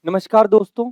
नमस्कार दोस्तों।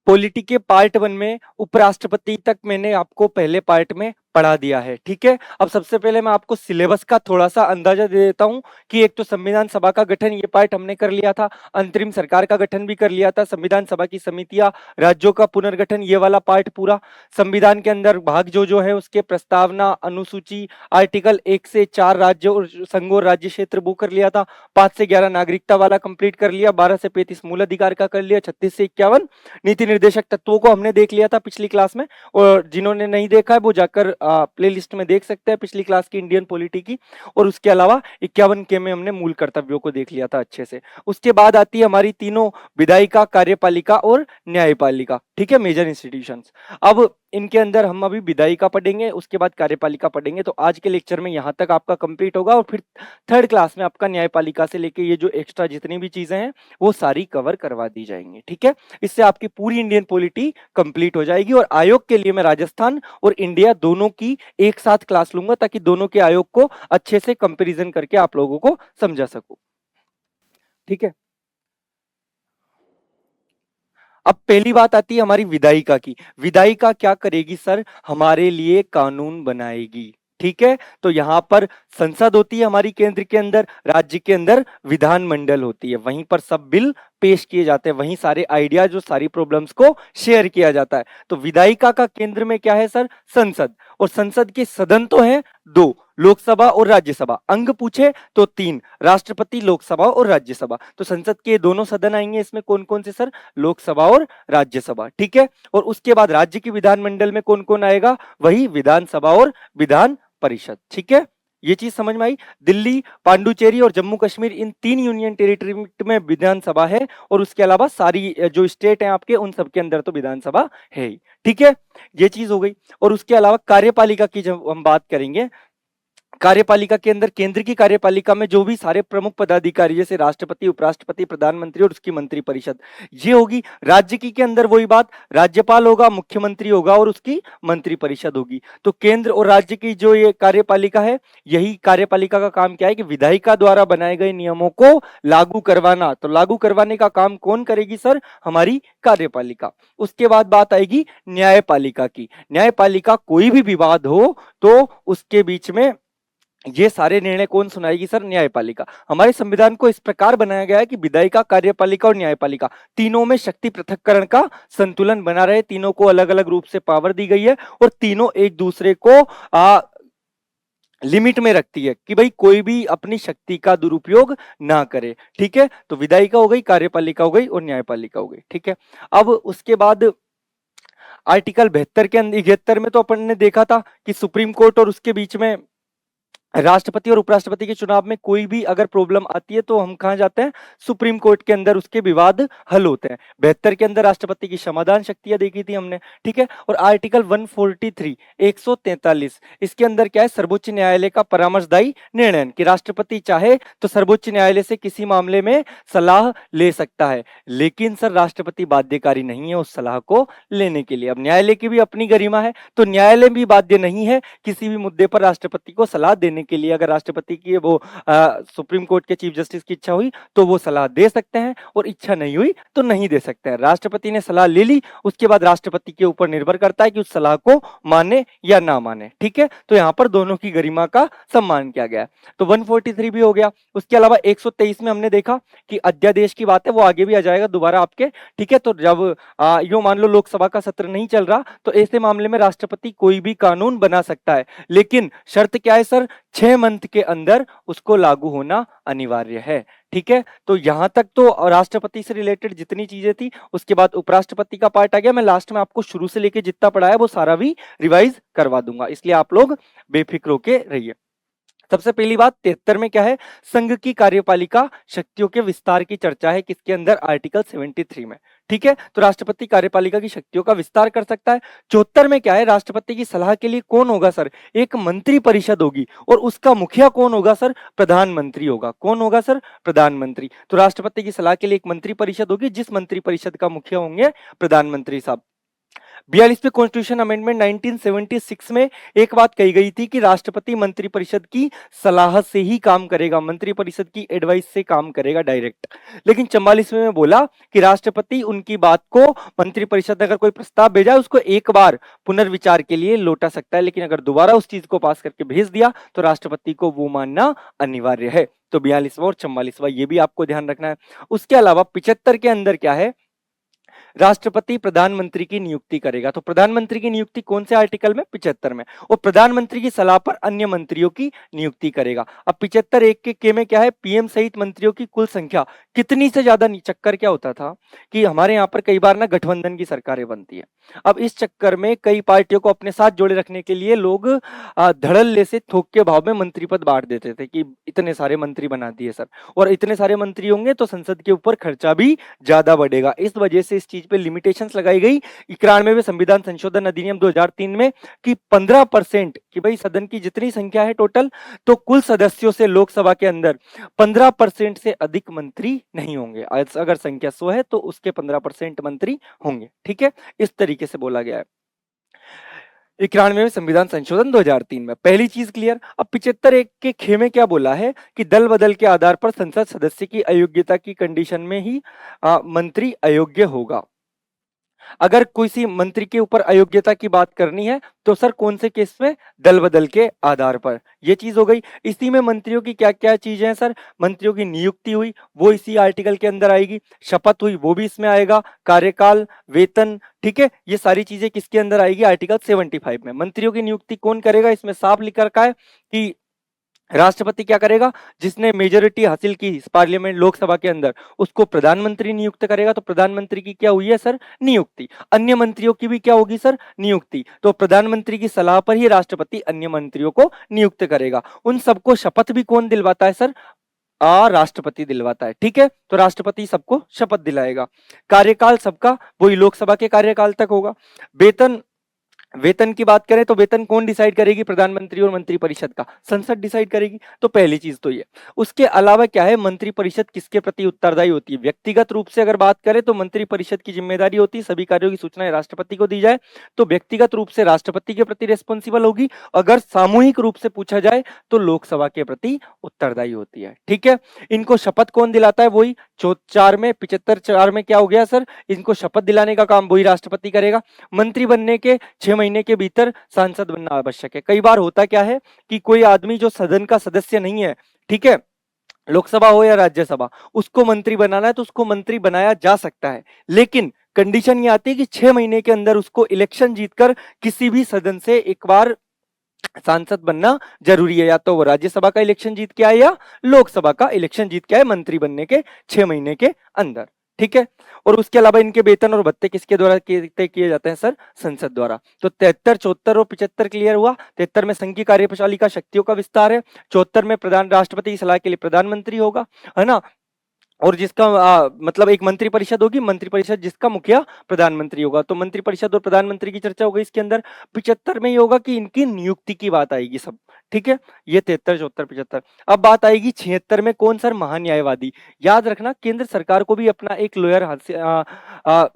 पॉलिटी के पार्ट 1 में उपराष्ट्रपति तक मैंने आपको पहले पार्ट में पढ़ा दिया है, ठीक है। अब सबसे पहले मैं आपको सिलेबस का थोड़ा-सा अंदाजा दे देता हूँ कि एक तो संविधान सभा का गठन ये पार्ट हमने कर लिया था, अंतरिम सरकार का गठन भी कर लिया था, संविधान सभा की समितियाँ, राज्यों का पुनर्गठन ये वाला पार्ट पूरा, संविधान के अंदर भाग जो है उसके प्रस्तावना, अनुसूची, आर्टिकल 1 से 4 राज्य और संघ और राज्य क्षेत्र वो कर लिया था, 5 से 11 नागरिकता वाला कंप्लीट कर लिया, 12 से 35 मूल अधिकार का कर लिया, 36 से 51 नीति निर्देशक तत्वों को हमने देख लिया था पिछली क्लास में। और जिन्होंने नहीं देखा है वो जाकर प्लेलिस्ट में देख सकते हैं पिछली क्लास की इंडियन पॉलिटी की। और उसके अलावा 51 के में हमने मूल कर्तव्यों को देख लिया था अच्छे से। उसके बाद आती है हमारी तीनों विधायिका, कार्यपालिका और न्यायपालिका, ठीक है, मेजर इंस्टीट्यूशंस। अब इनके अंदर हम अभी विधायिका पढ़ेंगे, उसके बाद कार्यपालिका पढ़ेंगे। तो आज के लेक्चर में यहाँ तक आपका कंप्लीट होगा और फिर थर्ड क्लास में आपका न्यायपालिका से लेके ये जो एक्स्ट्रा जितनी भी चीजें हैं वो सारी कवर करवा दी जाएंगी, ठीक है। इससे आपकी पूरी इंडियन पॉलिटी कंप्लीट हो जाएगी। और आयोग के लिए मैं राजस्थान और इंडिया दोनों की एक साथ क्लास लूंगा ताकि दोनों के आयोग को अच्छे से कंपैरिजन करके आप लोगों को समझा सकूं, ठीक है। अब पहली बात आती है हमारी विधायिका की। विधायिका क्या करेगी सर? हमारे लिए कानून बनाएगी, ठीक है। तो यहाँ पर संसद होती है हमारी केंद्र के अंदर, राज्य के अंदर विधानमंडल होती है, वहीं पर सब बिल पेश किए जाते हैं, वहीं सारे आइडियाज जो सारी प्रॉब्लम्स को शेयर किया जाता है। तो विधायिका का केंद्र में क्या है सर? संसद। और संसद के सदन तो है दो, लोकसभा और राज्यसभा। अंग पूछे तो तीन, राष्ट्रपति, लोकसभा और राज्यसभा। तो संसद के दोनों सदन आएंगे, इसमें कौन कौन से सर? लोकसभा और राज्यसभा, ठीक है। और उसके बाद राज्य की विधानमंडल में कौन कौन आएगा? वही विधानसभा और विधान परिषद, ठीक है। ये चीज समझ में आई? दिल्ली, पांडुचेरी और जम्मू कश्मीर इन 3 यूनियन टेरिटरी में विधानसभा है और उसके अलावा सारी जो स्टेट हैं आपके उन सब के अंदर तो विधानसभा है ही, ठीक है। ये चीज हो गई। और उसके अलावा कार्यपालिका की जब हम बात करेंगे, कार्यपालिका के अंदर केंद्र की कार्यपालिका में जो भी सारे प्रमुख पदाधिकारी जैसे राष्ट्रपति, उपराष्ट्रपति, प्रधानमंत्री और उसकी मंत्री परिषद ये होगी। राज्य की के अंदर वही बात, राज्यपाल होगा, मुख्यमंत्री होगा और उसकी मंत्री परिषद होगी। तो केंद्र और राज्य की जो ये कार्यपालिका है, यही कार्यपालिका का काम क्या है कि विधायिका द्वारा बनाए गए नियमों को लागू करवाना। तो लागू करवाने का काम कौन करेगी सर? हमारी कार्यपालिका। उसके बाद बात आएगी न्यायपालिका की। न्यायपालिका कोई भी विवाद हो तो उसके बीच में ये सारे निर्णय कौन सुनाएगी सर? न्यायपालिका। हमारे संविधान को इस प्रकार बनाया गया है कि विधायिका, कार्यपालिका और न्यायपालिका तीनों में शक्ति पृथक्करण का संतुलन बना रहे, तीनों को अलग अलग रूप से पावर दी गई है और तीनों एक दूसरे को लिमिट में रखती है कि भाई कोई भी अपनी शक्ति का दुरुपयोग ना करे, ठीक है। तो विधायिका हो गई, कार्यपालिका हो गई और न्यायपालिका हो गई, ठीक है। अब उसके बाद आर्टिकल 72 के अंदर 71 में तो अपन ने देखा था कि सुप्रीम कोर्ट और उसके बीच में राष्ट्रपति और उपराष्ट्रपति के चुनाव में कोई भी अगर प्रॉब्लम आती है तो हम कहां जाते हैं? सुप्रीम कोर्ट के अंदर उसके विवाद हल होते हैं। 72 के अंदर राष्ट्रपति की समाधान शक्तियां देखी थी हमने, ठीक है। और आर्टिकल 143 143 इसके अंदर क्या है? सर्वोच्च न्यायालय का परामर्शदायी निर्णय कि राष्ट्रपति चाहे तो सर्वोच्च न्यायालय से किसी मामले में सलाह ले सकता है, लेकिन सर राष्ट्रपति बाध्यकारी नहीं है उस सलाह को लेने के लिए। अब न्यायालय की भी अपनी गरिमा है, तो न्यायालय भी बाध्य नहीं है किसी भी मुद्दे पर राष्ट्रपति को सलाह देने के लिए। अगर राष्ट्रपति की वो सुप्रीम कोर्ट के चीफ जस्टिस की इच्छा हुई तो वो सलाह दे सकते हैं और इच्छा नहीं हुई तो नहीं दे सकते हैं। राष्ट्रपति ने सलाह ले ली, उसके बाद राष्ट्रपति के ऊपर निर्भर करता है कि उस सलाह को माने या ना माने, ठीक है। तो यहाँ पर दोनों की गरिमा का सम्मान किया गया है। तो 143 भी हो गया। उसके अलावा 123 में हमने देखा कि अध्यादेश की बात है, वो आगे भी आ जाएगा दोबारा आपके, ठीक है। तो जब यो मान लो लोकसभा का सत्र नहीं चल रहा तो ऐसे मामले में राष्ट्रपति कोई भी कानून बना सकता है, लेकिन शर्त क्या है सर? 6 मंथ के अंदर उसको लागू होना अनिवार्य है, ठीक है। तो यहां तक तो राष्ट्रपति से रिलेटेड जितनी चीजें थी। उसके बाद उपराष्ट्रपति का पार्ट आ गया। मैं लास्ट में आपको शुरू से लेके जितना पढ़ाया वो सारा भी रिवाइज करवा दूंगा, इसलिए आप लोग बेफिक्र होके रहिए। सबसे पहली बात 73 में क्या है? संघ की कार्यपालिका शक्तियों के विस्तार की चर्चा है, किसके अंदर? आर्टिकल 73 में, ठीक है। तो राष्ट्रपति कार्यपालिका की शक्तियों का विस्तार कर सकता है। 74 में क्या है? राष्ट्रपति की सलाह के लिए कौन होगा सर? एक मंत्री परिषद होगी और उसका मुखिया कौन होगा सर? प्रधानमंत्री होगा। कौन होगा सर? प्रधानमंत्री। तो राष्ट्रपति की सलाह के लिए एक मंत्री परिषद होगी जिस मंत्री परिषद का मुखिया होंगे प्रधानमंत्री साहब। 42वें कॉन्स्टिट्यूशन अमेंडमेंट 1976 में एक बात कही गई थी कि राष्ट्रपति मंत्रिपरिषद की सलाह से ही काम करेगा, मंत्रिपरिषद की एडवाइस से काम करेगा डायरेक्ट। लेकिन 44वें में बोला कि राष्ट्रपति उनकी बात को, मंत्रिपरिषद ने अगर कोई प्रस्ताव भेजा उसको एक बार पुनर्विचार के लिए लौटा सकता है, लेकिन अगर दोबारा उस चीज को पास करके भेज दिया तो राष्ट्रपति को वो मानना अनिवार्य है। तो 42वां और 44वां ये भी आपको ध्यान रखना है। उसके अलावा 75 के अंदर क्या है, राष्ट्रपति प्रधानमंत्री की नियुक्ति करेगा। तो प्रधानमंत्री की नियुक्ति कौन से आर्टिकल में, 75 में। और प्रधानमंत्री की सलाह पर अन्य मंत्रियों की नियुक्ति करेगा। अब 75 एक के में क्या है, पीएम सहित मंत्रियों की कुल संख्या कितनी से ज्यादा नहीं। चक्कर क्या होता था कि हमारे यहाँ पर कई बार ना गठबंधन की सरकारें बनती है। अब इस चक्कर में कई पार्टियों को अपने साथ जोड़े रखने के लिए लोग धड़ल्ले से थोक के भाव में मंत्री पद बांट देते थे कि इतने सारे मंत्री बना दिए सर, और इतने सारे मंत्री होंगे तो संसद के ऊपर खर्चा भी ज्यादा बढ़ेगा। इस वजह से इस चीज पे लिमिटेशंस लगाई गई 91वें संविधान संशोधन अधिनियम 2003 में कि 15% कि भाई सदन की जितनी संख्या है टोटल, तो कुल सदस्यों से लोकसभा के अंदर 15% से अधिक मंत्री नहीं होंगे। अगर संख्या 100 है तो उसके 15% मंत्री होंगे। ठीक है, इस तरीके से बोला गया है 91वें संविधान संशोधन 2003 में। पहली चीज क्लियर। अब 75 एक के खे में क्या बोला है कि दल बदल के आधार पर संसद सदस्य की अयोग्यता की कंडीशन में ही मंत्री अयोग्य होगा। अगर किसी मंत्री के ऊपर अयोग्यता की बात करनी है तो सर कौन से केस में, दल बदल के आधार पर। ये चीज हो गई। इसी में मंत्रियों की क्या क्या चीजें हैं सर, मंत्रियों की नियुक्ति हुई वो इसी आर्टिकल के अंदर आएगी, शपथ हुई वो भी इसमें आएगा, कार्यकाल, वेतन, ठीक है, ये सारी चीजें किसके अंदर आएगी, आर्टिकल 75 में। मंत्रियों की नियुक्ति कौन करेगा, इसमें साफ लिख रखा है कि राष्ट्रपति क्या करेगा, जिसने मेजोरिटी हासिल की पार्लियामेंट लोकसभा के अंदर उसको प्रधानमंत्री नियुक्त करेगा। तो प्रधानमंत्री की क्या हुई है सर, नियुक्ति। अन्य मंत्रियों की भी क्या होगी सर, नियुक्ति। तो प्रधानमंत्री की सलाह पर ही राष्ट्रपति अन्य मंत्रियों को नियुक्त करेगा। उन सबको शपथ भी कौन दिलवाता है सर, राष्ट्रपति दिलवाता है। ठीक है, तो राष्ट्रपति सबको शपथ दिलाएगा। कार्यकाल सबका वही लोकसभा के कार्यकाल तक होगा। वेतन की बात करें तो वेतन कौन डिसाइड करेगी, प्रधानमंत्री और मंत्रिपरिषद का संसद डिसाइड करेगी। तो पहली चीज तो ये। उसके अलावा क्या है, मंत्रिपरिषद किसके प्रति उत्तरदायी होती है। व्यक्तिगत रूप से अगर बात करें तो मंत्रिपरिषद की जिम्मेदारी होती है सभी कार्यों की सूचनाएं राष्ट्रपति को दी जाए, तो व्यक्तिगत रूप से राष्ट्रपति के प्रति रेस्पॉन्सिबल होगी। अगर सामूहिक रूप से पूछा जाए तो लोकसभा के प्रति उत्तरदायी होती है। ठीक है, इनको शपथ कौन दिलाता है, वही 4 में 75 में क्या हो गया सर, इनको शपथ दिलाने का काम वही राष्ट्रपति करेगा। मंत्री बनने के 6 महीने के भीतर सांसद बनना आवश्यक है। कई बार होता क्या है कि कोई आदमी जो सदन का सदस्य नहीं है, ठीक है, लोकसभा हो या राज्यसभा, उसको मंत्री बनाना है तो उसको मंत्री बनाया जा सकता है, लेकिन कंडीशन ये आती है कि 6 महीने के अंदर उसको इलेक्शन जीतकर किसी भी सदन से एक बार सांसद बनना जरूरी है। या तो वो राज्यसभा का इलेक्शन जीत के आए या लोकसभा का इलेक्शन जीत के आए मंत्री बनने के 6 महीने के अंदर। ठीक है, और उसके अलावा इनके वेतन और भत्ते किसके द्वारा तय किए जाते हैं सर, संसद द्वारा। तो 73, 74 और 75 क्लियर हुआ। 73 में संघ की कार्यप्रणाली का शक्तियों का विस्तार है। 74 में प्रधान राष्ट्रपति की सलाह के लिए प्रधानमंत्री होगा, है ना, और जिसका मतलब एक मंत्रिपरिषद होगी, मंत्रिपरिषद जिसका मुखिया प्रधानमंत्री होगा। तो मंत्रिपरिषद और प्रधानमंत्री की चर्चा हो गई इसके अंदर। 75 में ये होगा कि इनकी नियुक्ति की बात आएगी सब। ठीक है, ये 73, 74, 75। अब बात आएगी 76 में, कौन सर, महान्यायवादी। याद रखना, केंद्र सरकार को भी अपना एक लॉयर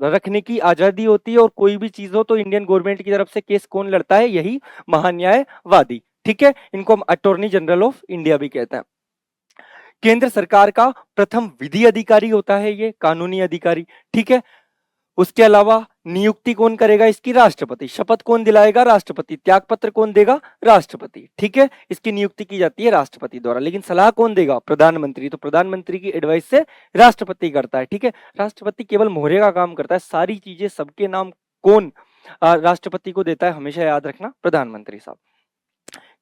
रखने की आजादी होती है, और कोई भी चीज हो तो इंडियन गवर्नमेंट की तरफ से केस कौन लड़ता है, यही महान्यायवादी। ठीक है, इनको हम अटॉर्नी जनरल ऑफ इंडिया भी कहते हैं। केंद्र सरकार का प्रथम विधि अधिकारी होता है ये, कानूनी अधिकारी। ठीक है, उसके अलावा नियुक्ति कौन करेगा इसकी, राष्ट्रपति। शपथ कौन दिलाएगा, राष्ट्रपति। त्यागपत्र कौन देगा, राष्ट्रपति। ठीक है, इसकी नियुक्ति की जाती है राष्ट्रपति द्वारा, लेकिन सलाह कौन देगा, प्रधानमंत्री। तो प्रधानमंत्री की एडवाइस से राष्ट्रपति करता है। ठीक है, राष्ट्रपति केवल मोहरे का काम करता है, सारी चीजें सबके नाम कौन राष्ट्रपति को देता है, हमेशा याद रखना, प्रधानमंत्री साहब।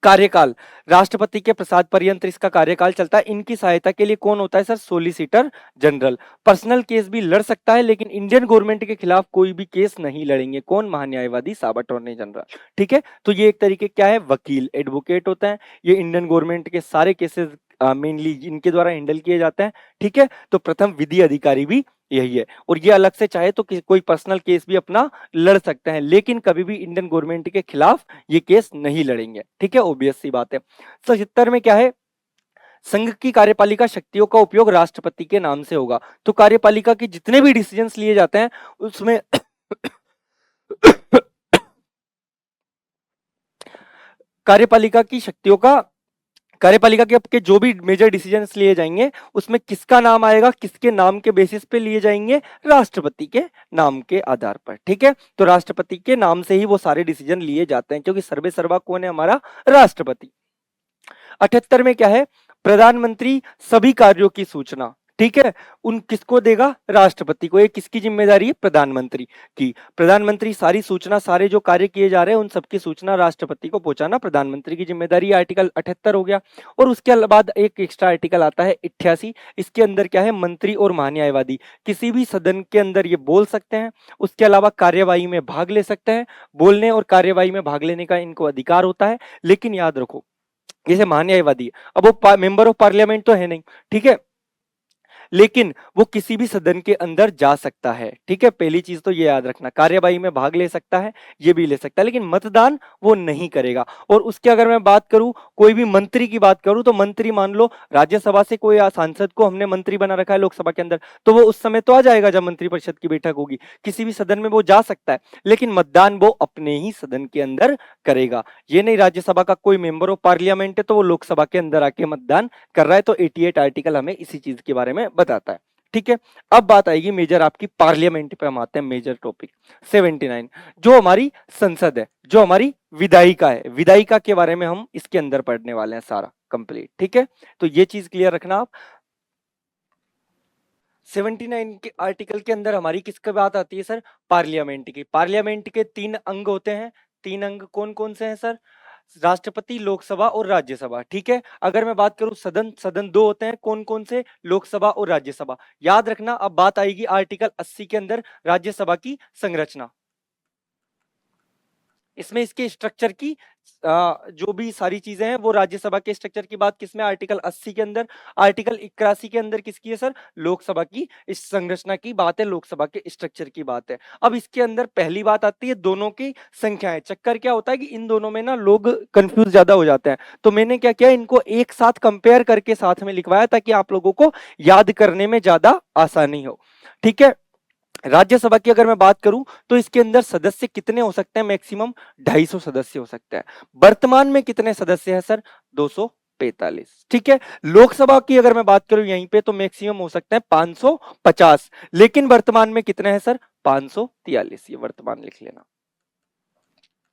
कार्यकाल, राष्ट्रपति के प्रसाद पर्यंत इसका कार्यकाल चलता है। इनकी सहायता के लिए कौन होता है sir, solicitor general. Personal case भी लड़ सकता है, लेकिन इंडियन गवर्नमेंट के खिलाफ कोई भी केस नहीं लड़ेंगे। कौन, महान्यायवादी साहब, अटॉर्नी जनरल। ठीक है, तो ये एक तरीके क्या है, वकील, एडवोकेट होता है। ये इंडियन गवर्नमेंट के सारे केसेस मेनली इनके द्वारा हैंडल किए जाते हैं। ठीक है, तो प्रथम विधि अधिकारी भी यही है, और ये अलग से चाहे तो कोई पर्सनल केस भी अपना लड़ सकते हैं, लेकिन कभी भी इंडियन गवर्नमेंट के खिलाफ ये केस नहीं लड़ेंगे। ठीक है, ऑब्वियस सी बात है। 77 में क्या है, संघ की कार्यपालिका शक्तियों का उपयोग राष्ट्रपति के नाम से होगा। तो कार्यपालिका के जितने भी डिसीजंस लिए जाते हैं उसमें कार्यपालिका की शक्तियों का, कार्यपालिका के आपके जो भी मेजर डिसीजंस लिए जाएंगे उसमें किसका नाम आएगा, किसके नाम के बेसिस पे लिए जाएंगे, राष्ट्रपति के नाम के आधार पर। ठीक है, तो राष्ट्रपति के नाम से ही वो सारे डिसीजन लिए जाते हैं, क्योंकि सर्वे सर्वा कौन है, हमारा राष्ट्रपति। 78 में क्या है, प्रधानमंत्री सभी कार्यों की सूचना, ठीक है, उन किसको देगा, राष्ट्रपति को। ये किसकी जिम्मेदारी है, प्रधानमंत्री की। प्रधानमंत्री सारी सूचना, सारे जो कार्य किए जा रहे हैं उन सबकी सूचना राष्ट्रपति को पहुंचाना प्रधानमंत्री की जिम्मेदारी। आर्टिकल 78 हो गया। और उसके बाद एक एक्स्ट्रा आर्टिकल आता है 88। इसके अंदर क्या है, मंत्री और महान्यायवादी किसी भी सदन के अंदर ये बोल सकते हैं, उसके अलावा कार्यवाही में भाग ले सकते हैं। बोलने और कार्यवाही में भाग लेने का इनको अधिकार होता है। लेकिन याद रखो, जैसे महान्यायवादी, अब वो मेंबर ऑफ पार्लियामेंट तो है नहीं, ठीक है, लेकिन वो किसी भी सदन के अंदर जा सकता है। ठीक है, पहली चीज तो ये याद रखना, कार्यवाही में भाग ले सकता है, ये भी ले सकता है, लेकिन मतदान वो नहीं करेगा। और उसके अगर मैं बात करूं, कोई भी मंत्री की बात करूं, तो मंत्री मान लो राज्यसभा से कोई सांसद को हमने मंत्री बना रखा है लोकसभा के अंदर, तो वो उस समय तो आ जाएगा जब मंत्रिपरिषद की बैठक होगी, किसी भी सदन में वो जा सकता है, लेकिन मतदान वो अपने ही सदन के अंदर करेगा। ये नहीं राज्यसभा का कोई मेंबर ऑफ पार्लियामेंट है तो वो लोकसभा के अंदर आके मतदान कर रहा है। तो 88 आर्टिकल हमें इसी चीज के बारे में बताता है। ठीक है, अब बात आएगी मेजर आपकी पार्लियामेंट पे, हम आते हैं मेजर टॉपिक 79, जो हमारी संसद है, जो हमारी विधायिका है। विधायिका के बारे में हम इसके अंदर पढ़ने वाले हैं सारा कंप्लीट। ठीक है, तो ये चीज क्लियर रखना आप। 79 के आर्टिकल के अंदर हमारी किसकी बात आती है सर, पार्लियामेंट की। पार्लियामेंट के 3 अंग होते हैं। 3 अंग कौन कौन से हैं सर, राष्ट्रपति, लोकसभा और राज्यसभा। ठीक है, अगर मैं बात करूं सदन, सदन 2 होते हैं, कौन कौन से, लोकसभा और राज्यसभा। याद रखना, अब बात आएगी आर्टिकल 80 के अंदर राज्यसभा की संरचना। इसमें इसके स्ट्रक्चर की जो भी सारी चीजें हैं वो राज्यसभा के स्ट्रक्चर की बात किसमें, आर्टिकल 80 के अंदर। आर्टिकल 81 के अंदर किसकी है सर, लोकसभा की इस संरचना की बात है, लोकसभा के स्ट्रक्चर की बात है। अब इसके अंदर पहली बात आती है दोनों की संख्याएं। चक्कर क्या होता है कि इन दोनों में ना लोग कंफ्यूज ज्यादा हो जाते हैं, तो मैंने क्या किया, इनको एक साथ कंपेयर करके साथ में लिखवाया ताकि आप लोगों को याद करने में ज्यादा आसानी हो। ठीक है, राज्यसभा की अगर मैं बात करूं तो इसके अंदर सदस्य कितने हो सकते हैं, मैक्सिमम 250 सदस्य हो सकते हैं। वर्तमान में कितने सदस्य हैं सर, 245। ठीक है, लोकसभा की अगर मैं बात करूं यहीं पे तो मैक्सिमम हो सकते हैं 550, लेकिन वर्तमान में कितने हैं सर, 543। ये वर्तमान लिख लेना।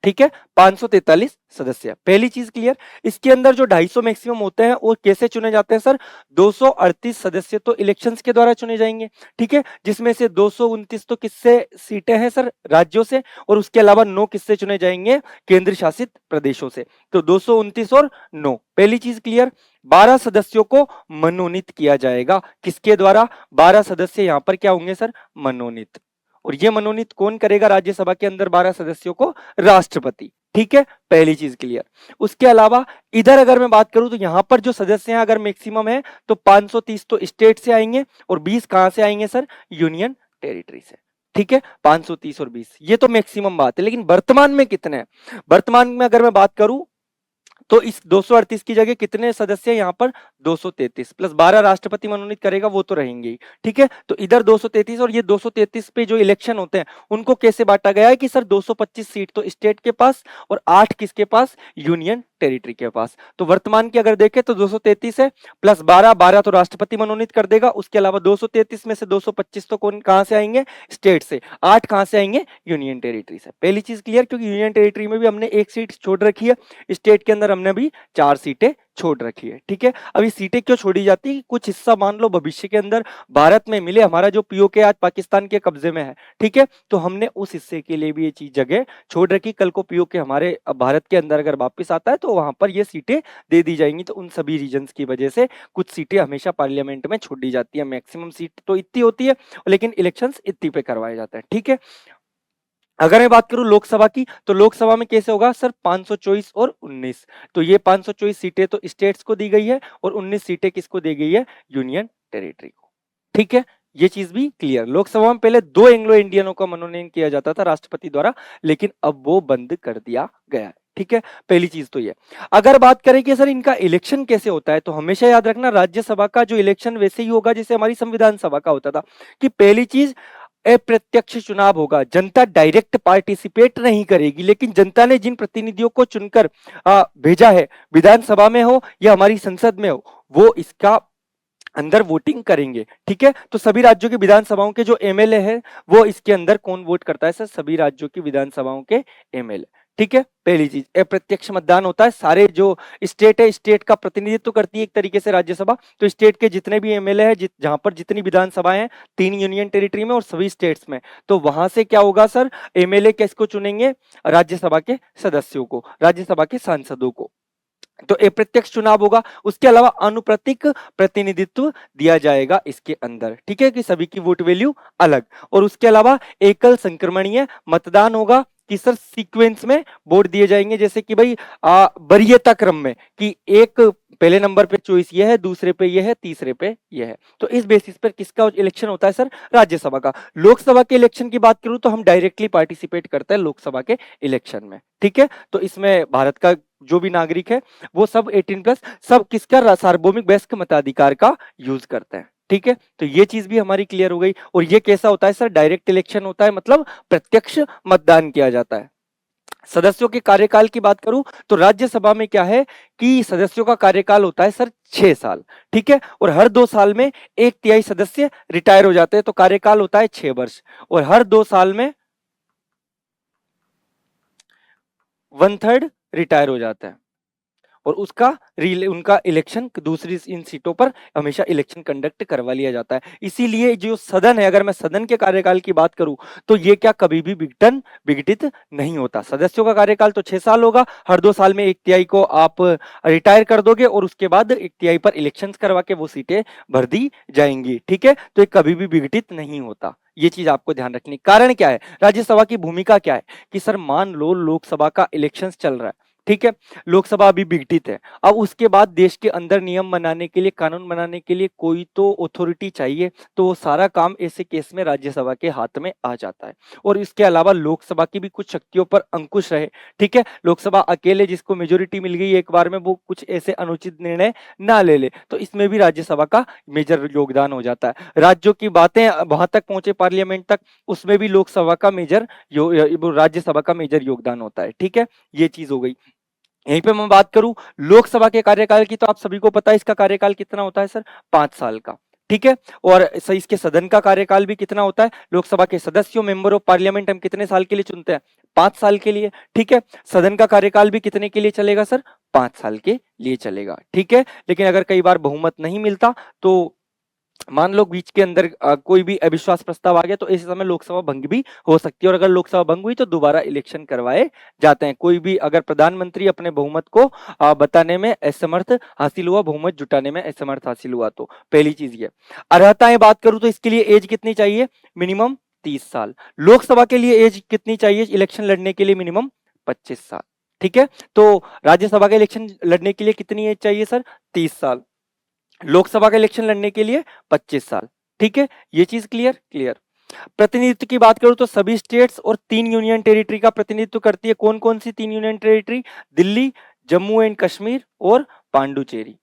ठीक है, 543 सदस्य। पहली चीज क्लियर। इसके अंदर जो 250 मैक्सिमम होते हैं वो कैसे चुने जाते हैं सर, 238 सदस्य तो इलेक्शंस के द्वारा चुने जाएंगे। ठीक है, जिसमें से 229 तो किससे सीटें हैं सर, राज्यों से, और उसके अलावा 9 किससे चुने जाएंगे, केंद्र शासित प्रदेशों से। तो 229 और 9, पहली चीज क्लियर। 12 सदस्यों को मनोनीत किया जाएगा, किसके द्वारा, 12 सदस्य यहां पर क्या होंगे सर, मनोनीत। और ये मनोनीत कौन करेगा राज्यसभा के अंदर 12 सदस्यों को, राष्ट्रपति। ठीक है, पहली चीज क्लियर। उसके अलावा इधर अगर मैं बात करूं तो यहां पर जो सदस्य हैं अगर मैक्सिमम है तो 530 तो स्टेट से आएंगे और 20 कहां से आएंगे सर, यूनियन टेरिटरी से। ठीक है, 530 और 20 ये तो मैक्सिमम बात है, लेकिन वर्तमान में कितने हैं, वर्तमान में अगर मैं बात करूं तो इस 238 की जगह कितने सदस्य हैं यहाँ पर, 233 प्लस 12 राष्ट्रपति मनोनीत करेगा वो तो रहेंगे ही। ठीक है, तो इधर 233 और ये 233 पे जो इलेक्शन होते हैं उनको कैसे बांटा गया है कि सर 225 सीट तो स्टेट के पास और 8 किसके पास, यूनियन टेरिटरी के पास। तो वर्तमान की अगर देखें तो 233 है प्लस 12, 12 तो राष्ट्रपति मनोनीत कर देगा, उसके अलावा 233 में से 225 तो कौन कहां से आएंगे, स्टेट से, 8 कहां से आएंगे, यूनियन टेरिटरी से। पहली चीज क्लियर, क्योंकि यूनियन टेरिटरी में भी हमने एक सीट छोड़ रखी है, स्टेट के अंदर हमने भी 4 सीटें छोड़ रखी है। ठीक है, अभी सीटें क्यों छोड़ी जाती है, कुछ हिस्सा मान लो भविष्य के अंदर भारत में मिले, हमारा जो पीओके आज पाकिस्तान के कब्जे में है, ठीक है, तो हमने उस हिस्से के लिए भी ये चीज जगह छोड़ रखी। कल को पीओके हमारे भारत के अंदर अगर वापस आता है तो वहां पर ये सीटें दे दी जाएंगी। तो उन सभी रीजन्स की वजह से कुछ सीटें हमेशा पार्लियामेंट में छोड़ दी जाती है। मैक्सिमम सीट तो इतनी होती है लेकिन इलेक्शंस इतनी पे करवाए जाते हैं। ठीक है, अगर मैं बात करूं लोकसभा की तो लोकसभा में कैसे होगा सर, 524 और 19। तो ये 524 सीटें तो स्टेट्स को दी गई है और 19 सीटें किसको दी गई है, यूनियन टेरिटरी को। ठीक है, ये चीज भी क्लियर। लोकसभा में पहले 2 एंग्लो इंडियनों का मनोनयन किया जाता था राष्ट्रपति द्वारा, लेकिन अब वो बंद कर दिया गया है। ठीक है, पहली चीज तो ये। अगर बात करें कि सर इनका इलेक्शन कैसे होता है, तो हमेशा याद रखना राज्यसभा का जो इलेक्शन वैसे ही होगा जैसे हमारी संविधान सभा का होता था, कि पहली चीज अप्रत्यक्ष चुनाव होगा, जनता डायरेक्ट पार्टिसिपेट नहीं करेगी, लेकिन जनता ने जिन प्रतिनिधियों को चुनकर भेजा है, विधानसभा में हो या हमारी संसद में हो, वो इसका अंदर वोटिंग करेंगे। ठीक है, तो सभी राज्यों की विधानसभाओं के जो एमएलए है, वो इसके अंदर कौन वोट करता है सर? सभी राज्यों की विधानसभाओं के एमएलए। ठीक है, पहली चीज अप्रत्यक्ष मतदान होता है। सारे जो स्टेट है, स्टेट का प्रतिनिधित्व करती है एक तरीके से राज्यसभा, तो स्टेट के जितने भी एमएलए है, जहां पर जितनी विधानसभाएं हैं, 3 यूनियन टेरिटरी में और सभी स्टेट्स में, तो वहां से क्या होगा सर? एमएलए किसको चुनेंगे? राज्यसभा के सदस्यों को, राज्यसभा के सांसदों को। तो अप्रत्यक्ष चुनाव होगा। उसके अलावा अनुप्रतिक प्रतिनिधित्व दिया जाएगा इसके अंदर। ठीक है, कि सभी की वोट वैल्यू अलग। और उसके अलावा एकल संक्रमणीय मतदान होगा कि सर सीक्वेंस में वोट दिए जाएंगे, जैसे कि भाई वरीयता क्रम में, कि एक पहले नंबर पे चॉइस ये है, दूसरे पे ये है, तीसरे पे ये है। तो इस बेसिस पर किसका इलेक्शन होता है सर? राज्यसभा का। लोकसभा के इलेक्शन की बात करूं तो हम डायरेक्टली पार्टिसिपेट करते हैं लोकसभा के इलेक्शन में। ठीक है, तो इसमें भारत का जो भी नागरिक है वो सब 18+ सब किसका? सार्वभौमिक वयस्क मताधिकार का यूज करते हैं। ठीक है, तो ये चीज भी हमारी क्लियर हो गई। और ये कैसा होता है सर? डायरेक्ट इलेक्शन होता है, मतलब प्रत्यक्ष मतदान किया जाता है। सदस्यों के कार्यकाल की बात करूं तो राज्यसभा में क्या है कि सदस्यों का कार्यकाल होता है सर 6 साल। ठीक है, और हर 2 साल में 1/3 सदस्य रिटायर हो जाते हैं, तो कार्यकाल होता है 6 वर्ष। और हर 2 साल में 1/3 रिटायर हो जाता है, और उसका उनका इलेक्शन दूसरी इन सीटों पर हमेशा इलेक्शन कंडक्ट करवा लिया जाता है। इसीलिए जो सदन है, अगर मैं सदन के कार्यकाल की बात करूं तो ये क्या कभी भी विघटित नहीं होता। सदस्यों का कार्यकाल तो 6 साल होगा, हर 2 साल में 1/3 को आप रिटायर कर दोगे और उसके बाद 1/3 पर इलेक्शन करवा के वो सीटें भर दी जाएंगी। ठीक है, तो ये कभी भी विघटित नहीं होता। ये चीज आपको ध्यान रखनी। कारण क्या है? राज्यसभा की भूमिका क्या है कि सर मान लो लोकसभा का इलेक्शन चल रहा है, ठीक है, लोकसभा अभी विघटित है, अब उसके बाद देश के अंदर नियम बनाने के लिए, कानून बनाने के लिए कोई तो अथॉरिटी चाहिए, तो वो सारा काम ऐसे केस में राज्यसभा के हाथ में आ जाता है। और इसके अलावा लोकसभा की भी कुछ शक्तियों पर अंकुश रहे। ठीक है, लोकसभा अकेले जिसको मेजोरिटी मिल गई एक बार में, वो कुछ ऐसे अनुचित निर्णय ना ले ले, तो इसमें भी राज्यसभा का मेजर योगदान हो जाता है। राज्यों की बातें वहां तक पहुंचे पार्लियामेंट तक, उसमें भी लोकसभा का मेजर राज्यसभा का मेजर योगदान होता है। ठीक है, ये चीज हो गई। यहीं पे मैं बात करूं लोकसभा के कार्यकाल की, तो आप सभी को पता है इसका कार्यकाल कितना होता है सर? 5 साल का। ठीक है, और इसके सदन का कार्यकाल भी कितना होता है? लोकसभा के सदस्यों, मेंबर ऑफ पार्लियामेंट, हम कितने साल के लिए चुनते हैं? 5 साल के लिए। ठीक है, सदन का कार्यकाल भी कितने के लिए चलेगा सर? 5 साल के लिए चलेगा। ठीक है, लेकिन अगर कई बार बहुमत नहीं मिलता, तो मान लो बीच के अंदर कोई भी अविश्वास प्रस्ताव आ गया, तो इस समय लोकसभा भंग भी हो सकती है, और अगर लोकसभा भंग हुई तो दोबारा इलेक्शन करवाए जाते हैं। कोई भी अगर प्रधानमंत्री अपने बहुमत को बताने में असमर्थ हासिल हुआ, बहुमत जुटाने में असमर्थ हासिल हुआ, तो पहली चीज ये। अर्हताएं बात करूं तो इसके लिए एज कितनी चाहिए? मिनिमम 30 साल। लोकसभा के लिए एज कितनी चाहिए इलेक्शन लड़ने के लिए? मिनिमम 25 साल। ठीक है, तो राज्यसभा का इलेक्शन लड़ने के लिए कितनी एज चाहिए सर? 30 साल। लोकसभा का इलेक्शन लड़ने के लिए 25 साल। ठीक है, ये चीज क्लियर। प्रतिनिधित्व की बात करूं तो सभी स्टेट्स और 3 यूनियन टेरिटरी का प्रतिनिधित्व करती है। कौन कौन सी 3 union territory? Delhi, Jammu and Kashmir और पांडुचेरी।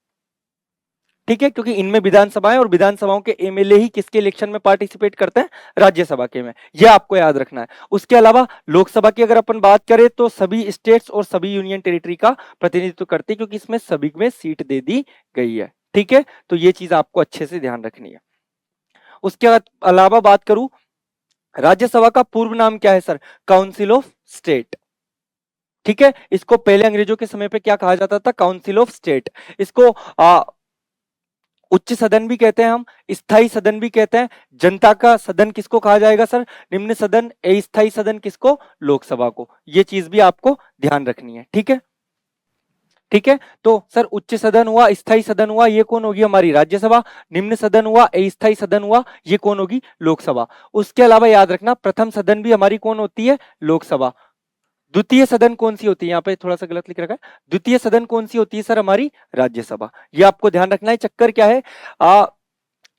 ठीक है, क्योंकि इनमें विधानसभाएं और विधानसभाओं के एमएलए ही किसके इलेक्शन में पार्टिसिपेट करते हैं? राज्यसभा के में। यह आपको याद रखना है। उसके अलावा लोकसभा की अगर अपन बात करें तो सभी स्टेट्स और सभी यूनियन टेरिटरी का प्रतिनिधित्व करती है, क्योंकि इसमें सभी में सीट दे दी गई है। ठीक है, तो ये चीज आपको अच्छे से ध्यान रखनी है। उसके अलावा बात करूं, राज्यसभा का पूर्व नाम क्या है सर? Council of state. ठीक है, इसको पहले अंग्रेजों के समय पे क्या कहा जाता था? Council of state. इसको उच्च सदन भी कहते हैं, हम स्थायी सदन भी कहते हैं। जनता का सदन किसको कहा जाएगा सर? निम्न सदन। अस्थायी सदन किसको? लोकसभा को। ये चीज भी आपको ध्यान रखनी है। ठीक है, ठीक है, तो सर उच्च सदन हुआ, स्थायी सदन हुआ, ये कौन होगी? हमारी राज्यसभा। निम्न सदन हुआ, अस्थायी सदन हुआ, ये कौन होगी? लोकसभा। उसके अलावा याद रखना प्रथम सदन भी हमारी कौन होती है? लोकसभा। द्वितीय सदन कौन सी होती है? यहाँ पे थोड़ा सा गलत लिख रखा है, द्वितीय सदन कौन सी होती है सर? हमारी राज्यसभा। ये आपको ध्यान रखना है। चक्कर क्या है,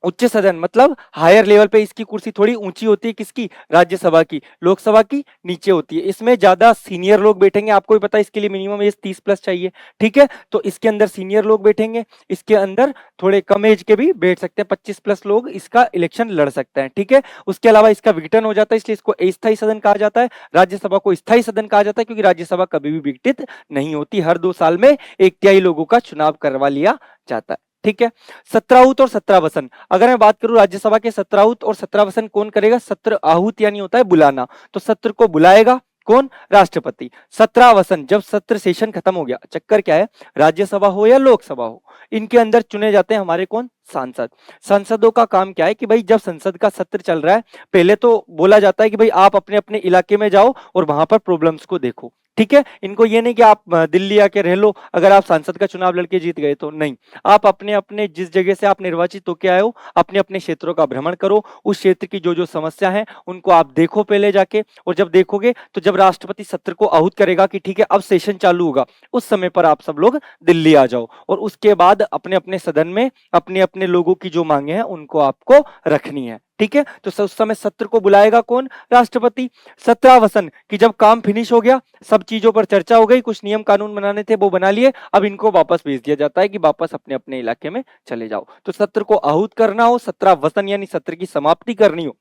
उच्च सदन मतलब हायर लेवल पे इसकी कुर्सी थोड़ी ऊंची होती है, किसकी, राज्यसभा की। लोकसभा की नीचे होती है। इसमें ज्यादा सीनियर लोग बैठेंगे, आपको भी पता है इसके लिए मिनिमम एज 30 प्लस चाहिए, ठीक है। तो इसके अंदर सीनियर लोग बैठेंगे, इसके अंदर थोड़े कम एज के भी बैठ सकते हैं, 25 प्लस लोग इसका इलेक्शन लड़ सकते हैं, ठीक है। उसके अलावा इसका विघटन हो जाता है, इसलिए इसको अस्थायी सदन कहा जाता है। राज्यसभा को स्थायी सदन कहा जाता है, क्योंकि राज्यसभा कभी भी विघटित नहीं होती, हर 2 साल में 1/3 लोगों का चुनाव करवा लिया जाता है, ठीक है। सत्राहुत और सत्रावसन, अगर मैं बात करूं राज्यसभा के सत्राहुत और सत्रावसन कौन करेगा, सत्र आहूत यानी होता है बुलाना, तो सत्र को बुलाएगा कौन, राष्ट्रपति। सत्रावसन जब सत्र सेशन खत्म हो गया, चक्कर क्या है, राज्यसभा हो या लोकसभा हो, इनके अंदर चुने जाते हैं हमारे कौन, सांसद। सांसदों का काम क्या है कि भाई जब संसद का सत्र चल रहा है, पहले तो बोला जाता है कि भाई आप अपने अपने इलाके में जाओ और वहां पर प्रॉब्लम्स को देखो, ठीक है। इनको ये नहीं कि आप दिल्ली आके रह लो, अगर आप सांसद का चुनाव लड़के जीत गए तो, नहीं, आप अपने अपने जिस जगह से आप निर्वाचित होके आए हो, अपने अपने क्षेत्रों का भ्रमण करो, उस क्षेत्र की जो जो समस्या है उनको आप देखो पहले जाके, और जब देखोगे तो जब राष्ट्रपति सत्र को आहूत करेगा कि ठीक है अब सेशन चालू होगा, उस समय पर आप सब लोग दिल्ली आ जाओ, और उसके बाद अपने अपने सदन में अपने अपने लोगों की जो मांगे हैं उनको आपको रखनी है, ठीक है। तो उस समय सत्र को बुलाएगा कौन, राष्ट्रपति। सत्रावसन कि जब काम फिनिश हो गया, सब चीजों पर चर्चा हो गई, कुछ नियम कानून बनाने थे वो बना लिए, अब इनको वापस भेज दिया जाता है कि वापस अपने अपने इलाके में चले जाओ। तो सत्र को आहूत करना हो, सत्रावसन यानी सत्र की समाप्ति करनी हो,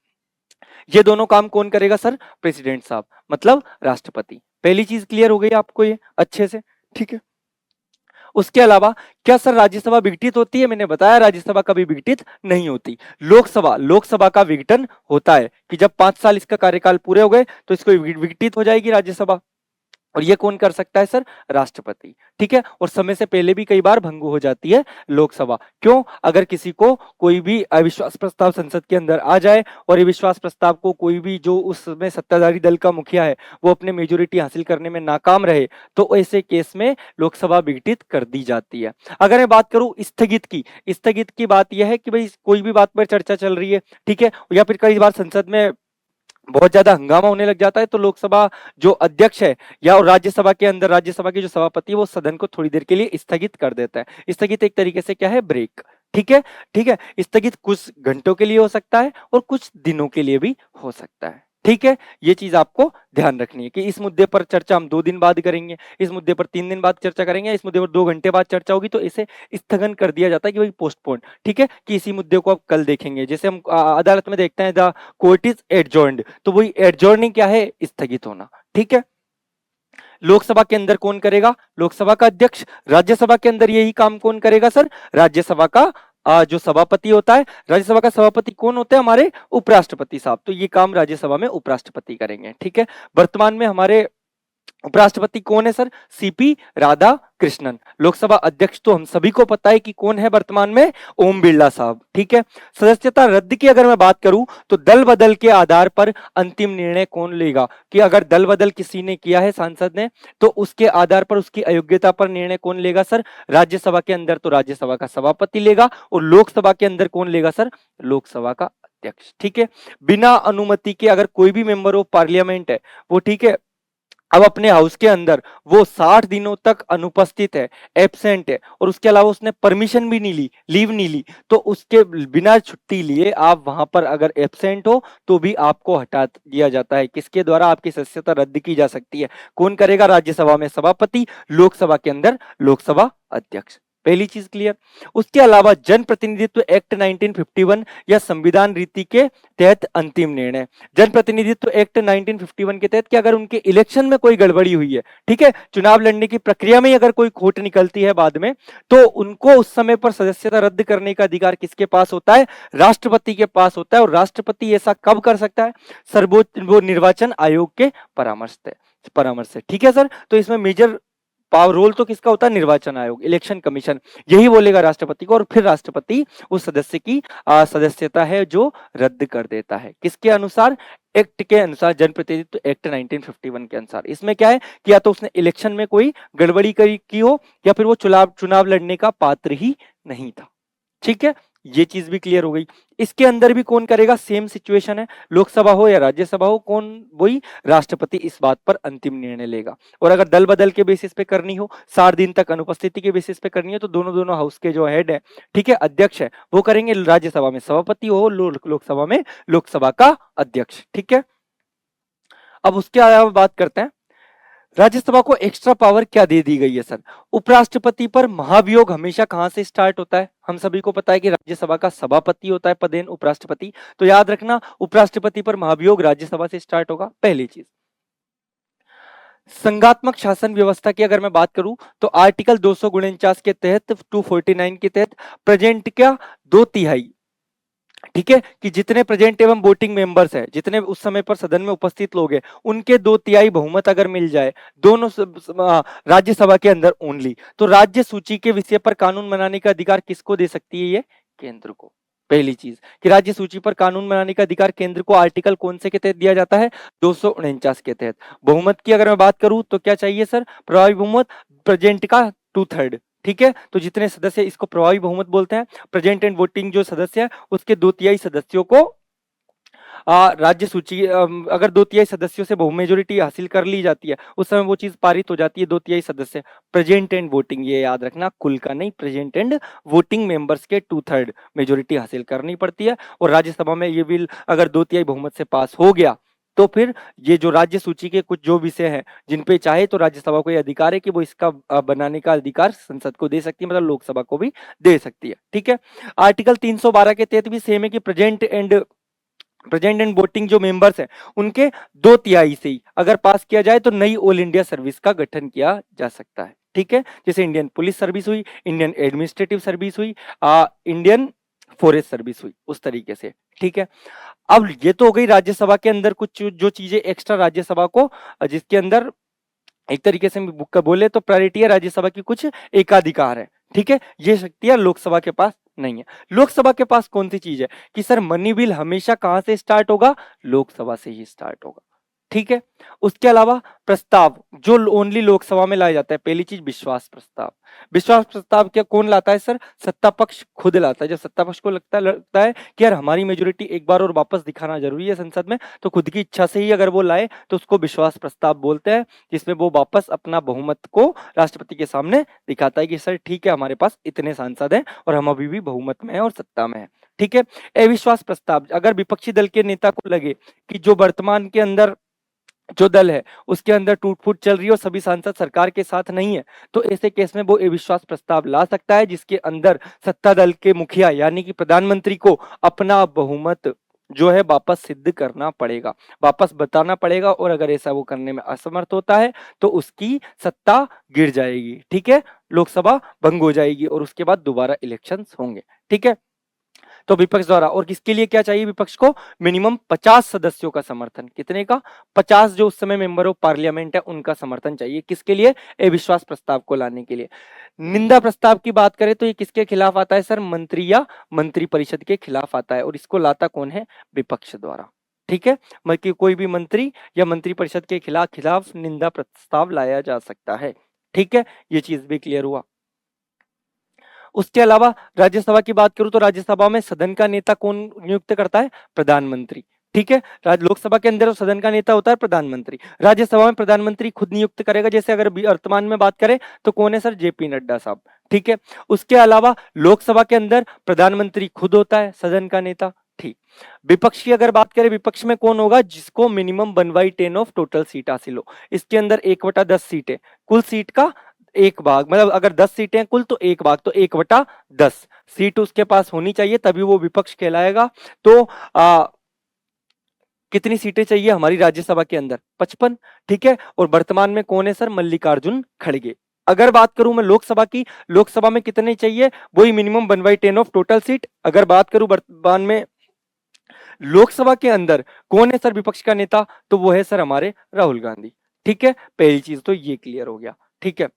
ये दोनों काम कौन करेगा सर, प्रेसिडेंट साहब, मतलब राष्ट्रपति। पहली चीज क्लियर हो गई आपको ये अच्छे से, ठीक है। उसके अलावा क्या सर राज्यसभा विघटित होती है, मैंने बताया राज्यसभा कभी विघटित नहीं होती। लोकसभा, लोकसभा का विघटन होता है कि जब 5 साल इसका कार्यकाल पूरे हो गए तो इसको विघटित हो जाएगी राज्यसभा, और ये कौन कर सकता है सर, राष्ट्रपति, ठीक है। और समय से पहले भी कई बार भंग हो जाती है लोकसभा, क्यों, अगर किसी को कोई भी अविश्वास प्रस्ताव संसद के अंदर आ जाए और अविश्वास प्रस्ताव को कोई भी जो उसमें सत्ताधारी दल का मुखिया है वो अपने मेजोरिटी हासिल करने में नाकाम रहे, तो ऐसे केस में लोकसभा विघटित कर दी जाती है। अगर मैं बात करूं स्थगित की, स्थगित की बात यह है कि भाई कोई भी बात पर चर्चा चल रही है, ठीक है, या फिर कई बार संसद में बहुत ज्यादा हंगामा होने लग जाता है, तो लोकसभा जो अध्यक्ष है या और राज्यसभा के अंदर राज्यसभा के जो सभापति है वो सदन को थोड़ी देर के लिए स्थगित कर देता है। स्थगित एक तरीके से क्या है, ब्रेक, ठीक है, ठीक है। स्थगित कुछ घंटों के लिए हो सकता है और कुछ दिनों के लिए भी हो सकता है, ठीक है। ये चीज आपको ध्यान रखनी है कि इस मुद्दे पर चर्चा हम 2 दिन बाद करेंगे, इस मुद्दे पर 3 दिन बाद चर्चा करेंगे, इस मुद्दे पर 2 घंटे बाद चर्चा होगी, तो इसे स्थगन कर दिया जाता है कि भाई पोस्टपोन, ठीक है, कि इसी मुद्दे को आप कल देखेंगे। जैसे हम अदालत में देखते हैं द कोर्ट इज एडजॉर्न्ड, तो वही एडजॉर्निंग क्या है, स्थगित होना, ठीक है। लोकसभा के अंदर कौन करेगा, लोकसभा का अध्यक्ष। राज्यसभा के अंदर यही काम कौन करेगा सर, राज्यसभा का जो सभापति होता है। राज्यसभा का सभापति कौन होते हैं, हमारे उपराष्ट्रपति साहब, तो ये काम राज्यसभा में उपराष्ट्रपति करेंगे, ठीक है। वर्तमान में हमारे उपराष्ट्रपति कौन है सर, सीपी राधा कृष्णन। लोकसभा अध्यक्ष तो हम सभी को पता है कि कौन है वर्तमान में, ओम बिरला साहब, ठीक है। सदस्यता रद्द की अगर मैं बात करूं तो दल बदल के आधार पर अंतिम निर्णय कौन लेगा, कि अगर दल बदल किसी ने किया है सांसद ने, तो उसके आधार पर उसकी अयोग्यता पर निर्णय कौन लेगा सर, राज्यसभा के अंदर तो राज्यसभा का सभापति लेगा, और लोकसभा के अंदर कौन लेगा सर, लोकसभा का अध्यक्ष, ठीक है। बिना अनुमति के अगर कोई भी मेंबर ऑफ पार्लियामेंट है वो, ठीक है, अब अपने हाउस के अंदर वो 60 दिनों तक अनुपस्थित है, एब्सेंट है, और उसके अलावा उसने परमिशन भी नहीं ली, लीव नहीं ली, तो उसके बिना छुट्टी लिए आप वहां पर अगर एब्सेंट हो तो भी आपको हटा दिया जाता है। किसके द्वारा आपकी सदस्यता रद्द की जा सकती है, कौन करेगा, राज्यसभा में सभापति, लोकसभा के अंदर लोकसभा अध्यक्ष। पहली चीज क्लियर। उसके अलावा जन प्रतिनिधित्व एक्ट 1951 या संविधान रीति के तहत अंतिम निर्णय। जन प्रतिनिधित्व एक्ट 1951 के तहत कि अगर उनके इलेक्शन में कोई गड़बड़ी हुई है, ठीक है, चुनाव लड़ने की प्रक्रिया में अगर कोई खोट निकलती है बाद में, तो उनको उस समय पर सदस्यता रद्द करने का अधिकार किसके पास होता है, राष्ट्रपति के पास होता है। और राष्ट्रपति ऐसा कब कर सकता है, सर्वोच्च वो निर्वाचन आयोग के परामर्श से, ठीक है सर। तो इसमें मेजर पावर रोल तो किसका होता है, निर्वाचन आयोग, इलेक्शन कमीशन, यही बोलेगा राष्ट्रपति को, और फिर राष्ट्रपति उस सदस्य की सदस्यता है जो रद्द कर देता है। किसके अनुसार, एक्ट के अनुसार, जनप्रतिनिधित्व एक्ट 1951 के अनुसार। इसमें क्या है कि या तो उसने इलेक्शन में कोई गड़बड़ी की हो, या फिर वो चुनाव लड़ने का पात्र ही नहीं था, ठीक है। ये चीज भी क्लियर हो गई। इसके अंदर भी कौन करेगा, सेम सिचुएशन है, लोकसभा हो या राज्यसभा हो, कौन, वही राष्ट्रपति इस बात पर अंतिम निर्णय लेगा। और अगर दल बदल के बेसिस पे करनी हो, 60 दिन तक अनुपस्थिति के बेसिस पे करनी है, तो दोनों दोनों हाउस के जो हेड है, ठीक है, अध्यक्ष है, वो करेंगे। राज्यसभा में सभापति हो, लोकसभा में लोकसभा का अध्यक्ष, ठीक है। अब उसके अलावा बात करते हैं राज्यसभा को एक्स्ट्रा पावर क्या दे दी गई है सर। उपराष्ट्रपति पर महाभियोग हमेशा कहां से स्टार्ट होता है, हम सभी को पता है कि राज्यसभा का सभापति होता है पदेन उपराष्ट्रपति, तो याद रखना उपराष्ट्रपति पर महाभियोग राज्यसभा से स्टार्ट होगा, पहली चीज। संघात्मक शासन व्यवस्था की अगर मैं बात करूं तो आर्टिकल 249 के तहत, 249 के तहत प्रेजेंट क्या, 2/3, ठीक है, कि जितने प्रेजेंट एवं वोटिंग मेंबर्स है, जितने उस समय पर सदन में उपस्थित लोग हैं, उनके 2/3 बहुमत अगर मिल जाए दोनों राज्यसभा के अंदर ओनली, तो राज्य सूची के विषय पर कानून बनाने का अधिकार किसको दे सकती है, ये केंद्र को। पहली चीज कि राज्य सूची पर कानून बनाने का अधिकार केंद्र को आर्टिकल कौन से के तहत दिया जाता है, 249 के तहत। बहुमत की अगर मैं बात करूं तो क्या चाहिए सर, प्रभावी बहुमत, प्रेजेंट का 2/3, ठीक है, तो जितने सदस्य, इसको प्रभावी बहुमत बोलते हैं। प्रेजेंट एंड वोटिंग जो सदस्य है उसके 2/3 सदस्यों को राज्य सूची, अगर 2/3 सदस्यों से बहु मेजोरिटी हासिल कर ली जाती है, उस समय वो चीज पारित हो जाती है, 2/3 सदस्य। प्रेजेंट एंड वोटिंग, ये याद रखना, कुल का नहीं, प्रेजेंट एंड वोटिंग मेंबर्स के 2/3 मेजोरिटी हासिल करनी पड़ती है। और राज्यसभा में ये बिल अगर 2/3 बहुमत से पास हो गया, तो फिर ये जो राज्य सूची के कुछ जो विषय हैं जिन पे चाहे तो राज्यसभा को ये अधिकार है कि वो इसका बनाने का अधिकार संसद को दे सकती है, मतलब लोकसभा को भी दे सकती है, ठीक है। आर्टिकल 312 के तहत भी सेम है कि प्रेजेंट एंड वोटिंग जो मेंबर्स हैं उनके 2/3 से ही अगर पास किया जाए तो नई ऑल इंडिया सर्विस का गठन किया जा सकता है, ठीक है। जैसे इंडियन पुलिस सर्विस हुई, इंडियन एडमिनिस्ट्रेटिव सर्विस हुई, इंडियन फॉरेस्ट सर्विस हुई, उस तरीके से, ठीक है। अब ये तो हो गई राज्यसभा के अंदर कुछ जो चीजें एक्स्ट्रा राज्यसभा को, जिसके अंदर एक तरीके से बुक का बोले तो प्रायोरिटी है, राज्यसभा की कुछ एकाधिकार है, ठीक है। ये शक्तियां लोकसभा के पास नहीं है। लोकसभा के पास कौन सी चीज है कि सर मनी बिल हमेशा कहां से स्टार्ट होगा, लोकसभा से ही स्टार्ट होगा, ठीक है। उसके अलावा प्रस्ताव जो ओनली लोकसभा में लाया जाता है, पहली चीज विश्वास प्रस्ताव। विश्वास प्रस्ताव क्या कौन लाता है सर, सत्ता पक्ष खुद लाता है। जब सत्ता पक्ष को लगता है कि यार हमारी मेजोरिटी एक बार और वापस दिखाना जरूरी है संसद में, तो खुद की इच्छा से ही अगर वो लाए तो उसको विश्वास प्रस्ताव बोलते हैं, जिसमें वो वापस अपना बहुमत को राष्ट्रपति के सामने दिखाता है कि सर ठीक है, हमारे पास इतने सांसद हैं और हम अभी भी बहुमत में है और सत्ता में है, ठीक है। अविश्वास प्रस्ताव अगर विपक्षी दल के नेता को लगे कि जो वर्तमान के अंदर जो दल है उसके अंदर टूट फूट चल रही है और सभी सांसद सरकार के साथ नहीं है, तो ऐसे केस में वो अविश्वास प्रस्ताव ला सकता है, जिसके अंदर सत्ता दल के मुखिया यानी कि प्रधानमंत्री को अपना बहुमत जो है वापस सिद्ध करना पड़ेगा, वापस बताना पड़ेगा। और अगर ऐसा वो करने में असमर्थ होता है तो उसकी सत्ता गिर जाएगी, ठीक है, लोकसभा भंग हो जाएगी और उसके बाद दोबारा इलेक्शंस होंगे, ठीक है। तो विपक्ष द्वारा, और किसके लिए क्या चाहिए विपक्ष को, मिनिमम 50 सदस्यों का समर्थन, कितने का, 50 जो उस समय मेंबर ऑफ पार्लियामेंट है उनका समर्थन चाहिए, किसके लिए, अविश्वास प्रस्ताव को लाने के लिए। निंदा प्रस्ताव की बात करें तो ये किसके खिलाफ आता है सर, मंत्री या मंत्री परिषद के खिलाफ आता है, और इसको लाता कौन है, विपक्ष द्वारा, ठीक है। मतलब कि कोई भी मंत्री या मंत्री परिषद के खिलाफ निंदा प्रस्ताव लाया जा सकता है, ठीक है, ये चीज भी क्लियर हुआ। उसके अलावा राज्यसभा की बात करूं तो राज्यसभा में सदन का नेता कौन नियुक्त करता है, प्रधानमंत्री, ठीक है। लोकसभा के अंदर सदन का नेता होता है प्रधानमंत्री, राज्यसभा में प्रधानमंत्री खुद नियुक्त करेगा। जैसे अगर वर्तमान में बात करें तो कौन है सर, जेपी नड्डा साहब, ठीक है। उसके अलावा लोकसभा के अंदर प्रधानमंत्री खुद होता है सदन का नेता, ठीक। विपक्ष की अगर बात करें, विपक्ष में कौन होगा, जिसको मिनिमम 1/10 ऑफ टोटल सीट हासिल हो। इसके अंदर 1/10 सीटें, कुल सीट का एक भाग, मतलब अगर 10 सीटें कुल तो एक भाग, तो 1/10 सीट उसके पास होनी चाहिए, तभी वो विपक्ष कहलाएगा। तो कितनी सीटें चाहिए हमारी राज्यसभा के अंदर, 55, ठीक है। और वर्तमान में कौन है सर, मल्लिकार्जुन खड़गे। अगर बात करूं मैं लोकसभा की, लोकसभा में कितने चाहिए, वही मिनिमम 1/10 ऑफ टोटल सीट। अगर बात करूं वर्तमान में लोकसभा के अंदर कौन है सर विपक्ष का नेता, तो वो है सर हमारे राहुल गांधी, ठीक है। पहली चीज तो ये क्लियर हो गया, ठीक है।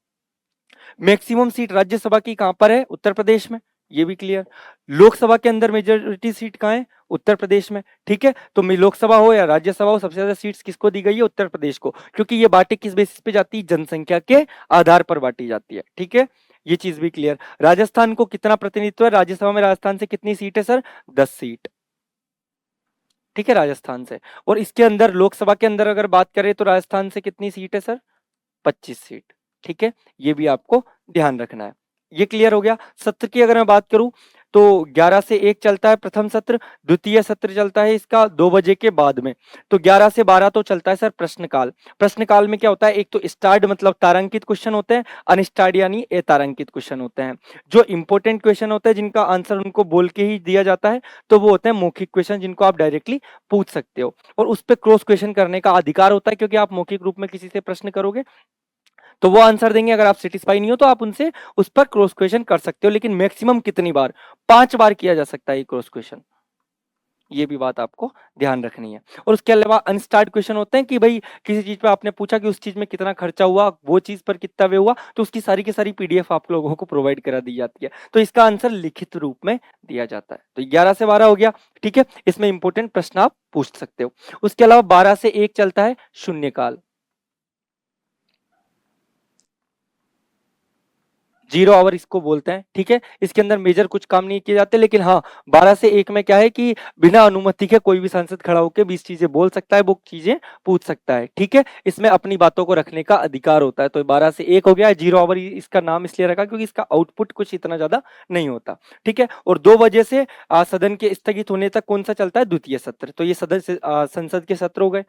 मैक्सिमम सीट राज्यसभा की कहां पर है, उत्तर प्रदेश में, ये भी क्लियर। लोकसभा के अंदर मेजोरिटी सीट कहां है, उत्तर प्रदेश में, ठीक है। तो लोकसभा हो या राज्यसभा हो, सबसे ज्यादा सीट्स किसको दी गई है, उत्तर प्रदेश को, क्योंकि ये बांटे किस बेसिस पे जाती है, जनसंख्या के आधार पर बांटी जाती है, ठीक है। ये चीज भी क्लियर। राजस्थान को कितना प्रतिनिधित्व है राज्यसभा में? राजस्थान से कितनी सीट है सर? 10 सीट, ठीक है, राजस्थान से। और इसके अंदर लोकसभा के अंदर अगर बात करें तो राजस्थान से कितनी सीट है सर? 25 सीट, ठीक है, ये भी आपको ध्यान रखना है। ये क्लियर हो गया। सत्र की अगर मैं बात करूं तो 11 से 1 चलता है प्रथम सत्र, द्वितीय सत्र चलता है इसका 2 बजे के बाद में। तो 11 से 12 तो चलता है सर प्रश्नकाल। प्रश्नकाल में क्या होता है, एक तो स्टार्ड मतलब तारांकित क्वेश्चन होते हैं, अनस्टार्ड यानी अतारांकित क्वेश्चन होते हैं। जो इंपॉर्टेंट क्वेश्चन होते हैं जिनका आंसर उनको बोल के ही दिया जाता है तो वो होते हैं मौखिक क्वेश्चन, जिनको आप डायरेक्टली पूछ सकते हो और उस पर क्रॉस क्वेश्चन करने का अधिकार होता है, क्योंकि आप मौखिक रूप में किसी से प्रश्न करोगे तो वो आंसर देंगे। अगर आप सेटिस्फाई नहीं हो तो आप उनसे उस पर क्रॉस क्वेश्चन कर सकते हो, लेकिन मैक्सिमम कितनी बार? 5 बार किया जा सकता है ये क्रॉस क्वेश्चन। ये भी बात आपको ध्यान रखनी है। और उसके अलावा अनस्टार्ट क्वेश्चन होते हैं कि भाई किसी चीज पे आपने पूछा कि उस चीज में कितना खर्चा हुआ, वो चीज पर कितना वे हुआ, तो उसकी सारी की सारी पीडीएफ आप लोगों को प्रोवाइड करा दी जाती है, तो इसका आंसर लिखित रूप में दिया जाता है। तो 11 से 12 हो गया, ठीक है, इसमें इंपॉर्टेंट प्रश्न आप पूछ सकते हो। उसके अलावा 12 से 1 चलता है शून्यकाल, 0 आवर इसको बोलते हैं, ठीक है। इसके अंदर मेजर कुछ काम नहीं किए जाते, लेकिन हाँ 12 से 1 में क्या है कि बिना अनुमति के कोई भी सांसद खड़ा होकर 20 चीजें बोल सकता है, वो चीजें पूछ सकता है, ठीक है। इसमें अपनी बातों को रखने का अधिकार होता है। तो 12 से 1 हो गया। 0 आवर इसका नाम इसलिए रखा क्योंकि इसका आउटपुट कुछ इतना ज्यादा नहीं होता, ठीक है। और 2 बजे से सदन के स्थगित होने तक कौन सा चलता है? द्वितीय सत्र। तो ये सदन से संसद के सत्र हो गए।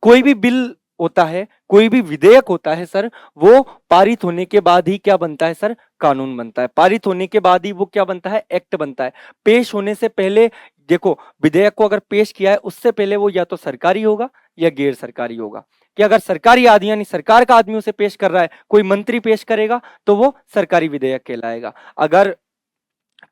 कोई भी बिल होता है, कोई भी विधेयक होता है सर, वो पारित होने के बाद ही क्या बनता है सर? कानून बनता है। पारित होने के बाद ही वो क्या बनता है? एक्ट बनता है। पेश होने से पहले देखो, विधेयक को अगर पेश किया है उससे पहले वो या तो सरकारी होगा या गैर सरकारी होगा। कि अगर सरकारी आदमी यानी सरकार का आदमी उसे पेश कर रहा है, कोई मंत्री पेश करेगा तो वो सरकारी विधेयक कहलाएगा। अगर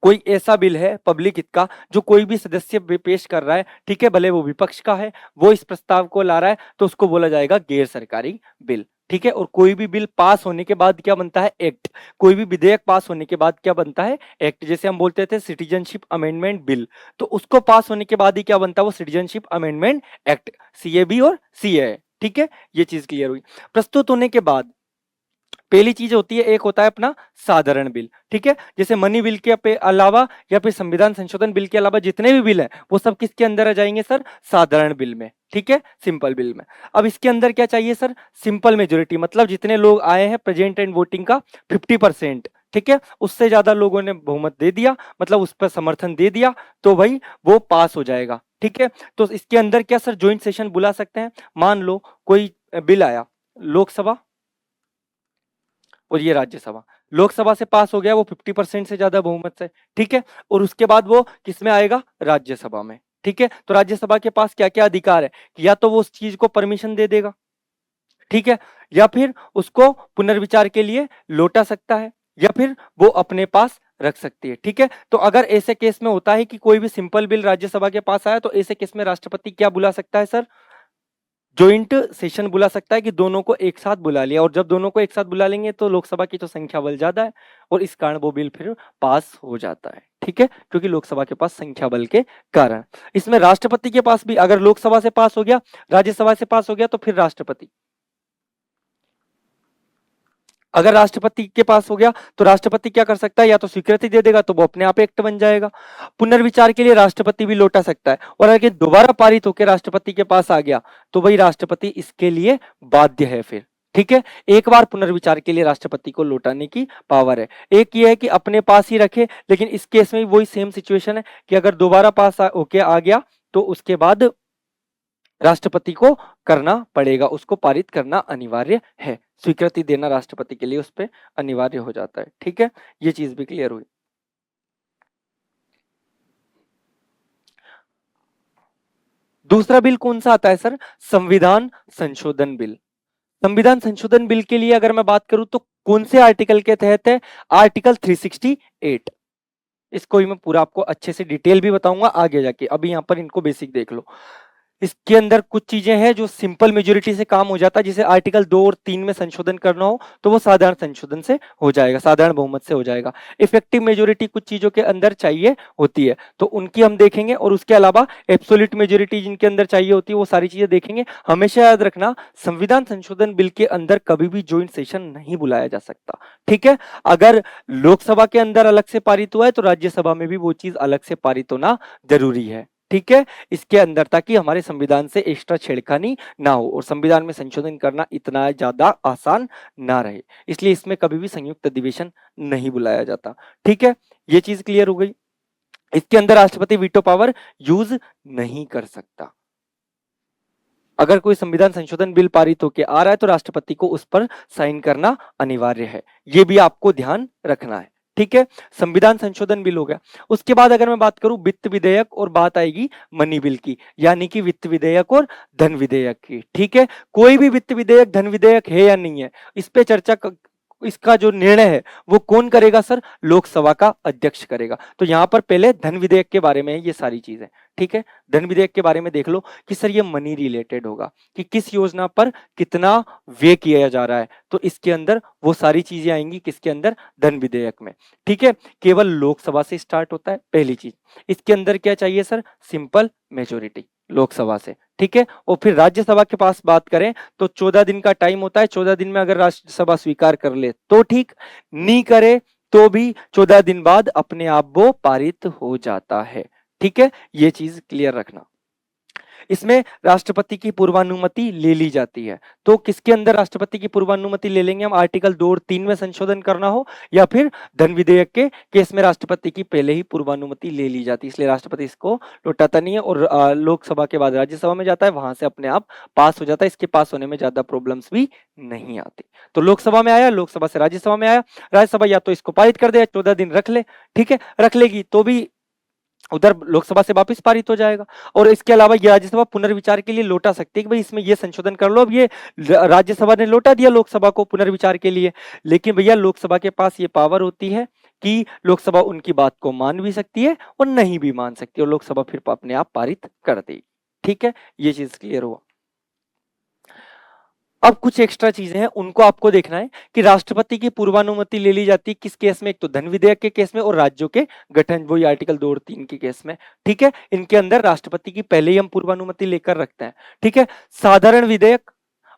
कोई ऐसा बिल है पब्लिक हित का जो कोई भी सदस्य पेश कर रहा है, ठीक है, भले वो विपक्ष का है, वो इस प्रस्ताव को ला रहा है, तो उसको बोला जाएगा गैर सरकारी बिल, ठीक है। और कोई भी बिल पास होने के बाद क्या बनता है? एक्ट। कोई भी विधेयक पास होने के बाद क्या बनता है? एक्ट। जैसे हम बोलते थे सिटीजनशिप अमेंडमेंट बिल, तो उसको पास होने के बाद ही क्या बनता है? वो सिटीजनशिप अमेंडमेंट एक्ट, सीएबी और सीए, ठीक है। ये चीज क्लियर हुई। प्रस्तुत होने के बाद पहली चीज होती है, एक होता है अपना साधारण बिल, ठीक है। जैसे मनी बिल के अलावा या फिर संविधान संशोधन बिल के अलावा जितने भी बिल हैं वो सब किसके अंदर आ जाएंगे सर? साधारण बिल में, ठीक है, सिंपल बिल में। अब इसके अंदर क्या चाहिए सर? सिंपल मेजोरिटी, मतलब जितने लोग आए हैं प्रेजेंट एंड वोटिंग का 50%, ठीक है, उससे ज्यादा लोगों ने बहुमत दे दिया, मतलब उस पर समर्थन दे दिया, तो भाई वो पास हो जाएगा, ठीक है। तो इसके अंदर क्या सर ज्वाइंट सेशन बुला सकते हैं? मान लो कोई बिल आया लोकसभा और ये राज्यसभा, लोकसभा से पास हो गया वो 50% से ज्यादा बहुमत से, ठीक है। और उसके बाद वो किसमें आएगा? राज्यसभा में, ठीक है। तो राज्यसभा के पास क्या क्या अधिकार है? या तो वो उस चीज को परमिशन दे देगा, ठीक है, या फिर उसको पुनर्विचार के लिए लौटा सकता है, या फिर वो अपने पास रख सकती है, ठीक है। तो अगर ऐसे केस में होता है कि कोई भी सिंपल बिल राज्यसभा के पास आया, तो ऐसे केस में राष्ट्रपति क्या बुला सकता है सर? ज्वाइंट सेशन बुला सकता है कि दोनों को एक साथ बुला लिया। और जब दोनों को एक साथ बुला लेंगे तो लोकसभा की तो संख्या बल ज्यादा है और इस कारण वो बिल फिर पास हो जाता है, ठीक है, क्योंकि लोकसभा के पास संख्या बल के कारण। इसमें राष्ट्रपति के पास भी अगर लोकसभा से पास हो गया, राज्यसभा से पास हो गया, तो फिर राष्ट्रपति, अगर राष्ट्रपति के पास हो गया तो राष्ट्रपति क्या कर सकता है? या तो स्वीकृति दे देगा तो वो अपने आप एक्ट बन जाएगा। पुनर्विचार के लिए राष्ट्रपति भी लौटा सकता है, और अगर दोबारा पारित होकर राष्ट्रपति के पास आ गया तो वही राष्ट्रपति इसके लिए बाध्य है फिर, ठीक है। एक बार पुनर्विचार के लिए राष्ट्रपति को लौटाने की पावर है। एक ये है कि अपने पास ही रखे, लेकिन इस केस में वही सेम सिचुएशन है कि अगर दोबारा पास होके आ गया तो उसके बाद राष्ट्रपति को करना पड़ेगा, उसको पारित करना अनिवार्य है, स्वीकृति देना राष्ट्रपति के लिए उस पर अनिवार्य हो जाता है, ठीक है। ये चीज भी क्लियर हुई। दूसरा बिल कौन सा आता है सर? संविधान संशोधन बिल। संविधान संशोधन बिल के लिए अगर मैं बात करूं तो कौन से आर्टिकल के तहत है? आर्टिकल 368। इसको ही मैं पूरा आपको अच्छे से डिटेल भी बताऊंगा आगे जाके, अभी यहां पर इनको बेसिक देख लो। इसके अंदर कुछ चीजें हैं जो सिंपल मेजोरिटी से काम हो जाता है, जिसे आर्टिकल 2 और 3 में संशोधन करना हो तो वो साधारण संशोधन से हो जाएगा, साधारण बहुमत से हो जाएगा। इफेक्टिव मेजोरिटी कुछ चीजों के अंदर चाहिए होती है तो उनकी हम देखेंगे, और उसके अलावा एब्सोल्यूट मेजोरिटी जिनके अंदर चाहिए होती है वो सारी चीजें देखेंगे। हमेशा याद रखना, संविधान संशोधन बिल के अंदर कभी भी ज्वाइंट सेशन नहीं बुलाया जा सकता, ठीक है। अगर लोकसभा के अंदर अलग से पारित हुआ है तो राज्यसभा में भी वो चीज अलग से पारित होना जरूरी है, ठीक है, इसके अंदर, ताकि हमारे संविधान से एक्स्ट्रा छेड़खानी ना हो और संविधान में संशोधन करना इतना ज्यादा आसान ना रहे, इसलिए इसमें कभी भी संयुक्त अधिवेशन नहीं बुलाया जाता, ठीक है। ये चीज क्लियर हो गई। इसके अंदर राष्ट्रपति वीटो पावर यूज नहीं कर सकता। अगर कोई संविधान संशोधन बिल पारित होकर आ रहा है तो राष्ट्रपति को उस पर साइन करना अनिवार्य है, ये भी आपको ध्यान रखना है, ठीक है। संविधान संशोधन बिल हो गया। उसके बाद अगर मैं बात करूं वित्त विधेयक और बात आएगी मनी बिल की, यानी कि वित्त विधेयक और धन विधेयक की, ठीक है। कोई भी वित्त विधेयक धन विधेयक है या नहीं है, इस पे चर्चा इसका जो निर्णय है वो कौन करेगा सर? लोकसभा का अध्यक्ष करेगा। तो यहां पर पहले धन विधेयक के बारे में ये सारी चीजें, ठीक है। धन विधेयक के बारे में देख लो कि सर ये मनी रिलेटेड होगा कि किस योजना पर कितना व्यय किया जा रहा है, तो इसके अंदर वो सारी चीजें आएंगी किसके अंदर? धन विधेयक में, ठीक है। केवल लोकसभा से स्टार्ट होता है पहली चीज। इसके अंदर क्या चाहिए सर? सिंपल मेजोरिटी लोकसभा से, ठीक है। और फिर राज्यसभा के पास बात करें तो 14 दिन का टाइम होता है। 14 दिन में अगर राज्यसभा स्वीकार कर ले तो ठीक, नहीं करे तो भी 14 दिन बाद अपने आप वो पारित हो जाता है, ठीक है। ये चीज क्लियर रखना। इसमें राष्ट्रपति की पूर्वानुमति ले ली जाती है। तो किसके अंदर राष्ट्रपति की पूर्वानुमति ले लेंगे हम? आर्टिकल 2 और 3 में संशोधन करना हो या फिर धन विधेयक के केस में राष्ट्रपति की पहले ही पूर्वानुमति ले ली जाती है, इसलिए राष्ट्रपति इसको लौटाता नहीं है और लोकसभा के बाद राज्यसभा में जाता है, वहां से अपने आप पास हो जाता है। इसके पास होने में ज्यादा प्रॉब्लम्स भी नहीं आती। तो लोकसभा में आया, लोकसभा से राज्यसभा में आया, राज्यसभा या तो इसको पारित कर दे, 14 दिन रख ले, ठीक है, रख लेगी तो भी उधर लोकसभा से वापस पारित हो जाएगा। और इसके अलावा ये राज्यसभा पुनर्विचार के लिए लौटा सकती है कि भाई इसमें ये संशोधन कर लो। अब ये राज्यसभा ने लौटा दिया लोकसभा को पुनर्विचार के लिए, लेकिन भैया लोकसभा के पास ये पावर होती है कि लोकसभा उनकी बात को मान भी सकती है और नहीं भी मान सकती, और लोकसभा फिर अपने आप पारित कर देगी, ठीक है। ये चीज क्लियर हुआ। अब कुछ एक्स्ट्रा चीजें हैं, उनको आपको देखना है कि राष्ट्रपति की पूर्वानुमति ले ली जाती है किस केस में? एक तो धन विधेयक के केस में और राज्यों के गठन, वही आर्टिकल 2 और 3 के केस में, ठीक है। इनके अंदर राष्ट्रपति की पहले ही हम पूर्वानुमति लेकर रखते हैं, ठीक है। साधारण विधेयक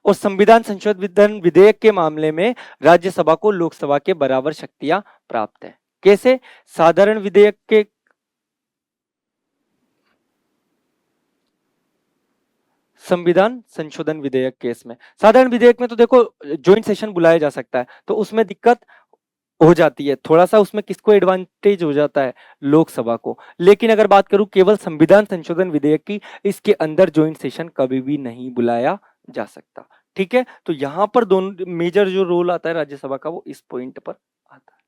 और संविधान संशोधन विधेयक के मामले में राज्यसभा को लोकसभा के बराबर शक्तियां प्राप्त है। कैसे? साधारण विधेयक के संविधान संशोधन विधेयक केस में, साधारण विधेयक में तो देखो ज्वाइंट सेशन बुलाया जा सकता है, तो उसमें दिक्कत हो जाती है थोड़ा सा, उसमें किसको एडवांटेज हो जाता है? लोकसभा को। लेकिन अगर बात करूं केवल संविधान संशोधन विधेयक की, इसके अंदर ज्वाइंट सेशन कभी भी नहीं बुलाया जा सकता, ठीक है। तो यहां पर दोनों मेजर जो रोल आता है राज्यसभा का वो इस पॉइंट पर आता है,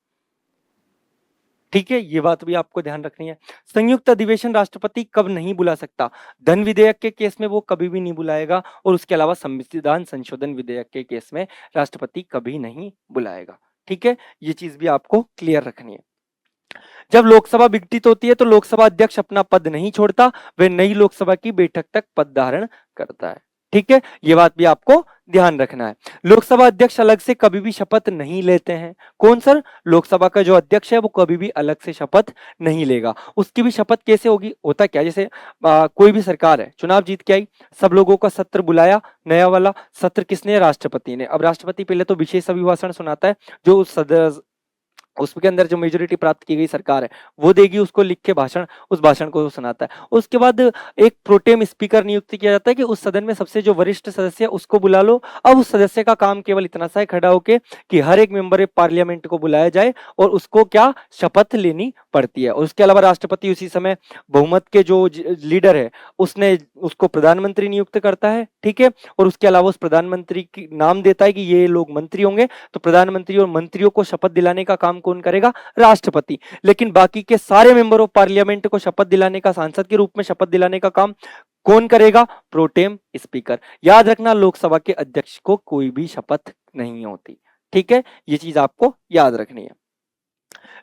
ठीक है। ये बात भी आपको ध्यान रखनी है। संयुक्त अधिवेशन राष्ट्रपति कब नहीं बुला सकता? धन विधेयक के केस में वो कभी भी नहीं बुलाएगा, और उसके अलावा संविधान संशोधन विधेयक के केस में राष्ट्रपति कभी नहीं बुलाएगा, ठीक है। ये चीज भी आपको क्लियर रखनी है। जब लोकसभा विघटित होती है तो लोकसभा अध्यक्ष अपना पद नहीं छोड़ता, वह नई लोकसभा की बैठक तक पद धारण करता है, ठीक है। ये बात भी आपको ध्यान रखना है। लोकसभा अध्यक्ष अलग से कभी भी शपथ नहीं लेते हैं। कौन सर? लोकसभा का जो अध्यक्ष है वो कभी भी अलग से शपथ नहीं लेगा। उसकी भी शपथ कैसे होगी? होता क्या, जैसे कोई भी सरकार है, चुनाव जीत के आई, सब लोगों का सत्र बुलाया, नया वाला सत्र किसने? राष्ट्रपति ने। अब राष्ट्रपति पहले तो विशेष अभिभाषण सुनाता है, जो उसके अंदर जो मेजोरिटी प्राप्त की गई सरकार है वो देगी उसको लिख के भाषण, उस भाषण को सुनाता है। उसके बाद एक प्रोटेम स्पीकर नियुक्त किया जाता है कि उस सदन में सबसे जो वरिष्ठ सदस्य है उसको बुला लो। अब उस सदस्य का काम केवल इतना सा है खड़ा होके कि हर एक मेंबर पार्लियामेंट को बुलाया जाए और उसको क्या? शपथ लेनी पड़ती है। और उसके अलावा राष्ट्रपति उसी समय बहुमत के जो लीडर है उसने उसको प्रधानमंत्री नियुक्त करता है, ठीक है। और उसके अलावा उस प्रधानमंत्री की नाम देता है कि ये लोग मंत्री होंगे, तो प्रधानमंत्री और मंत्रियों को शपथ दिलाने का काम कौन करेगा? राष्ट्रपति। लेकिन बाकी के सारे मेंबर ऑफ पार्लियामेंट को शपथ दिलाने का, सांसद के रूप में शपथ दिलाने का काम कौन करेगा? Protem speaker. याद रखना लोकसभा के अध्यक्ष को कोई भी शपथ नहीं होती, ठीक है। ये चीज आपको याद रखनी है।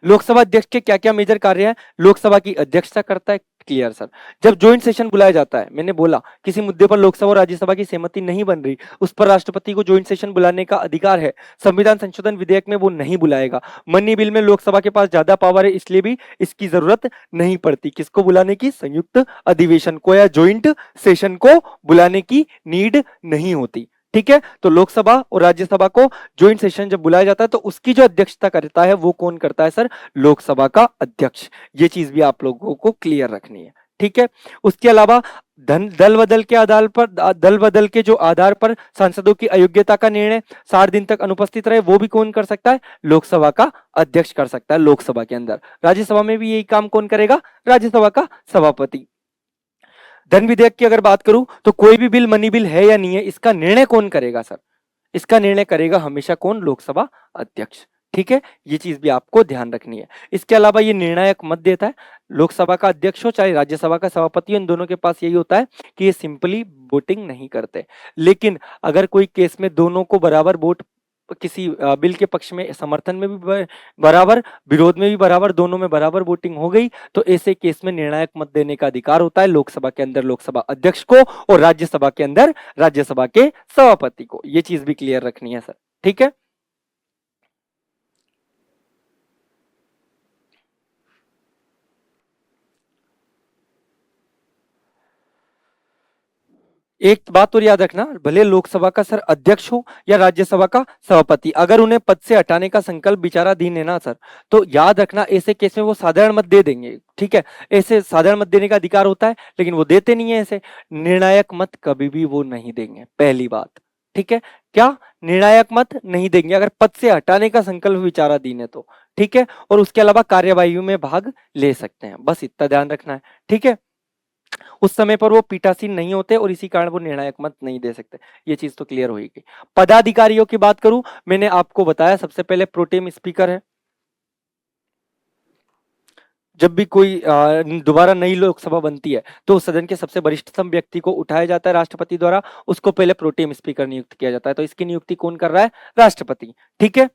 लोकसभा अध्यक्ष के क्या क्या मेजर कार्य है? लोकसभा की अध्यक्षता करता है, क्लियर सर। जब ज्वाइंट सेशन बुलाया जाता है, मैंने बोला किसी मुद्दे पर लोकसभा और राज्यसभा की सहमति नहीं बन रही, उस पर राष्ट्रपति को ज्वाइंट सेशन बुलाने का अधिकार है। संविधान संशोधन विधेयक में वो नहीं बुलाएगा। मनी बिल में लोकसभा के पास ज्यादा पावर है, इसलिए भी इसकी जरूरत नहीं पड़ती। किसको बुलाने की? संयुक्त अधिवेशन को या ज्वाइंट सेशन को बुलाने की नीड नहीं होती। ठीक है, तो लोकसभा और राज्यसभा को ज्वाइंट सेशन जब बुलाया जाता है तो उसकी जो अध्यक्षता करता है वो कौन करता है सर? लोकसभा का अध्यक्ष। ये चीज भी आप लोगों को क्लियर रखनी है। ठीक है, उसके अलावा दल बदल के जो आधार पर सांसदों की अयोग्यता का निर्णय 60 दिन तक अनुपस्थित रहे, वो भी कौन कर सकता है? लोकसभा का अध्यक्ष कर सकता है लोकसभा के अंदर। राज्यसभा में भी यही काम कौन करेगा? राज्यसभा का सभापति। धन विधेयक की अगर बात करूं तो कोई भी बिल मनी बिल है या नहीं है, इसका निर्णय कौन करेगा सर? इसका निर्णय करेगा हमेशा कौन? लोकसभा अध्यक्ष। ठीक है, ये चीज भी आपको ध्यान रखनी है। इसके अलावा ये निर्णायक मत देता है, लोकसभा का अध्यक्ष हो चाहे राज्यसभा का सभापति हो, इन दोनों के पास यही होता है कि ये सिंपली वोटिंग नहीं करते। लेकिन अगर कोई केस में दोनों को बराबर वोट, किसी बिल के पक्ष में समर्थन में भी बराबर, विरोध में भी बराबर, दोनों में बराबर वोटिंग हो गई, तो ऐसे केस में निर्णायक मत देने का अधिकार होता है लोकसभा के अंदर लोकसभा अध्यक्ष को और राज्यसभा के अंदर राज्यसभा के सभापति को। ये चीज भी क्लियर रखनी है सर। ठीक है, एक बात और याद रखना, भले लोकसभा का सर अध्यक्ष हो या राज्यसभा का सभापति, अगर उन्हें पद से हटाने का संकल्प विचाराधीन है ना सर, तो याद रखना ऐसे केस में वो साधारण मत दे देंगे। ठीक है, ऐसे साधारण मत देने का अधिकार होता है, लेकिन वो देते नहीं है। ऐसे निर्णायक मत कभी भी वो नहीं देंगे, पहली बात। ठीक है, क्या? निर्णायक मत नहीं देंगे अगर पद से हटाने का संकल्प विचाराधीन है तो। ठीक है, और उसके अलावा कार्यवाही में भाग ले सकते हैं, बस इतना ध्यान रखना है। ठीक है, उस समय पर वो पीठासीन नहीं होते और इसी कारण वो निर्णायक मत नहीं दे सकते। ये चीज तो क्लियर होगी। पदाधिकारियों की बात करूं, मैंने आपको बताया सबसे पहले प्रोटेम स्पीकर है। जब भी कोई दोबारा नई लोकसभा बनती है तो सदन के सबसे वरिष्ठतम व्यक्ति को उठाया जाता है राष्ट्रपति द्वारा, उसको पहले प्रोटेम स्पीकर नियुक्त किया जाता है। तो इसकी नियुक्ति कौन कर रहा है? राष्ट्रपति। ठीक है,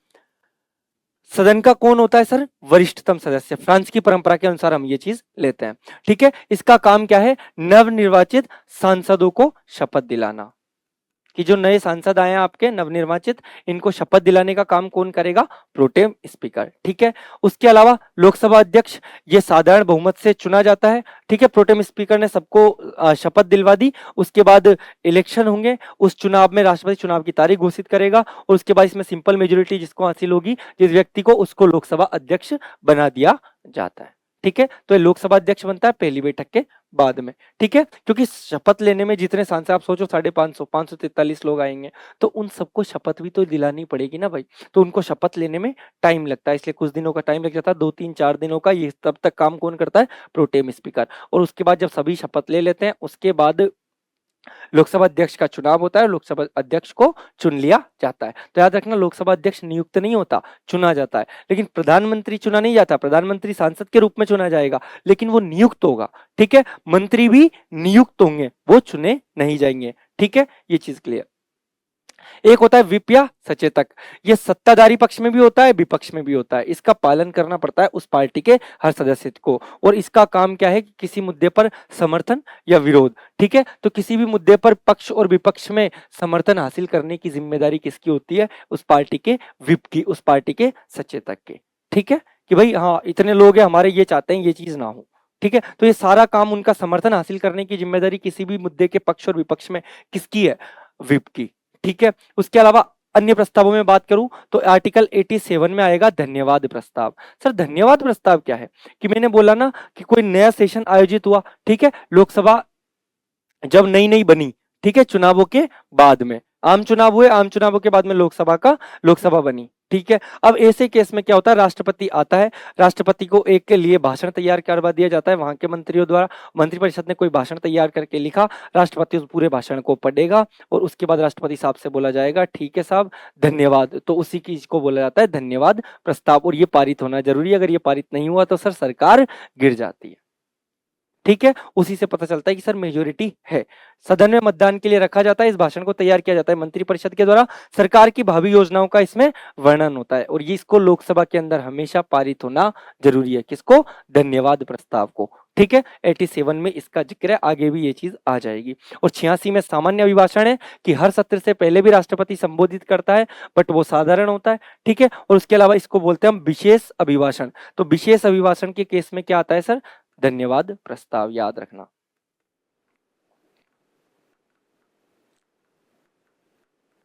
सदन का कौन होता है सर? वरिष्ठतम सदस्य। फ्रांस की परंपरा के अनुसार हम ये चीज लेते हैं। ठीक है, इसका काम क्या है? नवनिर्वाचित सांसदों को शपथ दिलाना, कि जो नए सांसद आए हैं आपके नवनिर्वाचित, इनको शपथ दिलाने का काम कौन करेगा? Protem speaker. ठीक है, उसके अलावा लोकसभा अध्यक्ष ये साधारण बहुमत से चुना जाता है। ठीक है, प्रोटेम स्पीकर ने सबको शपथ दिलवा दी, उसके बाद इलेक्शन होंगे, उस चुनाव में राष्ट्रपति चुनाव की तारीख घोषित करेगा और उसके बाद इसमें सिंपल मेजोरिटी जिसको हासिल होगी, जिस व्यक्ति को, उसको लोकसभा अध्यक्ष बना दिया जाता है। ठीक है, तो ये लोकसभा अध्यक्ष बनता है पहली बैठक के बाद में। ठीक है, क्योंकि शपथ लेने में जितने सांसद, आप सोचो 550 543 लोग आएंगे, तो उन सबको शपथ भी तो दिलानी पड़ेगी ना भाई, तो उनको शपथ लेने में टाइम लगता है, इसलिए कुछ दिनों का टाइम लग जाता है, 2 3 4 दिनों का। ये तब तक काम कौन करता है? Protem speaker. और उसके बाद जब सभी शपथ ले लेते हैं, उसके बाद लोकसभा अध्यक्ष का चुनाव होता है, लोकसभा अध्यक्ष को चुन लिया जाता है। तो याद रखना, लोकसभा अध्यक्ष नियुक्त नहीं होता, चुना जाता है। लेकिन प्रधानमंत्री चुना नहीं जाता, प्रधानमंत्री सांसद के रूप में चुना जाएगा, लेकिन वो नियुक्त होगा। ठीक है, मंत्री भी नियुक्त होंगे, वो चुने नहीं जाएंगे। ठीक है, ये चीज क्लियर। एक होता है विप या सचेतक, ये सत्ताधारी पक्ष में भी होता है, विपक्ष में भी होता है। इसका पालन करना पड़ता है उस पार्टी के हर सदस्य को, और इसका काम क्या है कि किसी मुद्दे पर समर्थन या विरोध। ठीक है, तो किसी भी मुद्दे पर पक्ष और विपक्ष में समर्थन हासिल करने की जिम्मेदारी किसकी होती है? उस पार्टी के विप की, उस पार्टी के सचेतक की। ठीक है, कि भाई हाँ इतने लोग हैं हमारे, ये चाहते हैं ये चीज ना हो। ठीक है, तो ये सारा काम, उनका समर्थन हासिल करने की जिम्मेदारी किसी भी मुद्दे के पक्ष और विपक्ष में किसकी है? विप की। ठीक है, उसके अलावा अन्य प्रस्तावों में बात करूं तो आर्टिकल 87 में आएगा धन्यवाद प्रस्ताव। सर धन्यवाद प्रस्ताव क्या है? कि मैंने बोला ना कि कोई नया सेशन आयोजित हुआ, ठीक है, लोकसभा जब नई नई बनी, ठीक है, चुनावों के बाद में आम चुनाव हुए, आम चुनावों के बाद में लोकसभा बनी। ठीक है, अब ऐसे केस में क्या होता है? राष्ट्रपति आता है, राष्ट्रपति को एक के लिए भाषण तैयार करवा दिया जाता है वहां के मंत्रियों द्वारा। मंत्रिपरिषद ने कोई भाषण तैयार करके लिखा, राष्ट्रपति उस पूरे भाषण को पढ़ेगा और उसके बाद राष्ट्रपति साहब से बोला जाएगा ठीक है साहब धन्यवाद, तो उसी चीज को बोला जाता है धन्यवाद प्रस्ताव। और ये पारित होना जरूरी है, अगर ये पारित नहीं हुआ तो सर सरकार गिर जाती है। ठीक है, उसी से पता चलता है कि सर मेजोरिटी है। सदन में मतदान के लिए रखा जाता है, इस भाषण को तैयार किया जाता है मंत्रिपरिषद के द्वारा, सरकार की भावी योजनाओं का इसमें वर्णन होता है और ये इसको लोकसभा के अंदर हमेशा पारित होना जरूरी है। किसको? धन्यवाद प्रस्ताव को। ठीक है, 87 में इसका जिक्र है, आगे भी ये चीज आ जाएगी। और 86 में सामान्य अभिभाषण है कि हर सत्र से पहले भी राष्ट्रपति संबोधित करता है, बट वो साधारण होता है। ठीक है, और उसके अलावा इसको बोलते हैं हम विशेष अभिभाषण। तो विशेष अभिभाषण के केस में क्या आता है सर? धन्यवाद प्रस्ताव, याद रखना।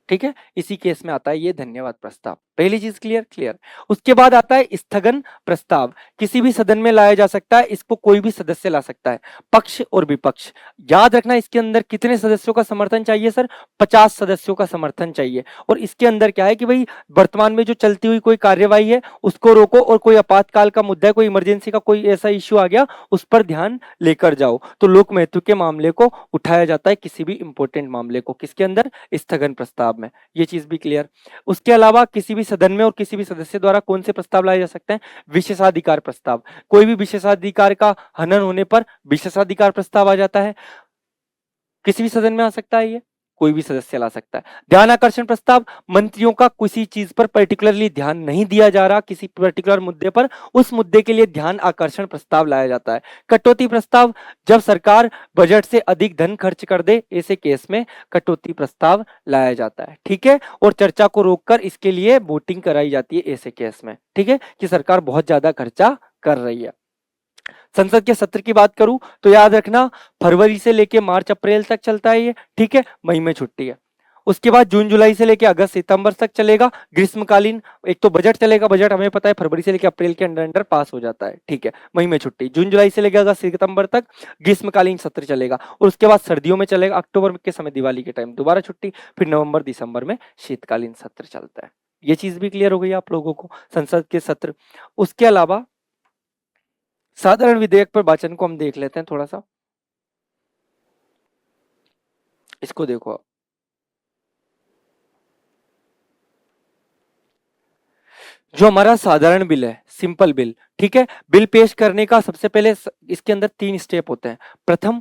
ठीक है, इसी केस में आता है ये धन्यवाद प्रस्ताव। पहली चीज क्लियर। उसके बाद आता है स्थगन प्रस्ताव। किसी भी सदन में लाया जा सकता है, इसको कोई भी सदस्य ला सकता है, पक्ष और विपक्ष। याद रखना इसके अंदर कितने सदस्यों का समर्थन चाहिए सर? 50 सदस्यों का समर्थन चाहिए। और इसके अंदर क्या है कि भाई वर्तमान में जो चलती हुई कोई कार्यवाही है उसको रोको, और कोई आपातकाल का मुद्दा है, कोई इमरजेंसी का कोई ऐसा इश्यू आ गया, उस पर ध्यान लेकर जाओ। तो लोक महत्व के मामले को उठाया जाता है, किसी भी इंपॉर्टेंट मामले को, किसके अंदर? स्थगन प्रस्ताव में। ये चीज भी क्लियर। उसके अलावा किसी भी सदन में और किसी भी सदस्य द्वारा कौन से प्रस्ताव लाए जा सकते हैं? विशेषाधिकार प्रस्ताव। कोई भी विशेषाधिकार का हनन होने पर विशेषाधिकार प्रस्ताव आ जाता है, किसी भी सदन में आ सकता है, ये कोई भी सदस्य ला सकता है। ध्यान आकर्षण प्रस्ताव, मंत्रियों का किसी चीज पर पर्टिकुलरली ध्यान नहीं दिया जा रहा, किसी पर्टिकुलर मुद्दे पर, उस मुद्दे के लिए ध्यान आकर्षण प्रस्ताव लाया जाता है। कटौती प्रस्ताव, जब सरकार बजट से अधिक धन खर्च कर दे, ऐसे केस में कटौती प्रस्ताव लाया जाता है। ठीक है, और चर्चा को रोककर इसके लिए वोटिंग कराई जाती है ऐसे केस में। ठीक है, कि सरकार बहुत ज्यादा खर्चा कर रही है। संसद के सत्र की बात करूं तो याद रखना फरवरी से लेके मार्च अप्रैल तक चलता है ये। ठीक है, मई में छुट्टी है। उसके बाद जून जुलाई से लेके अगस्त सितंबर तक चलेगा ग्रीष्मकालीन। एक तो बजट चलेगा, बजट हमें पता है फरवरी से लेके अप्रैल के अंदर अंदर पास हो जाता है। ठीक है, मई में छुट्टी, जून जुलाई से लेके अगस्त सितंबर तक ग्रीष्मकालीन सत्र चलेगा। और उसके बाद सर्दियों में चलेगा, अक्टूबर के समय दिवाली के टाइम दोबारा छुट्टी, फिर नवंबर दिसंबर में शीतकालीन सत्र चलता है। ये चीज भी क्लियर हो गई आप लोगों को, संसद के सत्र। उसके अलावा साधारण विधेयक पर वाचन को हम देख लेते हैं थोड़ा सा। इसको देखो आप, जो हमारा साधारण बिल है, सिंपल बिल। ठीक है, बिल पेश करने का सबसे पहले इसके अंदर 3 स्टेप होते हैं। प्रथम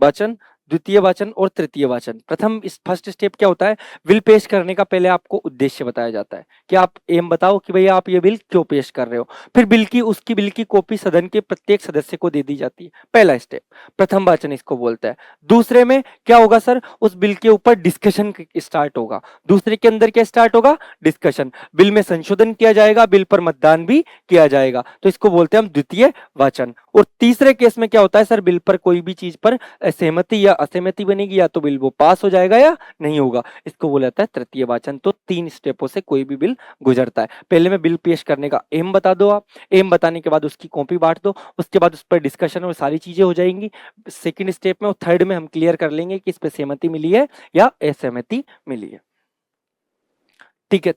वाचन, द्वितीय वाचन और तृतीय वाचन। प्रथम इस फर्स्ट स्टेप क्या होता है? बिल पेश करने का पहले आपको उद्देश्य बताया जाता है कि आप एम बताओ कि भैया आप ये बिल क्यों पेश कर रहे हो। फिर उसकी बिल की कॉपी सदन के प्रत्येक सदस्य को दे दी जाती है। पहला स्टेप प्रथम वाचन इसको बोलता है। दूसरे में क्या होगा सर? उस बिल के ऊपर डिस्कशन स्टार्ट होगा। दूसरे के अंदर क्या स्टार्ट होगा? डिस्कशन। बिल में संशोधन किया जाएगा, बिल पर मतदान भी किया जाएगा, तो इसको बोलते हैं हम द्वितीय वाचन। और तीसरे केस में क्या होता है सर? बिल पर कोई भी चीज पर सहमति या असहमति बनेगी, या तो बिल वो पास हो जाएगा या नहीं होगा, इसको बोला जाता है तृतीय वाचन। तो 3 स्टेपों से कोई भी बिल गुजरता है। पहले में बिल पेश करने का एम बता दो आप, एम बताने के बाद उसकी कॉपी बांट दो, उसके बाद उस पर डिस्कशन और सारी चीजें हो जाएंगी। सेकंड स्टेप में और थर्ड में हम क्लियर कर लेंगे कि इस पर सहमति मिली है या असहमति मिली है। ठीक है,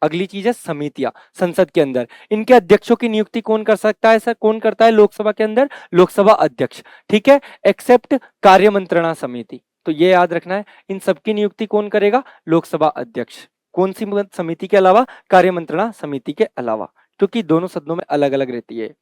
अगली चीज है समितियां संसद के अंदर। इनके अध्यक्षों की नियुक्ति कौन कर सकता है सर? कौन करता है लोकसभा के अंदर? लोकसभा अध्यक्ष। ठीक है, एक्सेप्ट कार्य मंत्रणा समिति। तो ये याद रखना है, इन सबकी नियुक्ति कौन करेगा? लोकसभा अध्यक्ष। कौन सी समिति के अलावा? कार्य मंत्रणा समिति के अलावा, क्योंकि दोनों सदनों में अलग अलग रहती है।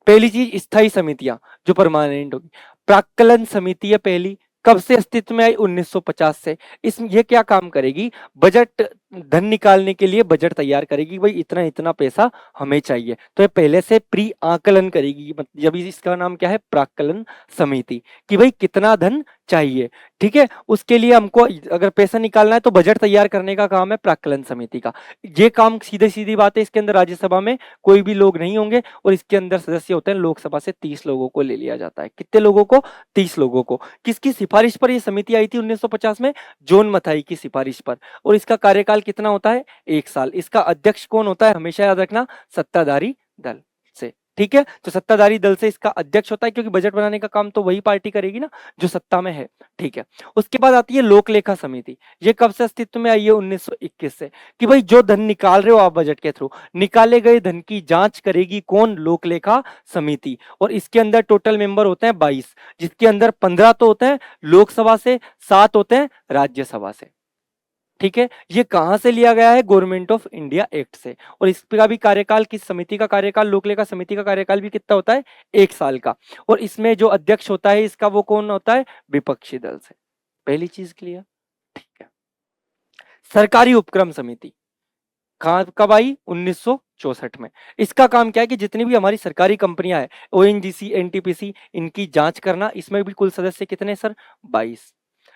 पहली चीज स्थायी समितियां जो परमानेंट होगी। प्राक्कलन समिति है पहली, कब से अस्तित्व में आई? 1950 से। ये क्या काम करेगी? बजट धन निकालने के लिए बजट तैयार करेगी, भाई इतना इतना पैसा हमें चाहिए, तो ये पहले से प्री आकलन करेगी। जब इसका नाम क्या है? प्राक्कलन समिति, कि भाई कितना धन चाहिए। ठीक है, उसके लिए हमको अगर पैसा निकालना है तो बजट तैयार करने का काम है प्राक्कलन समिति का। ये काम सीधे सीधी बात है, इसके अंदर राज्यसभा में कोई भी लोग नहीं होंगे, और इसके अंदर सदस्य होते हैं लोकसभा से 30 लोगों को ले लिया जाता है। कितने लोगों को? 30 लोगों को। किसकी सिफारिश पर ये समिति आई थी 1950 में? जॉन मथाई की सिफारिश पर। और इसका कार्यकाल कितना होता है? 1 साल। इसका अध्यक्ष कौन होता है? हमेशा याद रखना, सत्ताधारी दल से। ठीक है, तो सत्ताधारी दल से इसका अध्यक्ष होता है, क्योंकि बजट बनाने का काम तो वही पार्टी करेगी ना जो सत्ता में है। ठीक है, उसके बाद आती है लोक लेखा समिति। ये कब से अस्तित्व में आई है? 1921 से। कि भाई जो धन निकाल रहे हो आप बजट के थ्रू, निकाले गए धन की जांच करेगी कौन? लोक लेखा समिति। और इसके अंदर टोटल मेंबर होते हैं 22, जिसके अंदर 15 तो होते हैं लोकसभा से, 7 होते हैं राज्यसभा से। ठीक है, ये कहां से लिया गया है? गवर्नमेंट ऑफ इंडिया एक्ट से। और इसका भी कार्यकाल, किस समिति का कार्यकाल, लोक लेखा समिति का कार्यकाल भी कितना होता है? 1 साल का। और इसमें जो अध्यक्ष होता है इसका, वो कौन होता है? विपक्षी दल से। पहली चीज क्लियर, ठीक है। सरकारी उपक्रम समिति कब आई? 1964 में। इसका काम क्या है कि जितनी भी हमारी सरकारी कंपनियां हैं, ओएनजीसी, एनटीपीसी, इनकी जांच करना। इसमें भी कुल सदस्य कितने सर? 22।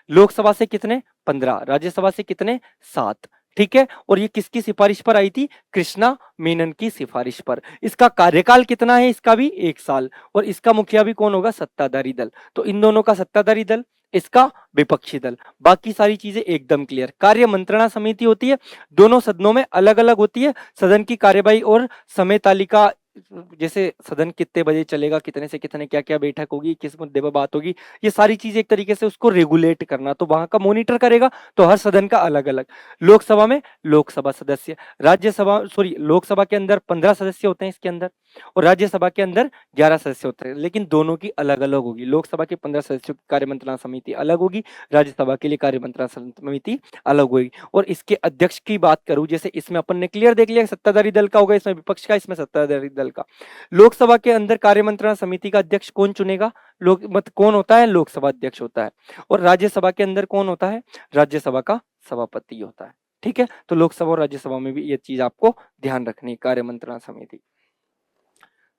लोकसभा से कितने? 15। राज्यसभा से कितने? 7। ठीक है, और ये किसकी सिफारिश पर आई थी? कृष्णा मेनन की सिफारिश पर। इसका कार्यकाल कितना है? इसका भी 1 साल। और इसका मुखिया भी कौन होगा? सत्ताधारी दल। तो इन दोनों का सत्ताधारी दल, इसका विपक्षी दल। बाकी सारी चीजें एकदम क्लियर। कार्य मंत्रणा समिति होती है, दोनों सदनों में अलग अलग होती है। सदन की कार्यवाही और समय तालिका, जैसे सदन कितने बजे चलेगा, कितने से कितने क्या क्या बैठक होगी, किस मुद्दे पर बात होगी, ये सारी चीजें एक तरीके से उसको रेगुलेट करना, तो वहां का मॉनिटर करेगा। तो हर सदन का अलग अलग। लोकसभा में लोकसभा सदस्य, राज्यसभा सॉरी लोकसभा के अंदर 15 सदस्य होते हैं इसके अंदर, और राज्यसभा के अंदर 11 सदस्य होते हैं, लेकिन दोनों की अलग अलग होगी। लोकसभा के 15 सदस्यों की कार्य मंत्रणा समिति अलग होगी, राज्यसभा के लिए कार्य मंत्रणा समिति अलग होगी। और इसके अध्यक्ष की बात करूं, जैसे इसमें अपन ने क्लियर देख लिया सत्ताधारी दल का होगा, इसमें विपक्ष का, इसमें सत्ताधारी दल का। लोकसभा के अंदर कार्य मंत्रणा समिति का अध्यक्ष कौन चुनेगा? कौन होता है? लोकसभा अध्यक्ष होता है। और राज्यसभा के अंदर कौन होता है? राज्यसभा का सभापति होता है। ठीक है, तो लोकसभा और राज्यसभा में भी ये चीज आपको ध्यान रखनी है। कार्य मंत्रणा समिति।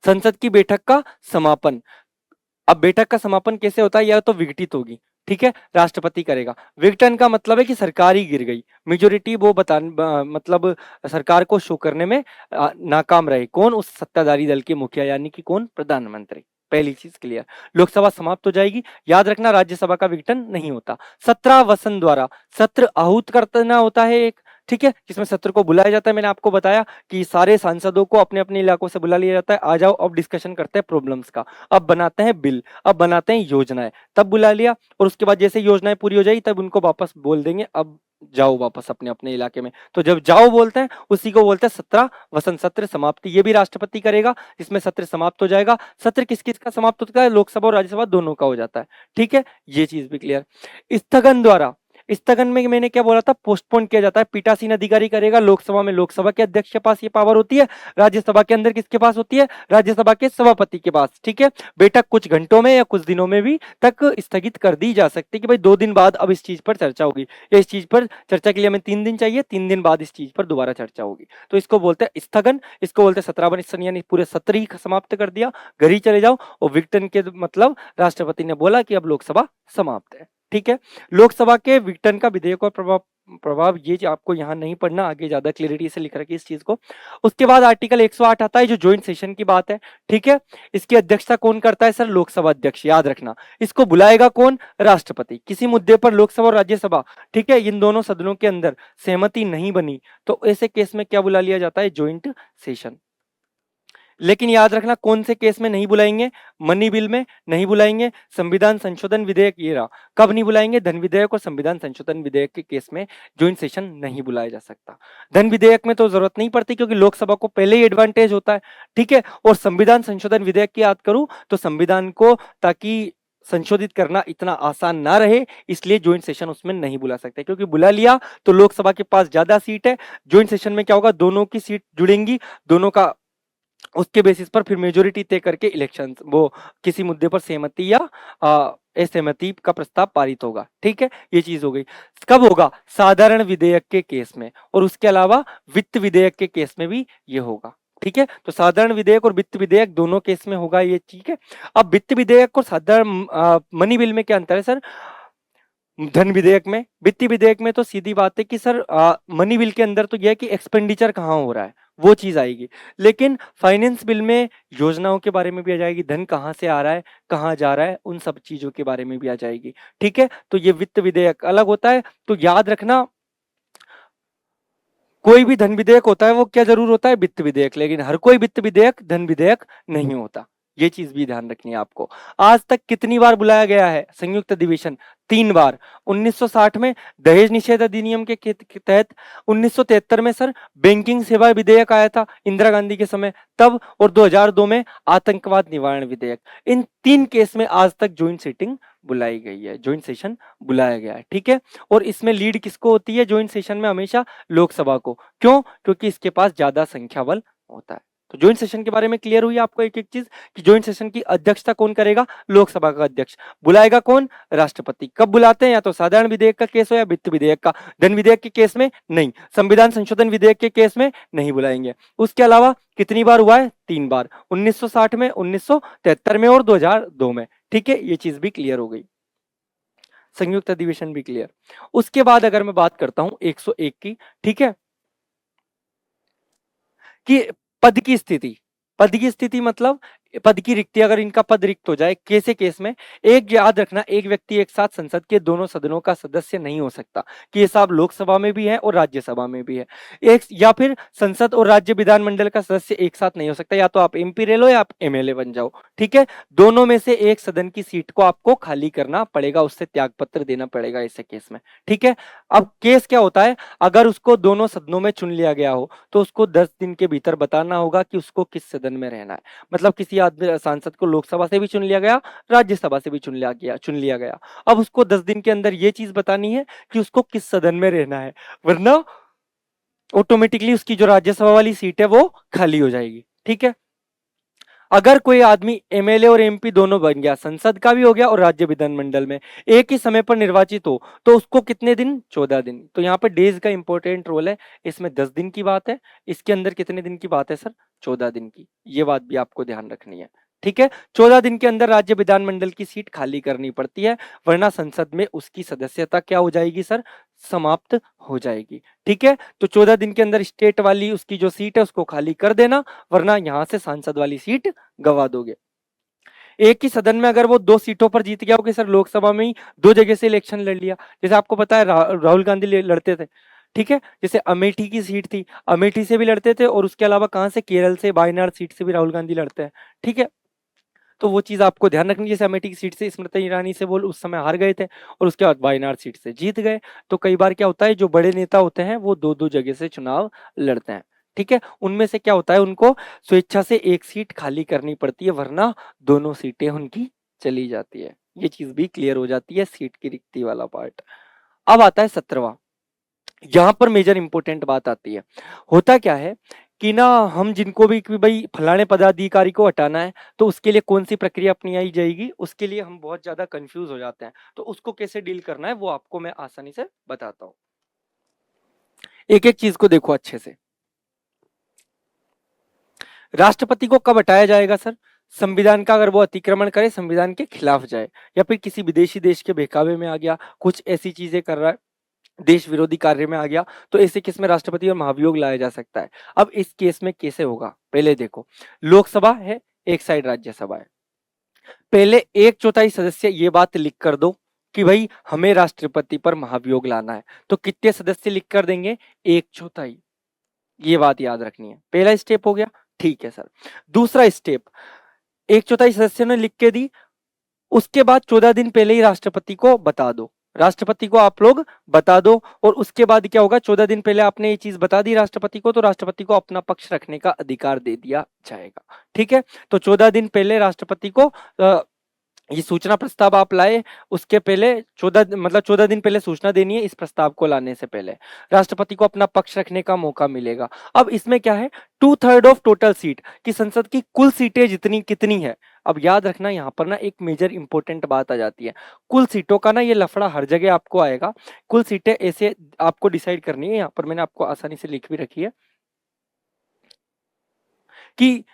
संसद की बैठक का समापन। अब बैठक का समापन कैसे होता है? या तो विघटित होगी, ठीक है, राष्ट्रपति करेगा। विघटन का मतलब है कि सरकार ही गिर गई, मेजोरिटी वो मतलब सरकार को शो करने में नाकाम रहे। कौन? उस सत्ताधारी दल के मुखिया, यानी कि कौन? प्रधानमंत्री। पहली चीज क्लियर। लोकसभा समाप्त हो जाएगी। याद रखना, राज्यसभा का विघटन नहीं होता। 17 वसन द्वारा सत्र आहूत करना होता है एक, ठीक है, जिसमें सत्र को बुलाया जाता है। मैंने आपको बताया कि सारे सांसदों को अपने अपने इलाकों से बुला लिया जाता है। आ जाओ, अब डिस्कशन करते हैं प्रॉब्लम्स का, अब बनाते हैं बिल, अब बनाते हैं योजनाएं। तब बुला लिया, और उसके बाद जैसे योजनाएं पूरी हो जाएगी तब उनको वापस बोल देंगे, अब जाओ वापस अपने अपने इलाके में। तो जब जाओ बोलते हैं, उसी को बोलते हैं 17 वसन सत्र समाप्ति। ये भी राष्ट्रपति करेगा, इसमें सत्र समाप्त हो जाएगा। सत्र किस किस का समाप्त होता है? लोकसभा और राज्यसभा दोनों का हो जाता है। ठीक है, ये चीज भी क्लियर। स्थगन द्वारा, स्थगन में मैंने क्या बोला था? पोस्टपोन किया जाता है। पीठासीन अधिकारी करेगा। लोकसभा में लोकसभा के अध्यक्ष के पास ये पावर होती है, राज्यसभा के अंदर किसके पास होती है? राज्यसभा के सभापति के पास। ठीक है, बैठक कुछ घंटों में या कुछ दिनों में भी तक स्थगित कर दी जा सकती है कि भाई 2 दिन बाद अब इस चीज पर चर्चा होगी, या इस चीज पर चर्चा के लिए हमें 3 दिन चाहिए, 3 दिन बाद इस चीज पर दोबारा चर्चा होगी। तो इसको बोलते हैं स्थगन। इसको बोलते हैं 17 वन, यानी पूरे सत्र ही समाप्त कर दिया, घर ही चले जाओ। और विघटन के मतलब राष्ट्रपति ने बोला कि अब लोकसभा समाप्त है। ठीक है, लोकसभा के विघटन का विधेयक और प्रभाव ये आपको यहां नहीं पढ़ना, आगे ज्यादा क्लियरिटी से लिख रखी है इस चीज को। उसके बाद आर्टिकल 108 आता है, जो ज्वाइंट सेशन की बात है। ठीक है, इसकी अध्यक्षता कौन करता है? सर, लोकसभा अध्यक्ष। याद रखना, इसको बुलाएगा कौन? राष्ट्रपति। किसी मुद्दे पर लोकसभा और राज्यसभा, ठीक है, इन दोनों सदनों के अंदर सहमति नहीं बनी, तो ऐसे केस में क्या बुला लिया जाता है? Joint session. लेकिन याद रखना, कौन से केस में नहीं बुलाएंगे? मनी बिल में नहीं बुलाएंगे। संविधान संशोधन विधेयक, ये रहा, कब नहीं बुलाएंगे? धन विधेयक और संविधान संशोधन विधेयक के केस में ज्वाइंट सेशन नहीं बुलाया जा सकता। धन विधेयक में तो जरूरत नहीं पड़ती, क्योंकि लोकसभा को पहले ही एडवांटेज होता है। ठीक है, और संविधान संशोधन विधेयक की याद करूं तो संविधान को ताकि संशोधित करना इतना आसान ना रहे, इसलिए ज्वाइंट सेशन उसमें नहीं बुला सकते। क्योंकि बुला लिया तो लोकसभा के पास ज्यादा सीट है, ज्वाइंट सेशन में क्या होगा? दोनों की सीट जुड़ेंगी, दोनों का उसके बेसिस पर फिर मेजोरिटी तय करके इलेक्शन, वो किसी मुद्दे पर सहमति या असहमति का प्रस्ताव पारित होगा। ठीक है, ये चीज हो गई। कब होगा? साधारण विधेयक के केस में, और उसके अलावा वित्त विधेयक के केस में भी ये होगा। ठीक है, तो साधारण विधेयक और वित्त विधेयक दोनों केस में होगा ये। ठीक है, अब वित्त विधेयक और साधारण मनी बिल में क्या अंतर है सर? धन विधेयक में, वित्तीय विधेयक में तो सीधी बात है कि सर मनी बिल के अंदर तो यह है कि एक्सपेंडिचर कहाँ हो रहा है, वो चीज आएगी। लेकिन फाइनेंस बिल में योजनाओं के बारे में भी आ जाएगी, धन कहाँ से आ रहा है, कहाँ जा रहा है, उन सब चीजों के बारे में भी आ जाएगी। ठीक है, तो ये वित्त विधेयक अलग होता है। तो याद रखना, कोई भी धन विधेयक होता है वो क्या जरूर होता है? वित्त विधेयक। लेकिन हर कोई वित्त विधेयक धन विधेयक नहीं होता, ये चीज भी ध्यान रखनी है आपको। आज तक कितनी बार बुलाया गया है संयुक्त अधिवेशन? 3 बार। 1960 में दहेज निषेध अधिनियम के तहत, 1973 में सर बैंकिंग सेवा विधेयक आया था इंदिरा गांधी के समय तब, और 2002 में आतंकवाद निवारण विधेयक। इन 3 केस में आज तक ज्वाइंट सिटिंग बुलाई गई है, ज्वाइंट सेशन बुलाया गया है, ठीक है। और इसमें लीड किसको होती है ज्वाइंट सेशन में? हमेशा लोकसभा को। क्यों? क्योंकि इसके पास ज्यादा संख्या बल होता है। तो ज्वाइंट सेशन के बारे में क्लियर हुई आपको एक एक चीज कि ज्वाइंट सेशन की अध्यक्षता कौन करेगा? लोकसभा का अध्यक्ष। बुलाएगा कौन? राष्ट्रपति। कब बुलाते हैं? या तो साधारण विधेयक का केस हो या वित्त विधेयक का। धन विधेयक के केस में नहीं, संविधान संशोधन विधेयक के केस में नहीं बुलाएंगे। उसके अलावा कितनी बार हुआ है? 3 बार, 1960 में, 1973 में और 2002 में, ठीक है। ये चीज भी क्लियर हो गई, संयुक्त अधिवेशन भी क्लियर। उसके बाद अगर मैं बात करता हूं 101 की, ठीक है, कि पद की स्थिति। पद की स्थिति मतलब पद की रिक्ति, अगर इनका पद रिक्त हो जाए, कैसे केस में? एक याद रखना, एक व्यक्ति एक साथ संसद के दोनों सदनों का सदस्य नहीं हो सकता, कि ये साहब लोकसभा में भी है और राज्यसभा में भी है। एक या फिर संसद और राज्य विधानमंडल का सदस्य एक साथ नहीं हो सकता, या तो आप एमपी ले लो या आप एमएलए बन जाओ, ठीक है। दोनों में से एक सदन की सीट को आपको खाली करना पड़ेगा, उससे त्याग पत्र देना पड़ेगा ऐसे केस में, ठीक है। अब केस क्या होता है? अगर उसको दोनों सदनों में चुन लिया गया हो तो उसको 10 दिन के भीतर बताना होगा कि उसको किस सदन में रहना है। मतलब किसी आदमी सांसद को लोकसभा से भी चुन लिया गया, राज्यसभा से भी चुन लिया गया, अब उसको 10 दिन के अंदर ये चीज बतानी है कि उसको किस सदन में रहना है, वरना ऑटोमेटिकली उसकी जो राज्यसभा वाली सीट है वो खाली हो जाएगी, ठीक है। अगर कोई आदमी एमएलए और एमपी दोनों बन गया, संसद का भी हो गया और राज्य विधानमंडल में, एक ही समय पर निर्वाचित हो, तो उसको कितने दिन? 14 दिन। तो यहाँ पे डेज का इंपॉर्टेंट रोल है, इसमें 10 दिन की बात है, इसके अंदर कितने दिन की बात है सर? 14 दिन की। ये बात भी आपको ध्यान रखनी है, ठीक है। 14 दिन के अंदर राज्य विधानमंडल की सीट खाली करनी पड़ती है, वरना संसद में उसकी सदस्यता क्या हो जाएगी सर? समाप्त हो जाएगी, ठीक है। तो 14 दिन के अंदर स्टेट वाली उसकी जो सीट है उसको खाली कर देना, वरना यहां से सांसद वाली सीट गवा दोगे। एक ही सदन में अगर वो 2 सीटों पर जीत गया हो कि सर लोकसभा में ही 2 जगह से इलेक्शन लड़ लिया, जैसे आपको पता है राहुल गांधी लड़ते थे, ठीक है। जैसे अमेठी की सीट थी, अमेठी से भी लड़ते थे, और उसके अलावा कहां से? केरल से वायनाड सीट से भी राहुल गांधी लड़ते हैं, ठीक है। तो वो चीज आपको ध्यान रखनी है, जैसे अमेठी की सीट से स्मृति ईरानी से वो उस समय हार गए थे और उसके बाद वायनाड सीट से जीत गए। तो कई बार क्या होता है, जो बड़े नेता होते हैं वो 2-2 जगह से चुनाव लड़ते हैं, ठीक है। उनमें से क्या होता है, उनको स्वेच्छा से एक सीट खाली करनी पड़ती है, वरना दोनों सीटें उनकी चली जाती है। ये चीज भी क्लियर हो जाती है, सीट की रिक्ति वाला पार्ट। अब आता है 17वां, यहां पर मेजर इंपॉर्टेंट बात आती है। होता क्या है कि ना, हम जिनको भी कि भाई फलाने पदाधिकारी को हटाना है, तो उसके लिए कौन सी प्रक्रिया अपनाई जाएगी, उसके लिए हम बहुत ज्यादा कंफ्यूज हो जाते हैं। तो उसको कैसे डील करना है वो आपको मैं आसानी से बताता हूं। एक एक चीज को देखो अच्छे से। राष्ट्रपति को कब हटाया जाएगा सर? संविधान का अगर वो अतिक्रमण करे, संविधान के खिलाफ जाए, या फिर किसी विदेशी देश के बहकावे में आ गया, कुछ ऐसी चीजें कर रहा है, देश विरोधी कार्य में आ गया, तो ऐसे केस में राष्ट्रपति और महाभियोग लाया जा सकता है। अब इस केस में कैसे होगा, पहले देखो। लोकसभा है, एक साइड राज्यसभा है। पहले 1/4 सदस्य ये बात लिख कर दो कि भाई हमें राष्ट्रपति पर महाभियोग लाना है, तो कितने सदस्य लिख कर देंगे? 1/4। ये बात याद रखनी है, पहला स्टेप हो गया, ठीक है सर। दूसरा स्टेप, 1/4 सदस्य ने लिख के दी, उसके बाद 14 दिन पहले ही राष्ट्रपति को बता दो, राष्ट्रपति को आप लोग बता दो, और उसके बाद क्या होगा, 14 दिन पहले आपने ये चीज बता दी राष्ट्रपति को, तो राष्ट्रपति को अपना पक्ष रखने का अधिकार दे दिया जाएगा, ठीक है। तो 14 दिन पहले राष्ट्रपति को ये सूचना प्रस्ताव आप लाए, उसके पहले 14 दिन पहले सूचना देनी है, इस प्रस्ताव को लाने से पहले राष्ट्रपति को अपना पक्ष रखने का मौका मिलेगा। अब इसमें क्या है, 2/3 ऑफ टोटल सीट की संसद की कुल सीटें जितनी कितनी है। अब याद रखना, यहाँ पर ना एक मेजर इंपॉर्टेंट बात आ जाती है, कुल सीटों का ना ये लफड़ा हर जगह आपको आएगा। कुल सीटें ऐसे आपको डिसाइड करनी है, यहाँ पर मैंने आपको आसानी से लिख भी रखी है कि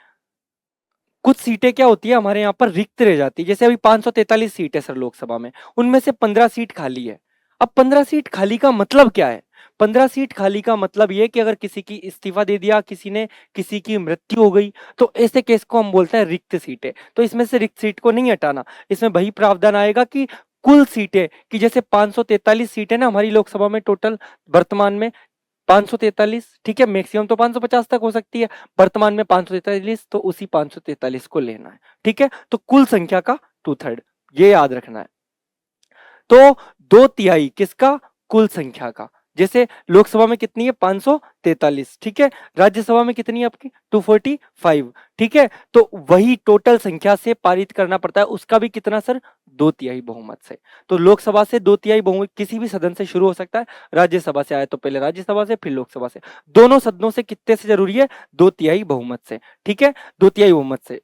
कुछ सीटें क्या होती है हमारे यहाँ पर रिक्त रह जाती है। जैसे अभी 543 सीट है सर लोकसभा में, उनमें से 15 सीट खाली है। अब 15 सीट खाली का मतलब क्या है? 15 सीट खाली का मतलब ये कि अगर किसी की इस्तीफा दे दिया, किसी ने, किसी की मृत्यु हो गई, तो ऐसे केस को हम बोलते हैं रिक्त सीटें। तो इसमें से रिक्त सीट को नहीं हटाना, इसमें वही प्रावधान आएगा कि कुल सीटें की, जैसे 543 सीटें ना हमारी लोकसभा में टोटल वर्तमान में 543, ठीक है। मैक्सिमम तो 550 तक हो सकती है, वर्तमान में 543, तो उसी 543 को लेना है, ठीक है। तो कुल संख्या का 2/3, ये याद रखना है। तो 2/3 किसका? कुल संख्या का। जैसे लोकसभा में कितनी है 543, ठीक है, राज्यसभा में कितनी है आपकी 245, ठीक है, तो वही टोटल संख्या से पारित करना पड़ता है, उसका भी कितना सर 2/3 बहुमत से। तो लोकसभा से 2/3 बहुमत किसी भी सदन से शुरू हो सकता है, राज्यसभा से आए तो पहले राज्यसभा से फिर लोकसभा से, दोनों सदनों से कितने से जरूरी है 2/3 बहुमत से, ठीक है, 2/3 बहुमत से।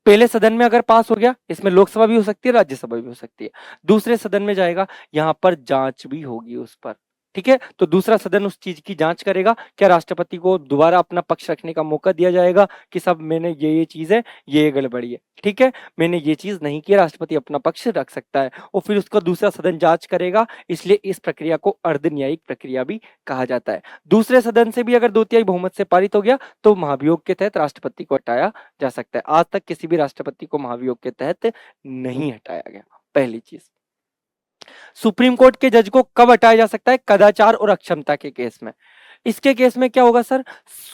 पहले सदन में अगर पास हो गया, इसमें लोकसभा भी हो सकती है राज्यसभा भी हो सकती है, दूसरे सदन में जाएगा, यहां पर जांच भी होगी उस पर, ठीक है, तो दूसरा सदन उस चीज की जांच करेगा, क्या राष्ट्रपति को दोबारा अपना पक्ष रखने का मौका दिया जाएगा कि सब मैंने ये चीज है, ये गड़बड़ी है, ठीक है, मैंने ये चीज नहीं की, राष्ट्रपति अपना पक्ष रख सकता है, और फिर उसका दूसरा सदन जांच करेगा, इसलिए इस प्रक्रिया को अर्धन्यायिक प्रक्रिया भी कहा जाता है। दूसरे सदन से भी अगर 2/3 बहुमत से पारित हो गया तो महाभियोग के तहत राष्ट्रपति को हटाया जा सकता है। आज तक किसी भी राष्ट्रपति को महाभियोग के तहत नहीं हटाया गया, पहली चीज। सुप्रीम कोर्ट के जज को कब हटाया जा सकता है, कदाचार और अक्षमता के केस में। इसके केस में क्या होगा सर,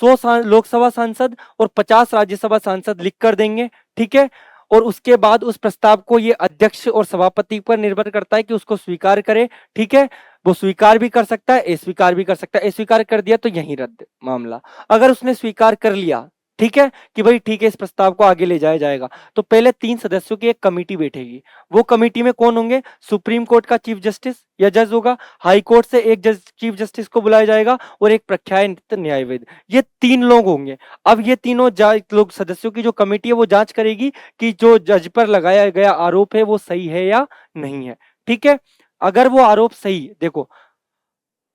100 लोकसभा सांसद और 50 राज्यसभा सांसद लिख कर देंगे, ठीक है, और उसके बाद उस प्रस्ताव को ये अध्यक्ष और सभापति पर निर्भर करता है कि उसको स्वीकार करे, ठीक है, वो स्वीकार भी कर सकता है, अस्वीकार भी कर सकता है, अस्वीकार कर दिया तो यहीं रद्द मामला। अगर उसने स्वीकार कर लिया, ठीक है, कि भाई ठीक है इस प्रस्ताव को आगे ले जाया जाएगा, तो पहले 3 सदस्यों की एक कमेटी बैठेगी, वो कमेटी में कौन होंगे, सुप्रीम कोर्ट का चीफ जस्टिस या जज होगा, हाई कोर्ट से एक जज चीफ जस्टिस को बुलाया जाएगा और एक प्रख्यात न्यायविद, ये 3 लोग होंगे। अब ये तीनों लोग सदस्यों की जो कमेटी है वो जांच करेगी कि जो जज पर लगाया गया आरोप है वो सही है या नहीं है, ठीक है, अगर वो आरोप सही, देखो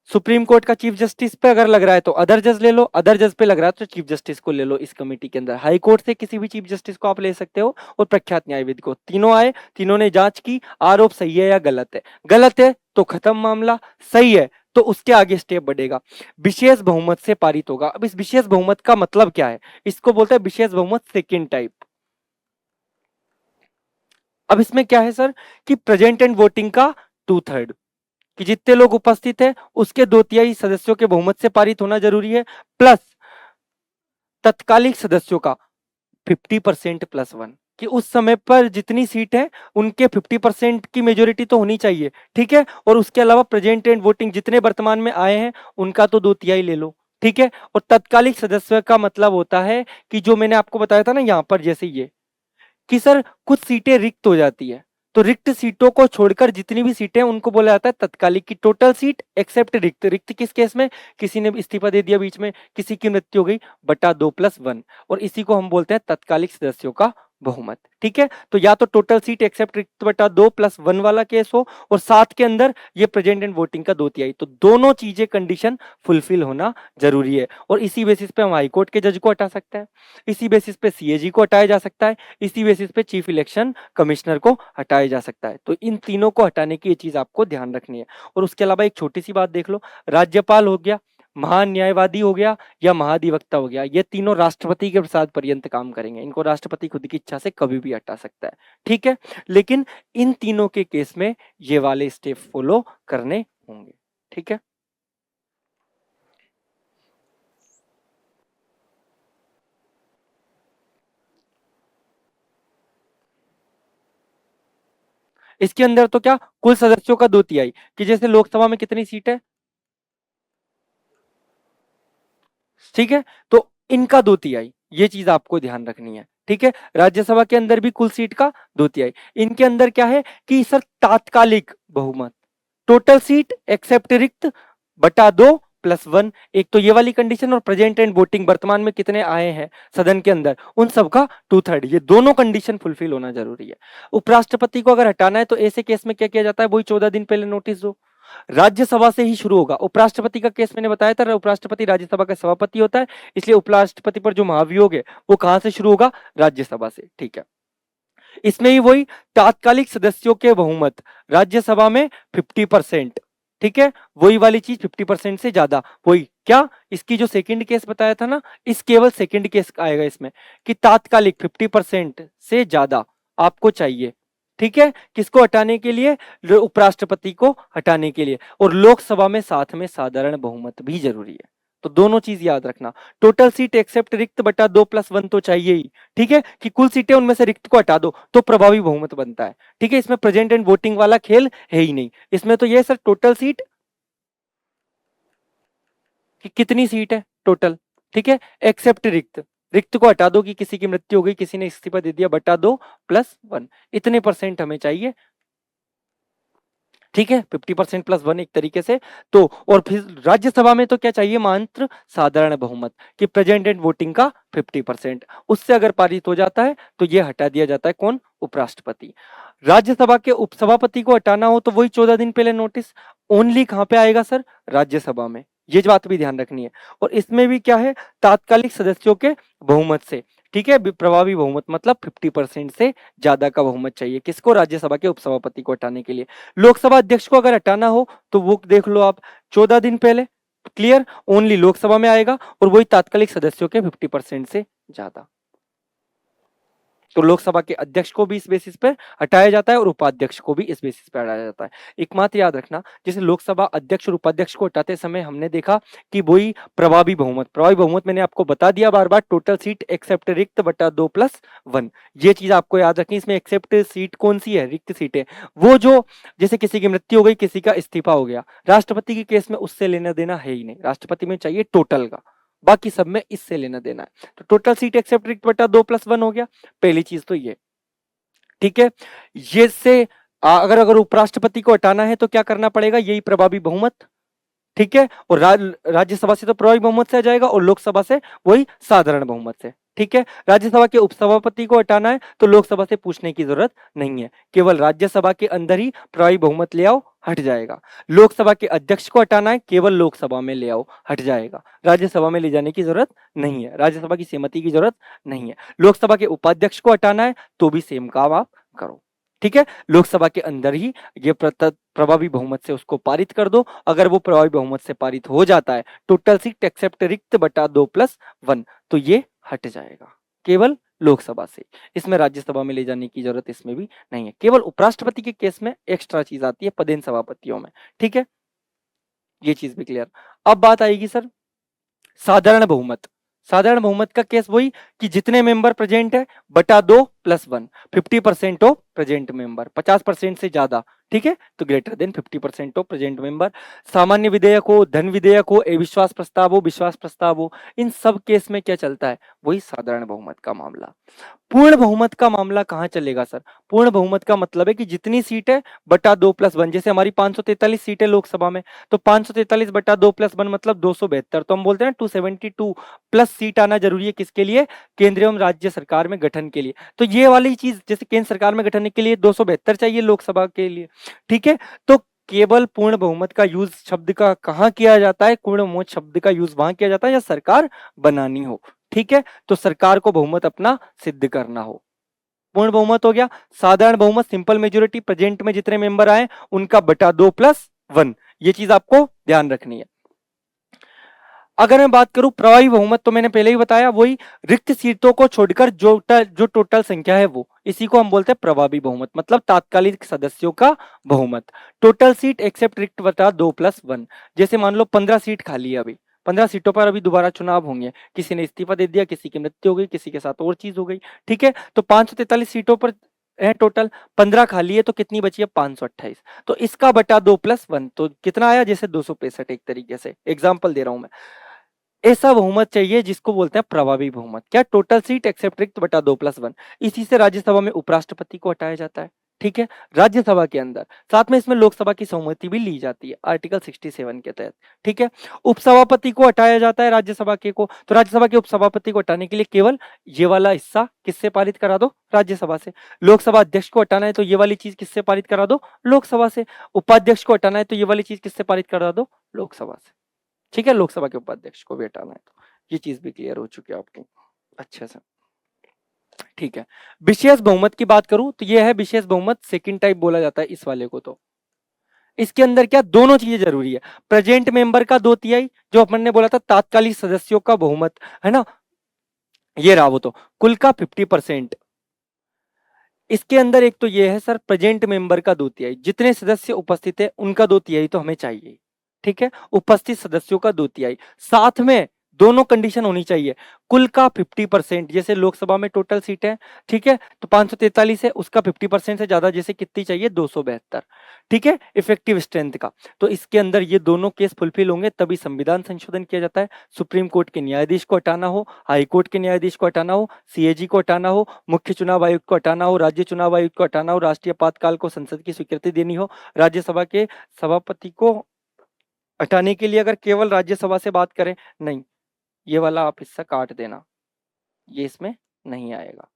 सुप्रीम कोर्ट का चीफ जस्टिस पे अगर लग रहा है तो अदर जज ले लो, अदर जज पे लग रहा है तो चीफ जस्टिस को ले लो इस कमेटी के अंदर, हाई कोर्ट से किसी भी चीफ जस्टिस को आप ले सकते हो और प्रख्यात न्यायविद को, तीनों आए, तीनों ने जांच की, आरोप सही है या गलत है, गलत है तो खत्म मामला, सही है तो उसके आगे स्टेप बढ़ेगा, विशेष बहुमत से पारित होगा। अब इस विशेष बहुमत का मतलब क्या है, इसको बोलते हैं विशेष बहुमत सेकेंड टाइप। अब इसमें क्या है सर कि प्रेजेंट एंड वोटिंग का 2/3, कि जितने लोग उपस्थित है उसके 2/3 सदस्यों के बहुमत से पारित होना जरूरी है, प्लस तत्कालिक सदस्यों का 50% प्लस 1, कि उस समय पर जितनी सीट है उनके 50% की मेजोरिटी तो होनी चाहिए, ठीक है, और उसके अलावा प्रेजेंट एंड वोटिंग जितने वर्तमान में आए हैं उनका तो 2/3 ले लो, ठीक है, और तत्कालिक सदस्य का मतलब होता है कि जो मैंने आपको बताया था ना यहां पर, जैसे ये कि सर कुछ सीटें रिक्त हो जाती है, तो रिक्त सीटों को छोड़कर जितनी भी सीटें उनको बोला जाता है तत्कालिक, की टोटल सीट एक्सेप्ट रिक्त, रिक्त किस केस में, किसी ने इस्तीफा दे दिया बीच में, किसी की मृत्यु हो गई, बटा 2+1, और इसी को हम बोलते हैं तत्कालिक सदस्यों का बहुमत, ठीक है, तो या तो टोटल सीट एक्सेप्ट रिक्त बटा 2+1 वाला केस हो और साथ के अंदर ये प्रेजेंट एंड वोटिंग का 2/3, तो दोनों चीजें कंडीशन फुलफिल होना जरूरी है, और इसी बेसिस पे हम हाईकोर्ट के जज को हटा सकते हैं, इसी बेसिस पे सीएजी को हटाया जा सकता है, इसी बेसिस पे चीफ इलेक्शन कमिश्नर को हटाया जा सकता है, तो इन तीनों को हटाने की ये चीज आपको ध्यान रखनी है। और उसके अलावा एक छोटी सी बात देख लो, राज्यपाल हो गया, महान न्यायवादी हो गया या महाधिवक्ता हो गया, ये तीनों राष्ट्रपति के प्रसाद पर्यंत काम करेंगे, इनको राष्ट्रपति खुद की इच्छा से कभी भी हटा सकता है, ठीक है, लेकिन इन तीनों के केस में ये वाले स्टेप फॉलो करने होंगे, ठीक है। इसके अंदर तो क्या कुल सदस्यों का 2/3, कि जैसे लोकसभा में कितनी सीट है, ठीक है, तो इनका 2/3, ये चीज आपको ध्यान रखनी है, ठीक है, राज्यसभा के अंदर भी कुल सीट का 2/3, इनके अंदर क्या है कि सर तात्कालिक बहुमत, टोटल सीट एक्सेप्ट रिक्त बटा 2+1, एक तो ये वाली कंडीशन, और प्रेजेंट एंड वोटिंग वर्तमान में कितने आए हैं सदन के अंदर उन सबका 2/3, ये दोनों कंडीशन फुलफिल होना जरूरी है। उपराष्ट्रपति को अगर हटाना है तो ऐसे केस में क्या किया जाता है, वही 14 दिन पहले नोटिस दो, राज्यसभा से ही शुरू होगा। उपराष्ट्रपति का केस मैंने बताया था, उपराष्ट्रपति राज्यसभा का सभापति होता है, इसलिए उपराष्ट्रपति पर जो महाभियोग है वो कहां से शुरू होगा, राज्यसभा से, ठीक है। इसमें ही वही तात्कालिक सदस्यों के बहुमत, राज्यसभा में 50%, ठीक है, वही वाली चीज 50% से ज्यादा, वही क्या इसकी जो सेकंड केस बताया था ना, इस केवल सेकंड केस आएगा इसमें कि तात्कालिक 50% से ज्यादा आपको चाहिए, ठीक है, किसको हटाने के लिए, उपराष्ट्रपति को हटाने के लिए, और लोकसभा में साथ में साधारण बहुमत भी जरूरी है, तो दोनों चीज याद रखना, टोटल सीट एक्सेप्ट रिक्त बटा 2+1 तो चाहिए ही, ठीक है, कि कुल सीटें उनमें से रिक्त को हटा दो तो प्रभावी बहुमत बनता है, ठीक है, इसमें प्रेजेंट एंड वोटिंग वाला खेल है ही नहीं, इसमें तो ये सर टोटल सीट कि कितनी सीट है टोटल, ठीक है, एक्सेप्ट रिक्त, रिक्त को हटा दो कि किसी की मृत्यु हो गई, किसी ने इस्तीफा दे दिया, बटा 2+1, इतने परसेंट हमें चाहिए, ठीक है, 50% + 1 एक तरीके से। तो और फिर राज्यसभा में तो क्या चाहिए, मात्र साधारण बहुमत कि प्रेजेंट एंड वोटिंग का 50%, उससे अगर पारित हो जाता है तो ये हटा दिया जाता है, कौन, उपराष्ट्रपति। राज्यसभा के उपसभापति को हटाना हो तो वही 14 दिन पहले नोटिस, ओनली कहां पे आएगा सर, राज्यसभा में, ये बात भी ध्यान रखनी है। और इसमें भी क्या है, तात्कालिक सदस्यों के बहुमत से, ठीक है, प्रभावी बहुमत मतलब 50% से ज्यादा का बहुमत चाहिए, किसको, राज्यसभा के उपसभापति को हटाने के लिए। लोकसभा अध्यक्ष को अगर हटाना हो तो वो देख लो आप 14 दिन पहले, क्लियर, ओनली लोकसभा में आएगा और वही तात्कालिक सदस्यों के 50% से ज्यादा। तो लोकसभा के अध्यक्ष को भी इस बेसिस पर हटाया जाता है और उपाध्यक्ष को भी इस बेसिस पर हटाया जाता है। एकमात्र याद रखना, जैसे लोकसभा अध्यक्ष और उपाध्यक्ष को हटाते समय हमने देखा कि वही प्रभावी बहुमत, प्रभावी बहुमत मैंने आपको बता दिया बार बार, टोटल सीट एक्सेप्ट रिक्त बटा 2+1, ये चीज आपको याद रखनी। इसमें एक्सेप्ट सीट कौन सी है, रिक्त सीट है, वो जो जैसे किसी की मृत्यु हो गई, किसी का इस्तीफा हो गया, राष्ट्रपति के केस में उससे लेना देना है ही नहीं, राष्ट्रपति में चाहिए टोटल का, बाकी सब में इससे लेना देना है। तो टोटल सीट एक्सेप्ट रिक्त बटा 2+1 हो गया, पहली चीज तो ये, ठीक है। ये से अगर उपराष्ट्रपति को हटाना है तो क्या करना पड़ेगा, यही प्रभावी बहुमत, ठीक है, और राज्यसभा से तो प्रभावी बहुमत से आ जाएगा और लोकसभा से वही साधारण बहुमत से, ठीक है। राज्यसभा के उपसभापति को हटाना है तो लोकसभा से पूछने की जरूरत नहीं है, केवल राज्यसभा के अंदर ही प्रभावी बहुमत ले आओ, हट जाएगा। लोकसभा के अध्यक्ष को हटाना है, केवल लोकसभा में ले आओ, हट जाएगा, राज्यसभा में ले जाने की जरूरत नहीं है, राज्यसभा की सहमति की जरूरत नहीं है। लोकसभा के उपाध्यक्ष को हटाना है तो भी सेम काम आप करो, ठीक है, लोकसभा के अंदर ही ये प्रभावी बहुमत से उसको पारित कर दो। अगर वो प्रभावी बहुमत से पारित हो जाता है, टोटल सीट एक्सेप्ट रिक्त बटा 2+1, तो ये हट जाएगा केवल लोकसभा से, इसमें राज्यसभा में ले जाने की जरूरत इसमें भी नहीं है। केवल उपराष्ट्रपति के केस में एक्स्ट्रा चीज आती है पदेन सभापतियों में, ठीक है, ये चीज भी क्लियर। अब बात आएगी सर साधारण बहुमत। साधारण बहुमत का केस वही कि जितने मेंबर प्रेजेंट है बटा 2+1, 50% ऑफ प्रेजेंट मेंबर, 50% से ज्यादा, ठीक है, तो greater than 50% of present member. सामान्य विधेयक हो, धन विधेयक हो, अविश्वास प्रस्ताव हो, विश्वास प्रस्ताव हो, इन सब केस में क्या चलता है, वही साधारण बहुमत का मामला। पूर्ण बहुमत का मामला कहां चलेगा सर, पूर्ण बहुमत का मतलब है कि जितनी सीट है बटा 2+1, जैसे हमारी 543 सीट है लोकसभा में, तो 543 बटा 2+1 मतलब 272, तो हम बोलते हैं 272 प्लस सीट आना जरूरी है, किसके लिए, केंद्रीय एवं राज्य सरकार में गठन के लिए। तो ये वाली चीज, जैसे केंद्र सरकार में गठन के लिए 272 चाहिए लोकसभा के लिए, ठीक है। तो केवल पूर्ण बहुमत का यूज शब्द का कहां किया जाता है, पूर्ण बहुमत शब्द का यूज वहां किया जाता है या सरकार बनानी हो, ठीक है, तो सरकार को बहुमत अपना सिद्ध करना हो। पूर्ण बहुमत हो गया। साधारण बहुमत सिंपल मेजोरिटी, प्रेजेंट में जितने मेंबर आए उनका बटा 2+1, ये चीज आपको ध्यान रखनी है। अगर मैं बात करूं प्रभावी बहुमत, तो मैंने पहले ही बताया, वही रिक्त सीटों को छोड़कर जो टोटल संख्या है वो, इसी को हम बोलते हैं प्रभावी बहुमत, मतलब तात्कालिक सदस्यों का बहुमत। टोटल सीट एक्सेप्ट रिक्त बटा 2+1, जैसे मान लो 15 सीट खाली है, अभी 15 सीटों पर अभी दोबारा चुनाव होंगे, किसी ने इस्तीफा दे दिया, किसी की मृत्यु हो गई, किसी के साथ और चीज हो गई, ठीक है, तो 543 सीटों पर है टोटल, 15 खाली है, तो कितनी बची है, 528, तो इसका बटा 2+1 तो कितना आया, जैसे 265, एक तरीके से एग्जाम्पल दे रहा हूं मैं। ऐसा बहुमत चाहिए जिसको बोलते हैं प्रभावी बहुमत, क्या, टोटल सीट एक्सेप्ट रिक्त बटा 2+1। इसी से राज्यसभा में उपराष्ट्रपति को हटाया जाता है, ठीक है, राज्यसभा के अंदर, साथ में इसमें लोकसभा की सहमति भी ली जाती है आर्टिकल 67 के तहत, ठीक है। उपसभापति को हटाया जाता है राज्यसभा के को, तो राज्यसभा के उपसभापति को हटाने के लिए केवल ये वाला हिस्सा किससे पारित करा दो, राज्यसभा से। लोकसभा अध्यक्ष को हटाना है तो ये वाली चीज किससे पारित करा दो, लोकसभा से। उपाध्यक्ष को हटाना है तो ये वाली चीज किससे पारित करा दो, लोकसभा से, ठीक है, लोकसभा के उपाध्यक्ष को भी हटाना है, तो ये चीज भी क्लियर हो चुकी है आपकी अच्छे से, ठीक है। विशेष बहुमत की बात करूं तो ये है विशेष बहुमत, सेकंड टाइप बोला जाता है इस वाले को। तो इसके अंदर क्या, दोनों चीजें जरूरी है, प्रेजेंट मेंबर का 2/3, जो अपन ने बोला था तात्कालिक सदस्यों का बहुमत, है ना, ये रहा वो, तो कुल का 50%। इसके अंदर एक तो ये है सर प्रेजेंट मेंबर का 2/3, जितने सदस्य उपस्थित है उनका 2/3 तो हमें चाहिए, ठीक है, उपस्थित सदस्यों का 2/3, साथ में दोनों कंडीशन होनी चाहिए। कुल का 50%, जैसे लोकसभा में टोटल सीटें हैं, ठीक है, तो 543 है, उसका 50% से ज्यादा जैसे कितनी चाहिए, 272, ठीक है, इफेक्टिव स्ट्रेंथ का। तो इसके अंदर ये दोनों केस फुलफिल होंगे तभी संविधान संशोधन किया जाता है। सुप्रीम कोर्ट के न्यायाधीश को हटाना हो, हाई कोर्ट के न्यायाधीश को हटाना हो, सीएजी को हटाना हो, मुख्य चुनाव आयुक्त को हटाना हो, राज्य चुनाव आयुक्त को हटाना हो, राष्ट्रीय आपातकाल को संसद की स्वीकृति देनी हो, राज्यसभा के सभापति को हटाने के लिए अगर केवल राज्यसभा से बात करें, नहीं, ये वाला आप हिस्सा काट देना, ये इसमें नहीं आएगा,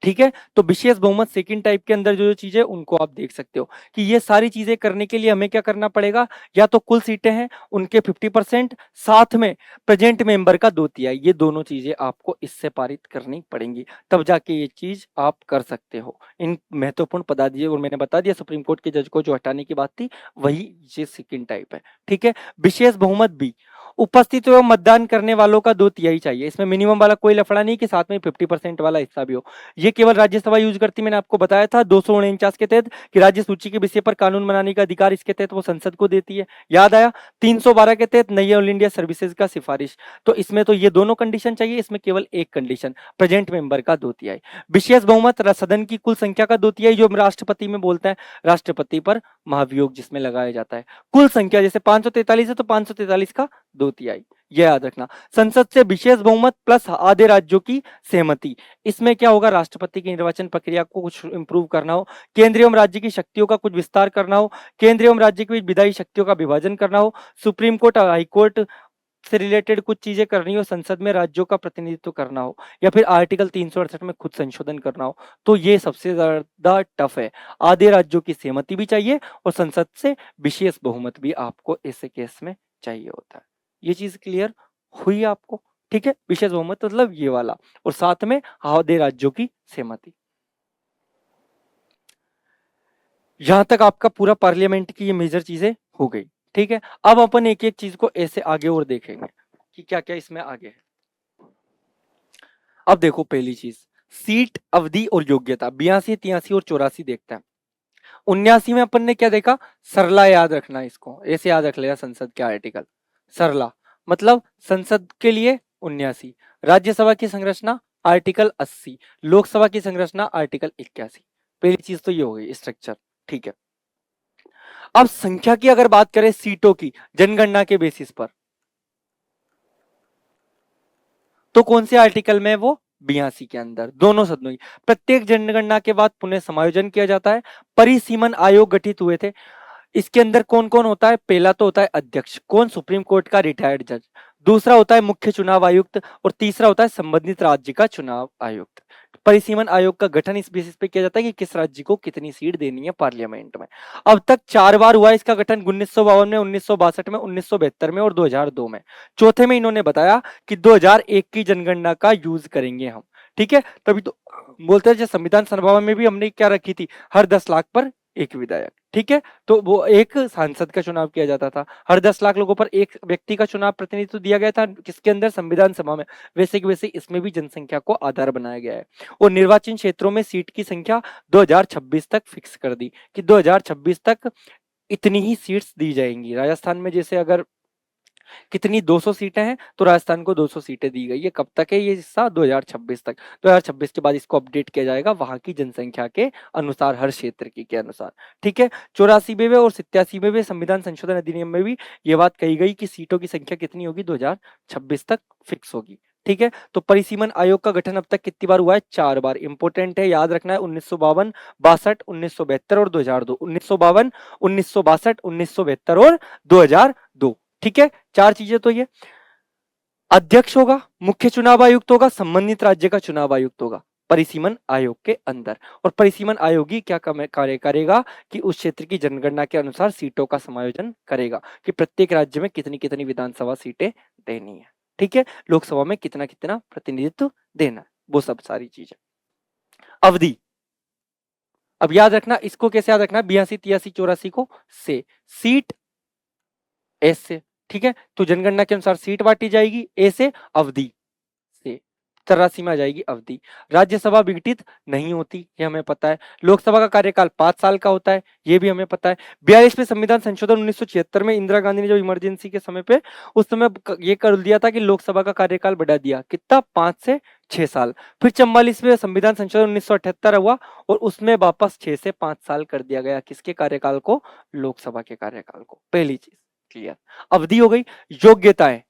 ठीक है। तो विशेष बहुमत सेकंड टाइप के अंदर जो जो चीजें उनको आप देख सकते हो कि ये सारी चीजें करने के लिए हमें क्या करना पड़ेगा, या तो कुल सीटें हैं उनके 50%, साथ में प्रेजेंट मेंबर का 2/3, ये दोनों चीजें आपको इससे पारित करनी पड़ेंगी, तब जाके ये चीज आप कर सकते हो। इन महत्वपूर्ण पदाधिकारी, और मैंने बता दिया सुप्रीम कोर्ट के जज को जो हटाने की बात थी वही ये सेकंड टाइप है, ठीक है। विशेष बहुमत भी, उपस्थित एवं मतदान करने वालों का 2/3 चाहिए, इसमें मिनिमम वाला कोई लफड़ा नहीं कि साथ में 50% वाला हिस्सा भी हो। ये केवल राज्यसभा यूज करती, मैंने आपको बताया था 249 के तहत कि राज्य सूची के विषय पर कानून बनाने का अधिकार इसके तहत वो संसद को देती है, याद आया। 312 के तहत नई ऑल इंडिया सर्विसेज का सिफारिश, तो इसमें तो ये दोनों कंडीशन चाहिए, इसमें केवल एक कंडीशन, प्रेजेंट मेंबर का 2/3। विशेष बहुमत सदन की कुल संख्या का 2/3, जो राष्ट्रपति में बोलते हैं, राष्ट्रपति पर महाभियोग जिसमें लगाया जाता है। कुल संख्या जैसे 543 है तो 543 का 2/3, यह याद रखना। संसद से विशेष बहुमत प्लस आधे राज्यों की सहमति, इसमें क्या होगा, राष्ट्रपति की निर्वाचन प्रक्रिया को कुछ इंप्रूव करना हो, केंद्रीय एवं राज्य की शक्तियों का कुछ विस्तार करना हो, केंद्रीय एवं राज्य के बीच विधायी शक्तियों का विभाजन करना हो, सुप्रीम कोर्ट और हाई कोर्ट से रिलेटेड कुछ चीजें करनी हो, संसद में राज्यों का प्रतिनिधित्व करना हो, या फिर आर्टिकल 368 में खुद संशोधन करना हो, तो ये सबसे ज्यादा टफ है। आधे राज्यों की सहमति भी चाहिए और संसद से विशेष बहुमत भी आपको ऐसे केस में चाहिए होता है। ये चीज क्लियर हुई आपको, ठीक है। विशेष बहुमत मतलब ये वाला, और साथ में आधे राज्यों की सहमति। यहां तक आपका पूरा पार्लियामेंट की ये मेजर चीजें हो गई, ठीक है। अब अपन एक एक चीज को ऐसे आगे और देखेंगे कि क्या क्या इसमें आगे है। अब देखो पहली चीज, सीट अवधि और योग्यता, 82, 83 और 84 देखते हैं। 79 में अपन ने क्या देखा, सरला, याद रखना, इसको ऐसे याद रख लेगा, संसद के आर्टिकल सरला, मतलब संसद के लिए 79, राज्यसभा की संरचना आर्टिकल 80, लोकसभा की संरचना आर्टिकल 81। पहली चीज तो ये हो गई स्ट्रक्चर, ठीक है। अब संख्या की अगर बात करें सीटों की जनगणना के बेसिस पर, तो कौन से आर्टिकल में, वो 82 के अंदर, दोनों सदनों की। प्रत्येक जनगणना के बाद पुनः समायोजन किया जाता है। परिसीमन आयोग गठित हुए थे। इसके अंदर कौन कौन होता है, पहला तो होता है अध्यक्ष, कौन, सुप्रीम कोर्ट का रिटायर्ड जज, दूसरा होता है मुख्य चुनाव आयुक्त, और तीसरा होता है संबंधित राज्य का चुनाव आयुक्त। परिसीमन आयोग का गठन इस बेसिस पे किया जाता है कि किस राज्य को कितनी सीट देनी है पार्लियामेंट में। अब तक 4 बार हुआ इसका गठन, 1952 में, 1962 में, 1972 में और 2002 में। चौथे में इन्होंने बताया कि 2001 की जनगणना का यूज करेंगे हम, ठीक है। तभी तो बोलते हैं, जैसे संविधान सभा में भी हमने क्या रखी थी, हर 10 लाख पर एक विधायक, ठीक है। तो वो एक सांसद का चुनाव किया जाता था, हर 10 लाख लोगों पर एक व्यक्ति का चुनाव प्रतिनिधित्व दिया गया था, किसके अंदर, संविधान सभा में। वैसे कि वैसे इसमें भी जनसंख्या को आधार बनाया गया है, और निर्वाचन क्षेत्रों में सीट की संख्या 2026 तक फिक्स कर दी कि 2026 तक इतनी ही सीट्स दी जाएंगी। राजस्थान में जैसे अगर कितनी 200 सीटें हैं, तो राजस्थान को 200 सीटें दी गई है। कब तक है ये हिस्सा, 2026 तक। 2026 के बाद इसको अपडेट किया जाएगा वहां की जनसंख्या के अनुसार, हर क्षेत्र की के अनुसार, ठीक है। 84वें और 87वें संविधान संशोधन अधिनियम में भी ये बात कही गई कि सीटों की संख्या कितनी होगी, 2026 तक फिक्स होगी, ठीक है। तो परिसीमन आयोग का गठन अब तक कितनी बार हुआ है, 4 बार। इंपोर्टेंट है, याद रखना है, 1952, 62, 1972 और 2002। 1952, 1962, 1972 और 2002, ठीक है। 4 चीजें तो ये, अध्यक्ष होगा, मुख्य चुनाव आयुक्त होगा, संबंधित राज्य का चुनाव आयुक्त होगा परिसीमन आयोग के अंदर। और परिसीमन आयोग ही क्या कार्य करेगा कि उस क्षेत्र की जनगणना के अनुसार सीटों का समायोजन करेगा कि प्रत्येक राज्य में कितनी कितनी विधानसभा सीटें देनी है, ठीक है। लोकसभा में कितना कितना प्रतिनिधित्व देना है, वो सब सारी चीजें। अवधि, अब याद रखना, इसको कैसे याद रखना, 82, 83, 84 को से, सीट एस से, ठीक है। तो जनगणना के अनुसार सीट बांटी जाएगी, ए से, अवधि से, 84 में आ जाएगी अवधि। राज्यसभा विघटित नहीं होती, ये हमें पता है। लोकसभा का कार्यकाल 5 साल का होता है, ये भी हमें पता है। 42वें संविधान संशोधन 1976 में इंदिरा गांधी ने जब इमरजेंसी के समय पे उस समय ये कर दिया था कि लोकसभा का कार्यकाल बढ़ा दिया, कितना, 5 से 6 साल। फिर 44वें संविधान संशोधन 1978 हुआ और उसमें वापस 6 से 5 साल कर दिया गया, किसके कार्यकाल को, लोकसभा के कार्यकाल को। पहली चीज क्लियर, अवधि हो गई। योग्यताएं,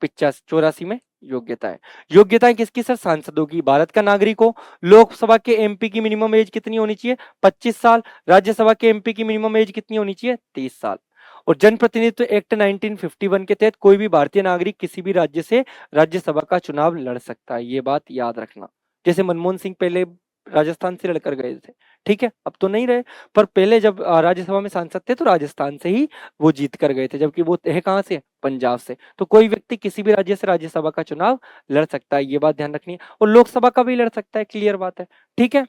84 में योग्यताएं, योग्यताएं किसकी सर, सांसदों की। भारत का नागरिक हो, लोकसभा के एमपी की मिनिमम एज कितनी होनी चाहिए, 25 साल। राज्यसभा के एमपी की मिनिमम एज कितनी होनी चाहिए, 30 साल। और जनप्रतिनिधित्व एक्ट 1951 के तहत कोई भी भारतीय नागरिक किसी भी राज्य से राज्यसभा का चुनाव लड़ सकता है, ये बात याद रखना। जैसे मनमोहन सिंह पहले राजस्थान से लड़कर गए थे, ठीक है, अब तो नहीं रहे, पर पहले जब राज्यसभा में सांसद थे तो राजस्थान से ही वो जीत कर गए थे, जबकि वो है कहां से, पंजाब से। तो कोई व्यक्ति किसी भी राज्य से राज्यसभा का चुनाव लड़ सकता है, ये बात ध्यान रखनी है। और लोकसभा का भी लड़ सकता है, क्लियर बात है, ठीक है।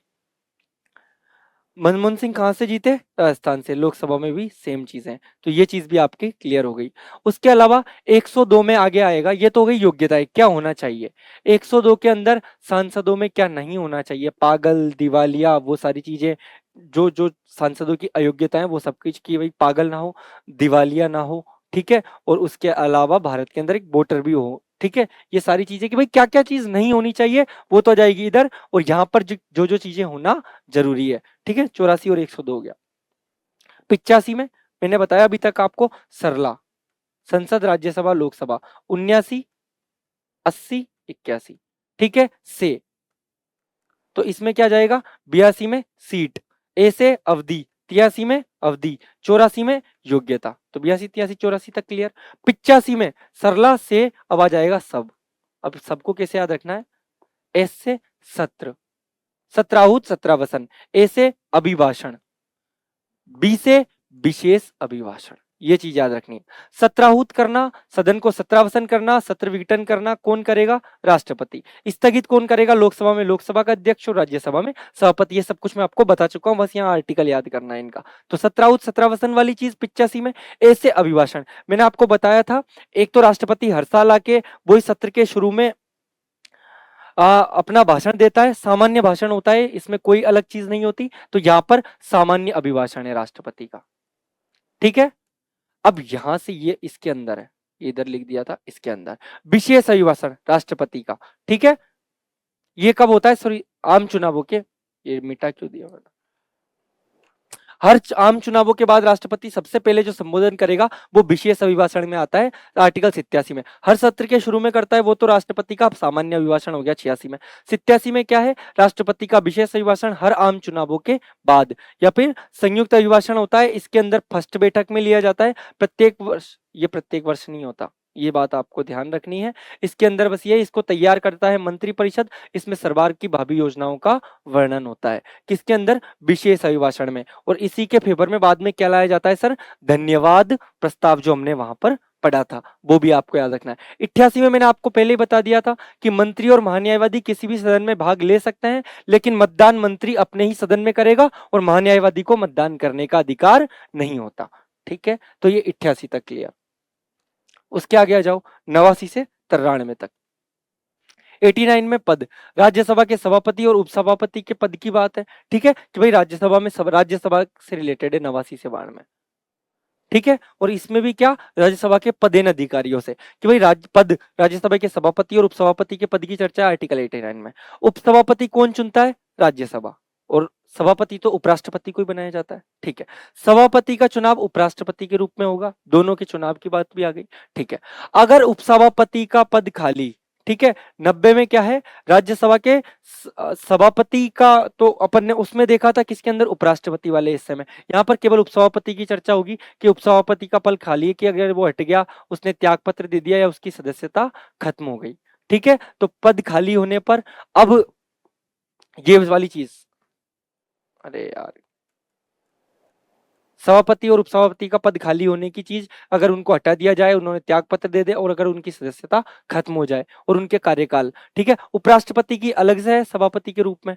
मनमोहन सिंह कहां से जीते, राजस्थान से। लोकसभा में भी सेम चीज है, तो ये चीज भी आपकी क्लियर हो गई। उसके अलावा 102 में आगे आएगा, ये तो हो गई योग्यता, क्या होना चाहिए। 102 के अंदर सांसदों में क्या नहीं होना चाहिए, पागल, दिवालिया, वो सारी चीजें जो जो सांसदों की अयोग्यता है वो सब कुछ की, भाई पागल ना हो, दिवालिया ना हो, ठीक है। और उसके अलावा भारत के अंदर एक वोटर भी हो, ठीक है। ये सारी चीजें कि भाई क्या क्या चीज नहीं होनी चाहिए वो तो आ जाएगी इधर, और यहाँ पर जो जो चीजें होना जरूरी है, ठीक है। 84 और 102 हो गया। 85 में मैंने बताया अभी तक आपको, सरला, संसद, राज्यसभा, लोकसभा। 79, 80, 81, ठीक है, से। तो इसमें क्या जाएगा, 82 में सीट, ए से अवधि, 83 में अवधि, 84 में योग्यता। तो 82, 83, 84 तक क्लियर। 85 में सरला से अब आ जाएगा सब। अब सबको कैसे याद रखना है, एस से सत्र, सत्राहुत, सत्रावसन। ए से अभिभाषण, बी से विशेष अभिभाषण, ये चीज याद रखनी है। सत्राहुत करना, सदन को सत्रावसन करना, सत्र विघटन करना कौन करेगा, राष्ट्रपति। स्थगित कौन करेगा, लोकसभा में लोकसभा का अध्यक्ष और राज्यसभा में सभापति। ये सब कुछ मैं आपको बता चुका हूं, बस यहाँ आर्टिकल याद करना है इनका। तो सत्राहुत, सत्रावसन वाली चीज 85 में। ए से अभिभाषण, मैंने आपको बताया था, एक तो राष्ट्रपति हर साल आके वही सत्र के शुरू में अपना भाषण देता है, सामान्य भाषण होता है, इसमें कोई अलग चीज नहीं होती। तो यहां पर सामान्य अभिभाषण है राष्ट्रपति का, ठीक है। अब यहां से ये इसके अंदर है, इधर लिख दिया था, इसके अंदर विशेष अभिभाषण राष्ट्रपति का, ठीक है। ये कब होता है, सॉरी, आम चुनावों के, ये मिटा क्यों दिया मैंने। हर आम चुनावों के बाद राष्ट्रपति सबसे पहले जो संबोधन करेगा वो विशेष अभिभाषण में आता है, आर्टिकल 87 में। हर सत्र के शुरू में करता है वो तो राष्ट्रपति का सामान्य अभिभाषण हो गया 86 में। 87 में क्या है, राष्ट्रपति का विशेष अभिभाषण हर आम चुनावों के बाद, या फिर संयुक्त अभिभाषण होता है, इसके अंदर फर्स्ट बैठक में लिया जाता है प्रत्येक वर्ष। ये प्रत्येक वर्ष नहीं होता, ये बात आपको ध्यान रखनी है। इसके अंदर बस ये, इसको तैयार करता है मंत्रिपरिषद, इसमें सरकार की भावी योजनाओं का वर्णन होता है, किसके अंदर, विशेष अभिभाषण में। और इसी के फेवर में बाद में क्या लाया जाता है सर, धन्यवाद प्रस्ताव, जो हमने वहां पर पढ़ा था, वो भी आपको याद रखना है। 88 में मैंने आपको पहले ही बता दिया था कि मंत्री और महान्यायवादी किसी भी सदन में भाग ले सकते हैं, लेकिन मतदान मंत्री अपने ही सदन में करेगा और महान्यायवादी को मतदान करने का अधिकार नहीं होता, ठीक है। तो ये 88 तक क्लियर। उसके आगे आ जाओ, 89 से 93 तक। 89 में पद, राज्यसभा के सभापति और उपसभापति के पद की बात है, ठीक है, कि भाई राज्यसभा में राज्यसभा से रिलेटेड है 89 से 92 में, ठीक है। और इसमें भी क्या, राज्यसभा के पदेन अधिकारियों से, कि भाई पद, राज्यसभा के सभापति और उपसभापति के पद की चर्चा आर्टिकल 89 में। उपसभापति कौन चुनता है, राज्यसभा, और सभापति तो उपराष्ट्रपति को ही बनाया जाता है, ठीक है। सभापति का चुनाव उपराष्ट्रपति के रूप में होगा, दोनों के चुनाव की बात भी आ गई, ठीक है। अगर उपसभापति का पद खाली, ठीक है, 90 में क्या है, राज्यसभा के सभापति का तो अपन ने उसमें देखा था किसके अंदर, उपराष्ट्रपति वाले हिस्से में। यहाँ पर केवल उपसभापति की चर्चा होगी कि उपसभापति का पद खाली है, कि अगर वो हट गया, उसने त्याग पत्र दे दिया या उसकी सदस्यता खत्म हो गई, ठीक है। तो पद खाली होने पर अब ये वाली चीज, अरे यार, सभापति और उपसभापति का पद खाली होने की चीज अगर उनको हटा दिया जाए, उन्होंने त्याग पत्र दे दे, और अगर उनकी सदस्यता खत्म हो जाए और उनके कार्यकाल, ठीक है। उपराष्ट्रपति की अलग से है सभापति के रूप में,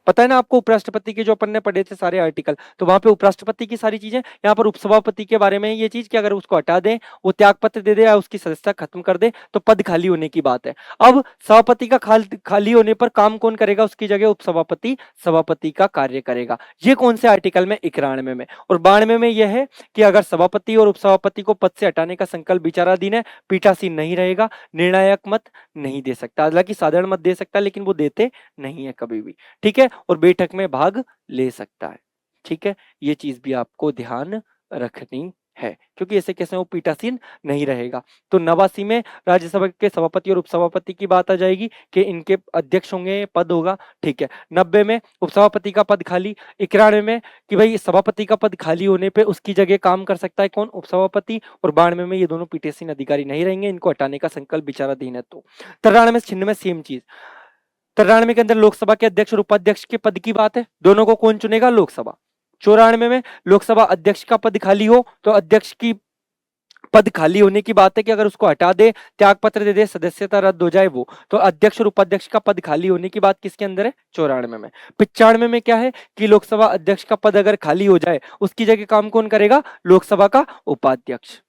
पता है ना आपको उपराष्ट्रपति के जो अपन ने पढ़े थे सारे आर्टिकल, तो वहां पे उपराष्ट्रपति की सारी चीजें, यहाँ पर उपसभापति के बारे में ये चीज कि अगर उसको हटा दें, वो त्याग पत्र दे दे या उसकी सदस्यता खत्म कर दे तो पद खाली होने की बात है। अब सभापति का खाली होने पर काम कौन करेगा, उसकी जगह उपसभापति सभापति का कार्य करेगा। ये कौन से आर्टिकल में, 91 में। और 92 में यह है कि अगर सभापति और उपसभापति को पद से हटाने का संकल्प विचाराधीन है, पीठासीन नहीं रहेगा, निर्णायक मत नहीं दे सकता। हालांकि साधारण मत दे सकता है लेकिन वो देते नहीं है कभी भी, ठीक है, और बैठक में भाग ले सकता है, ठीक है। ये चीज भी आपको ध्यान रखनी है क्योंकि ऐसे कैसे वो पीठासीन नहीं रहेगा। तो 89 में राज्यसभा के सभापति और उपसभापति की बात आ जाएगी कि इनके अध्यक्ष होंगे, पद होगा, ठीक है। 90 में उपसभापति का पद खाली। 91 में कि भाई सभापति का पद खाली होने पे उसकी जगह काम कर सकता है कौन, उपसभापति। और 92 में ये दोनों पीठासीन अधिकारी नहीं रहेंगे, इनको हटाने का संकल्प विचाराधीन है। तो 93 96 सेम चीज। 93 के अंदर लोकसभा के अध्यक्ष और उपाध्यक्ष के पद की बात है, दोनों को कौन चुनेगा, लोकसभा। 94 में लोकसभा अध्यक्ष का पद खाली हो तो अध्यक्ष की पद खाली होने की बात है कि अगर उसको हटा दे, त्याग पत्र दे दे, सदस्यता रद्द हो जाए वो, तो अध्यक्ष और उपाध्यक्ष का पद खाली होने की बात किसके अंदर है, 94 में। 95 में क्या है कि लोकसभा अध्यक्ष का पद अगर खाली हो जाए, उसकी जगह काम कौन करेगा, लोकसभा का उपाध्यक्ष।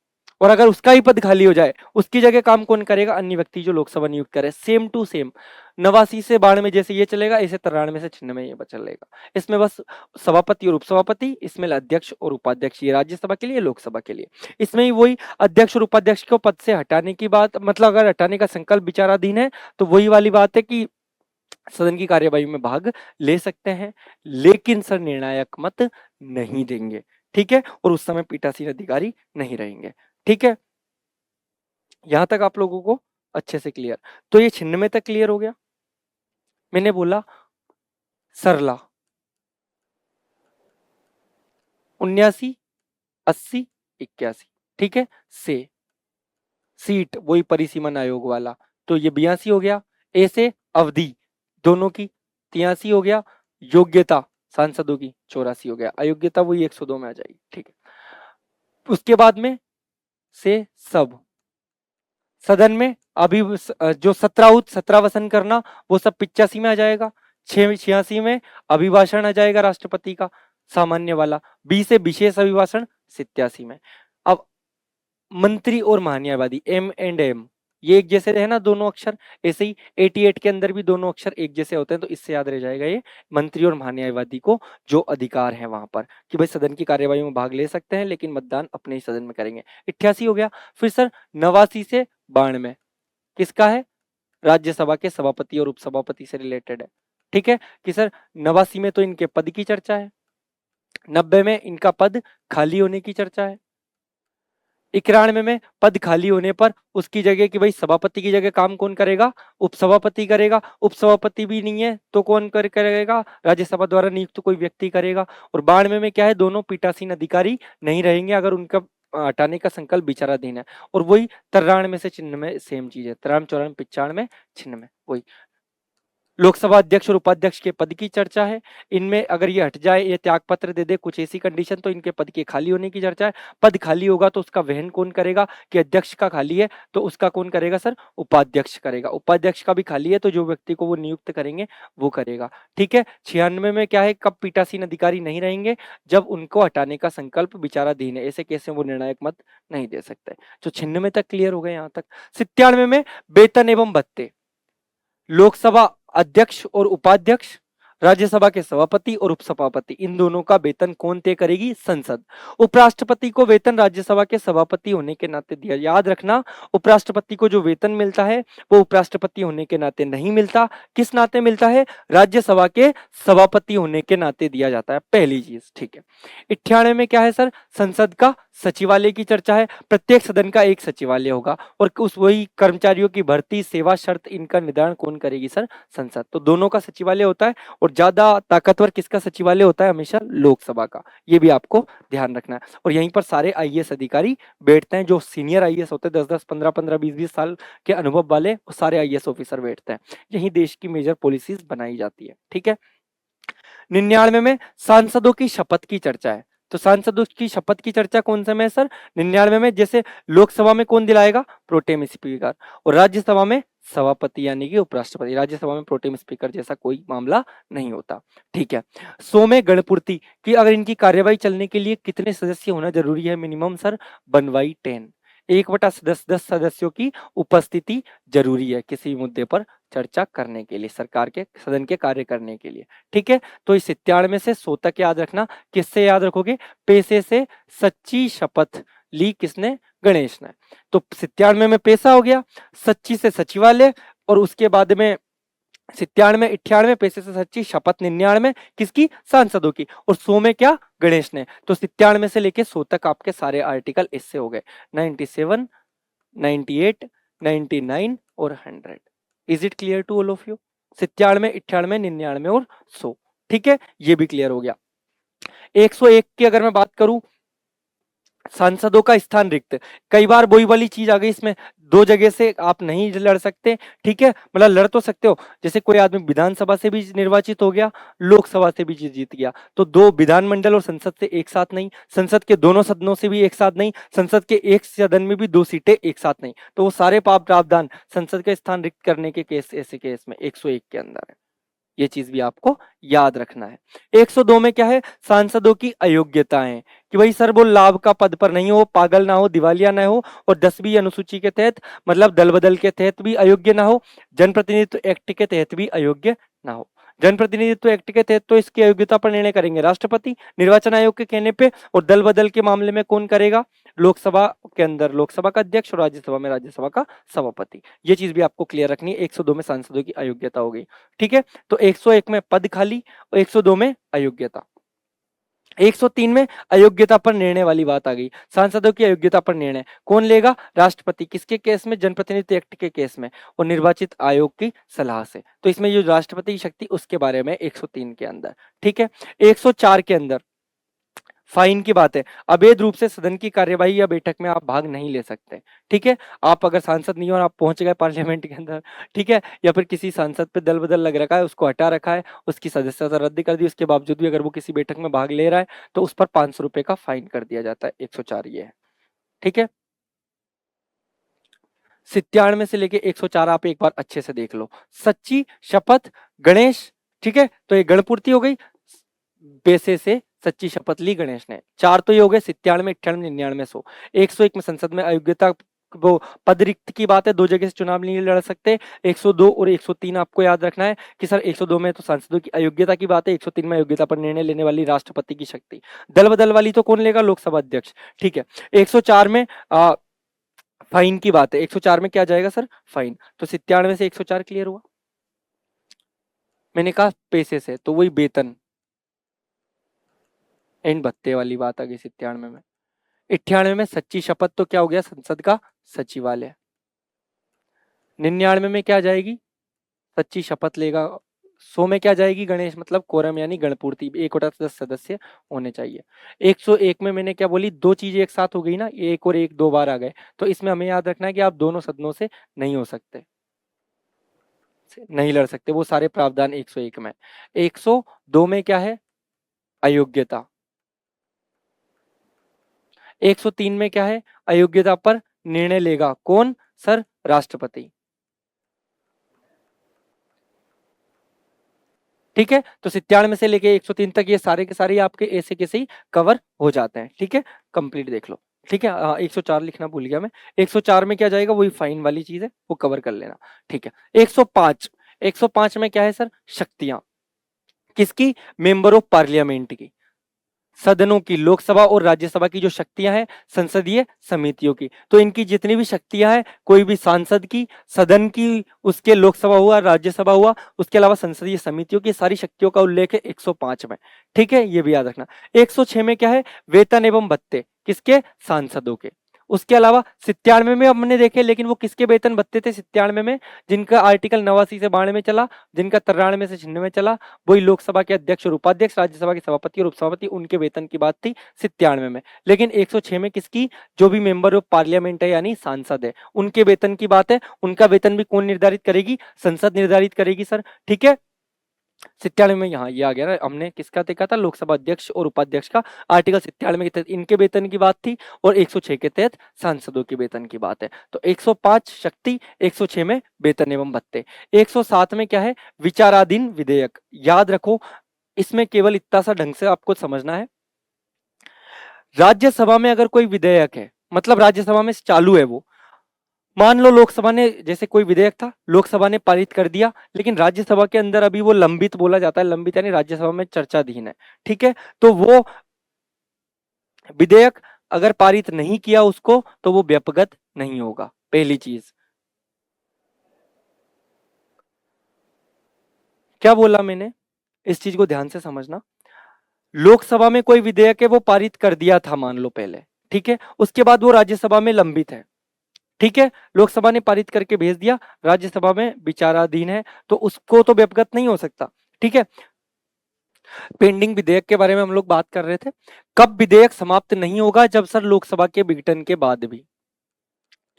और अगर उसका ही पद खाली हो जाए, उसकी जगह काम कौन करेगा, अन्य व्यक्ति जो लोकसभा नियुक्त करे। सेम टू सेम 89 से 92 जैसे ये चलेगा, ऐसे 93 से 96 ये चलेगा। इसमें बस सभापति और उपसभापति, इसमें अध्यक्ष और उपाध्यक्ष, ये राज्यसभा के लिए, लोकसभा के लिए। इसमें ही वही अध्यक्ष और उपाध्यक्ष को पद से हटाने की बात, मतलब अगर हटाने का संकल्प विचाराधीन है तो वही वाली बात है कि सदन की कार्यवाही में भाग ले सकते हैं लेकिन सर निर्णायक मत नहीं देंगे, ठीक है। और उस समय पीठासीन अधिकारी नहीं रहेंगे, ठीक है। यहां तक आप लोगों को अच्छे से क्लियर। तो ये 96 तक क्लियर हो गया। मैंने बोला सरला 79 80 81, ठीक है। से सीट वही परिसीमन आयोग वाला, तो ये 82 हो गया। ए से अवधि दोनों की 83 हो गया। योग्यता सांसदों की 84 हो गया। अयोग्यता वही 102 में आ जाएगी, ठीक है। उसके बाद में से सब सदन में अभी जो 17 वसन करना वो सब 85 में आ जाएगा। 86 में अभिभाषण आ जाएगा राष्ट्रपति का सामान्य वाला। 20 से विशेष अभिभाषण 87 में। अब मंत्री और महान्यायवादी M&M ये एक जैसे है ना दोनों अक्षर, ऐसे ही 88 के अंदर भी दोनों अक्षर एक जैसे होते हैं, तो इससे याद रह जाएगा ये मंत्री और महान्यायवादी को जो अधिकार है वहां पर कि भाई सदन की कार्यवाही में भाग ले सकते हैं लेकिन मतदान अपने ही सदन में करेंगे। 88 हो गया। फिर सर 89 से 92 किसका है, राज्यसभा के सभापति और उपसभापति से रिलेटेड है, ठीक है। कि सर 89 में तो इनके पद की चर्चा है, 90 में इनका पद खाली होने की चर्चा है, 91 में पद खाली होने पर उसकी जगह कि भाई सभापति की जगह काम कौन करेगा, उपसभापति करेगा। उपसभापति भी नहीं है तो कौन करेगा, राज्यसभा द्वारा नियुक्त कोई व्यक्ति करेगा। और 92 में क्या है, दोनों पीठासीन अधिकारी नहीं रहेंगे अगर उनका हटाने का संकल्प विचाराधीन है। और वही 93 से 96 सेम चीज है, 93 94 95 96 वही लोकसभा अध्यक्ष और उपाध्यक्ष के पद की चर्चा है। इनमें अगर ये हट जाए, ये त्याग पत्र दे दे कुछ ऐसी कंडीशन, तो इनके पद के खाली होने की चर्चा है। पद खाली होगा तो उसका वहन कौन करेगा, कि अध्यक्ष का खाली है तो उसका कौन करेगा सर, उपाध्यक्ष करेगा। उपाध्यक्ष का भी खाली है तो जो व्यक्ति को वो नियुक्त करेंगे वो करेगा, ठीक है। 96 में क्या है, कब पीठासीन अधिकारी नहीं रहेंगे, जब उनको हटाने का संकल्प विचाराधीन है, ऐसे कैसे वो निर्णायक मत नहीं दे सकते। तो 96 तक क्लियर हो गए यहाँ तक। 97 में वेतन एवं भत्ते, लोकसभा अध्यक्ष और उपाध्यक्ष, राज्यसभा के सभापति और उपसभापति, इन दोनों का वेतन कौन तय करेगी, संसद। उपराष्ट्रपति को वेतन राज्यसभा के सभापति होने के नाते दिया, याद रखना उपराष्ट्रपति को जो वेतन मिलता है वो उपराष्ट्रपति होने के नाते नहीं मिलता, किस नाते मिलता है, राज्यसभा के सभापति होने के नाते दिया जाता है, पहली चीज, ठीक है। 98 में क्या है सर, संसद का सचिवालय की चर्चा है। प्रत्येक सदन का एक सचिवालय होगा और उस वही कर्मचारियों की भर्ती, सेवा शर्त, इनका निर्धारण कौन करेगी सर, संसद। तो दोनों का सचिवालय होता है और ज्यादा ताकतवर किसका सचिवालय होता है, हमेशा लोकसभा का, ये भी आपको ध्यान रखना है। और यहीं पर सारे आईएएस अधिकारी बैठते हैं, जो सीनियर आईएएस होते हैं 10-10 15-15 20-20 साल के अनुभव वाले, सारे आईएएस ऑफिसर बैठते हैं। यही देश की मेजर पॉलिसीज बनाई जाती है, ठीक है। 99 में सांसदों की शपथ की चर्चा है। तो सांसदों की शपथ की चर्चा कौन से में है सर, 99 में, जैसे लोकसभा में कौन दिलाएगा, प्रोटेम स्पीकर, और राज्यसभा में सभापति यानी कि उपराष्ट्रपति। राज्यसभा में प्रोटेम स्पीकर जैसा कोई मामला नहीं होता। ठीक है। 100 में गणपूर्ति कि अगर इनकी कार्यवाही चलने के लिए कितने सदस्य होना जरूरी है मिनिमम सर? 1/10, 1/10 10 सदस्यों की उपस्थिति जरूरी है किसी मुद्दे पर चर्चा करने के लिए, सरकार के सदन के कार्य करने के लिए। ठीक है। तो इस 97 से 100 तक याद रखना। किससे याद रखोगे? पेशे से सच्ची शपथ ली किसने? गणेश ने। तो 97 में पेशा हो गया, सच्ची से सचिवालय, और उसके बाद में 97 98 पेशे से सच्ची शपथ, 99 किसकी? सांसदों की, और 100 में क्या? गणेश ने। तो 97 से लेके 100 तक आपके सारे आर्टिकल इससे हो गए, 97, 98, 99 और 100। Is it clear to all of you? 97, 98, 99 और 100। ठीक है, ये भी क्लियर हो गया। 101 की अगर मैं बात करूं, सांसदों का स्थान रिक्त। कई बार वही वाली चीज आ गई इसमें, 2 जगह से आप नहीं लड़ सकते। ठीक है, मतलब लड़ तो सकते हो, जैसे कोई आदमी विधानसभा से भी निर्वाचित हो गया, लोकसभा से भी जीत गया, तो 2 विधानमंडल और संसद से एक साथ नहीं, संसद के दोनों सदनों से भी एक साथ नहीं, संसद के एक सदन में भी 2 सीटें एक साथ नहीं, तो वो सारे प्रावधान संसद का स्थान रिक्त करने के केस, ऐसे केस में 101 के अंदर है। ये चीज भी आपको याद रखना है। 102 में क्या है? सांसदों की अयोग्यताएं, कि भाई सर वो लाभ का पद पर नहीं हो, पागल ना हो, दिवालिया ना हो, और 10वीं अनुसूची के तहत मतलब दल बदल के तहत भी अयोग्य ना हो, जनप्रतिनिधित्व एक्ट के तहत भी अयोग्य ना हो। जनप्रतिनिधित्व एक्ट के तहत तो इसकी अयोग्यता पर निर्णय करेंगे राष्ट्रपति निर्वाचन आयोग के कहने पे, और दल बदल के मामले में कौन करेगा? लोकसभा के अंदर लोकसभा का अध्यक्ष और राज्यसभा में राज्यसभा का सभापति। ये चीज भी आपको क्लियर रखनी है। 102 में सांसदों की अयोग्यता हो गई। ठीक है, तो 101 में पद खाली और 102 में अयोग्यता। 103 में अयोग्यता पर निर्णय वाली बात आ गई। सांसदों की अयोग्यता पर निर्णय कौन लेगा? राष्ट्रपति। किसके केस में? जनप्रतिनिधित्व एक्ट के केस में, और निर्वाचित आयोग की सलाह से। तो इसमें जो राष्ट्रपति की शक्ति, उसके बारे में 103 के अंदर। ठीक है। 104 के अंदर फाइन की बात है। अवैध रूप से सदन की कार्यवाही या बैठक में आप भाग नहीं ले सकते। ठीक है, आप अगर सांसद नहीं हो और आप पहुंच गए पार्लियामेंट के अंदर, ठीक है, या फिर किसी सांसद पे दल बदल लग रखा है, उसको हटा रखा है, उसकी सदस्यता रद्द कर दी, उसके बावजूद भी अगर वो किसी बैठक में भाग ले रहा है तो उस पर 500 रुपए का फाइन कर दिया जाता है। 104 ये है। ठीक है, 97 से लेके 104 आप एक बार अच्छे से देख लो। सच्ची शपथ गणेश, ठीक है, तो ये गणपूर्ति हो गई, पैसे से सच्ची शपथ ली गणेश ने। 4 तो ये हो गए, 97, 98, 99, 100। 101 में संसद में अयोग्यता, वो पद रिक्त की बात है, 2 जगह से चुनाव नहीं लड़ सकते। 102 और 103 आपको याद रखना है कि सर 102 में तो सांसदों की अयोग्यता की बात है, 103 में अयोग्यता पर निर्णय लेने वाली राष्ट्रपति की शक्ति। दल बदल वाली तो कौन लेगा? लोकसभा अध्यक्ष। ठीक है, 104 में फाइन की बात है। 104 में क्या जाएगा सर? फाइन। तो 97 से 104 क्लियर हुआ। मैंने कहा पैसे से, तो वही वेतन एंड भत्ते वाली बात आ गई 97 में। 98 में सच्ची शपथ तो क्या हो गया? संसद का सचिवालय। 99 में क्या जाएगी? सच्ची शपथ लेगा। 100 में क्या जाएगी? गणेश, मतलब कोरम यानी गणपूर्ति, 1/10 सदस्य होने चाहिए। 101 में मैंने क्या बोली? 2 चीजें एक साथ हो गई ना, एक और एक 2 बार आ गए, तो इसमें हमें याद रखना है कि आप दोनों सदनों से नहीं हो सकते, नहीं लड़ सकते, वो सारे प्रावधान 101 में। 102 में क्या है? अयोग्यता। 103 में क्या है? अयोग्यता पर निर्णय लेगा कौन? सर राष्ट्रपति। ठीक है, तो 97 से लेके 103 तक ये सारे के सारे आपके ऐसे कैसे ही कवर हो जाते हैं। ठीक है, कंप्लीट देख लो। ठीक है, 104 लिखना भूल गया मैं। 104 में क्या जाएगा? वही फाइन वाली चीज है, वो कवर कर लेना। ठीक है, 105, 105 में क्या है सर? शक्तियां। किसकी? मेंबर ऑफ पार्लियामेंट की, सदनों की, लोकसभा और राज्यसभा की जो शक्तियां हैं, संसदीय समितियों की। तो इनकी जितनी भी शक्तियां हैं, कोई भी सांसद की, सदन की, उसके लोकसभा हुआ, राज्यसभा हुआ, उसके अलावा संसदीय समितियों की सारी शक्तियों का उल्लेख है 105 में। ठीक है, ये भी याद रखना। 106 में क्या है? वेतन एवं भत्ते। किसके? सांसदों के। उसके अलावा 97 में हमने देखे, लेकिन वो किसके वेतन भत्ते थे 97 में? जिनका आर्टिकल 89 से 92 में चला, जिनका 93 से 96 में चला, वही लोकसभा के अध्यक्ष और उपाध्यक्ष, राज्यसभा के सभापति और उपसभापति, उनके वेतन की बात थी 97 में। लेकिन 106 में किसकी? जो भी मेंबर ऑफ पार्लियामेंट है यानी सांसद है, उनके वेतन की बात है। उनका वेतन भी कौन निर्धारित करेगी? संसद निर्धारित करेगी सर। ठीक है, 97 में यहाँ ये आ गया ना, हमने किसका देखा था, लोकसभा अध्यक्ष और उपाध्यक्ष का। आर्टिकल 97 के तहत इनके वेतन की बात थी और 106 के तहत सांसदों के वेतन की बात है। तो 105 शक्ति, 106 में वेतन एवं भत्ते। 107 में क्या है, विचाराधीन विधेयक। याद रखो, इसमें केवल इतना सा ढंग से आपको समझना है, राज्यसभा में अगर कोई विधेयक है, मतलब राज्यसभा में चालू है वो, मान लो लोकसभा ने, जैसे कोई विधेयक था, लोकसभा ने पारित कर दिया, लेकिन राज्यसभा के अंदर अभी वो लंबित बोला जाता है, लंबित यानी राज्यसभा में चर्चाधीन है, ठीक है, तो वो विधेयक अगर पारित नहीं किया उसको, तो वो व्यपगत नहीं होगा। पहली चीज, क्या बोला मैंने, इस चीज को ध्यान से समझना। लोकसभा में कोई विधेयक है वो पारित कर दिया था मान लो पहले, ठीक है, उसके बाद वो राज्यसभा में लंबित है, ठीक है, लोकसभा ने पारित करके भेज दिया, राज्यसभा में विचाराधीन है, तो उसको तो व्यपगत नहीं हो सकता, ठीक है। पेंडिंग विधेयक के बारे में हम लोग बात कर रहे थे। कब विधेयक समाप्त नहीं होगा, जब सर लोकसभा के विघटन के बाद भी,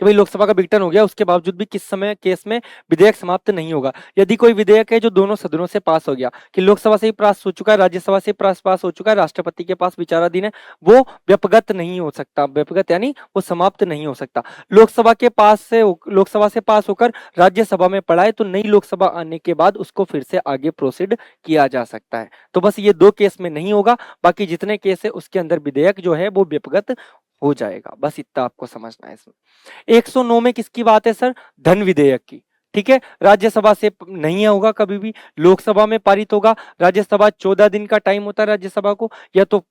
कि भाई लोकसभा का विघटन हो गया उसके बावजूद भी किस समय केस में विधेयक समाप्त नहीं होगा, यदि कोई विधेयक है जो दोनों सदनों से पास हो गया, कि लोकसभा से ही पास हो चुका है, राज्यसभा से पास हो चुका है, राष्ट्रपति के पास विचाराधीन है, वो व्यपगत नहीं हो सकता। व्यपगत यानी वो समाप्त नहीं हो सकता। लोकसभा से पास होकर राज्यसभा में पड़ा है, तो नई लोकसभा आने के बाद उसको फिर से आगे प्रोसीड किया जा सकता है। तो बस ये दो केस में नहीं होगा, बाकी जितने केस है उसके अंदर विधेयक जो है वो व्यपगत हो जाएगा। बस इतना आपको समझना है इसमें। 109 में किसकी बात है सर, धन विधेयक की, ठीक है, राज्यसभा से नहीं होगा कभी भी, लोकसभा में पारित होगा। राज्यसभा 14 दिन का टाइम होता है राज्यसभा को, या तो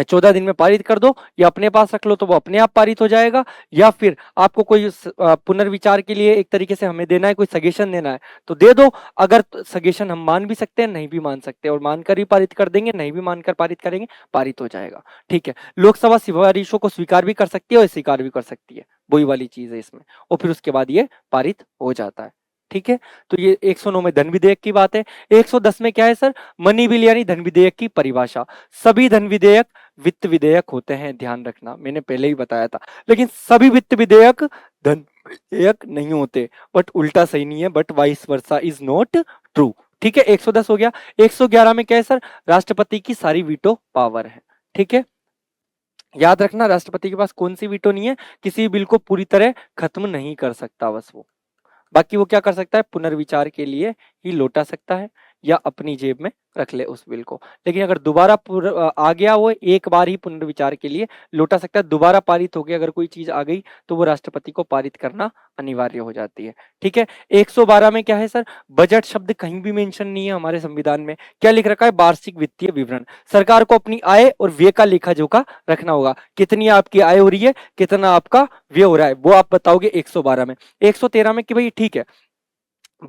14 दिन में पारित कर दो, या अपने पास रख लो तो वो अपने आप पारित हो जाएगा, या फिर आपको कोई पुनर्विचार के लिए एक तरीके से हमें देना है, कोई सजेशन देना है तो दे दो। अगर सजेशन हम मान भी सकते हैं, नहीं भी मान सकते, और मानकर भी पारित कर देंगे, नहीं भी मानकर पारित करेंगे, पारित हो जाएगा, ठीक है। लोकसभा सिफारिशों को स्वीकार भी कर सकती है और अस्वीकार भी कर सकती है, वही वाली चीज है इसमें, और फिर उसके बाद ये पारित हो जाता है, ठीक है। तो ये 109 में धन विधेयक की बात है। 110 में क्या है सर, मनी बिल यानी धन विधेयक की परिभाषा। सभी धन विधेयक वित्त विधेयक होते हैं, ध्यान रखना, मैंने पहले ही बताया था, लेकिन सभी वित्त विधेयक धन विधेयक नहीं होते। बट उल्टा सही नहीं है, but vice versa is not true, ठीक है। 110 हो गया। 111 में क्या है सर, राष्ट्रपति की सारी वीटो पावर है, ठीक है। याद रखना, राष्ट्रपति के पास कौन सी वीटो नहीं है, किसी बिल को पूरी तरह खत्म नहीं कर सकता बस वो, बाकी वो क्या कर सकता है, पुनर्विचार के लिए ही लौटा सकता है, या अपनी जेब में रख ले उस बिल को। लेकिन अगर दोबारा आ गया, वो एक बार ही पुनर्विचार के लिए लौटा सकता है। दोबारा पारित हो गया अगर कोई चीज आ गई, तो वो राष्ट्रपति को पारित करना अनिवार्य हो जाती है, ठीक है। 112 में क्या है सर, बजट शब्द कहीं भी मेंशन नहीं है हमारे संविधान में। क्या लिख रखा है, वार्षिक वित्तीय विवरण। सरकार को अपनी आय और व्यय का लेखा जोखा रखना होगा, कितनी आपकी आय हो रही है, कितना आपका व्यय हो रहा है, वो आप बताओगे 112 में। 113 में कि भाई ठीक है,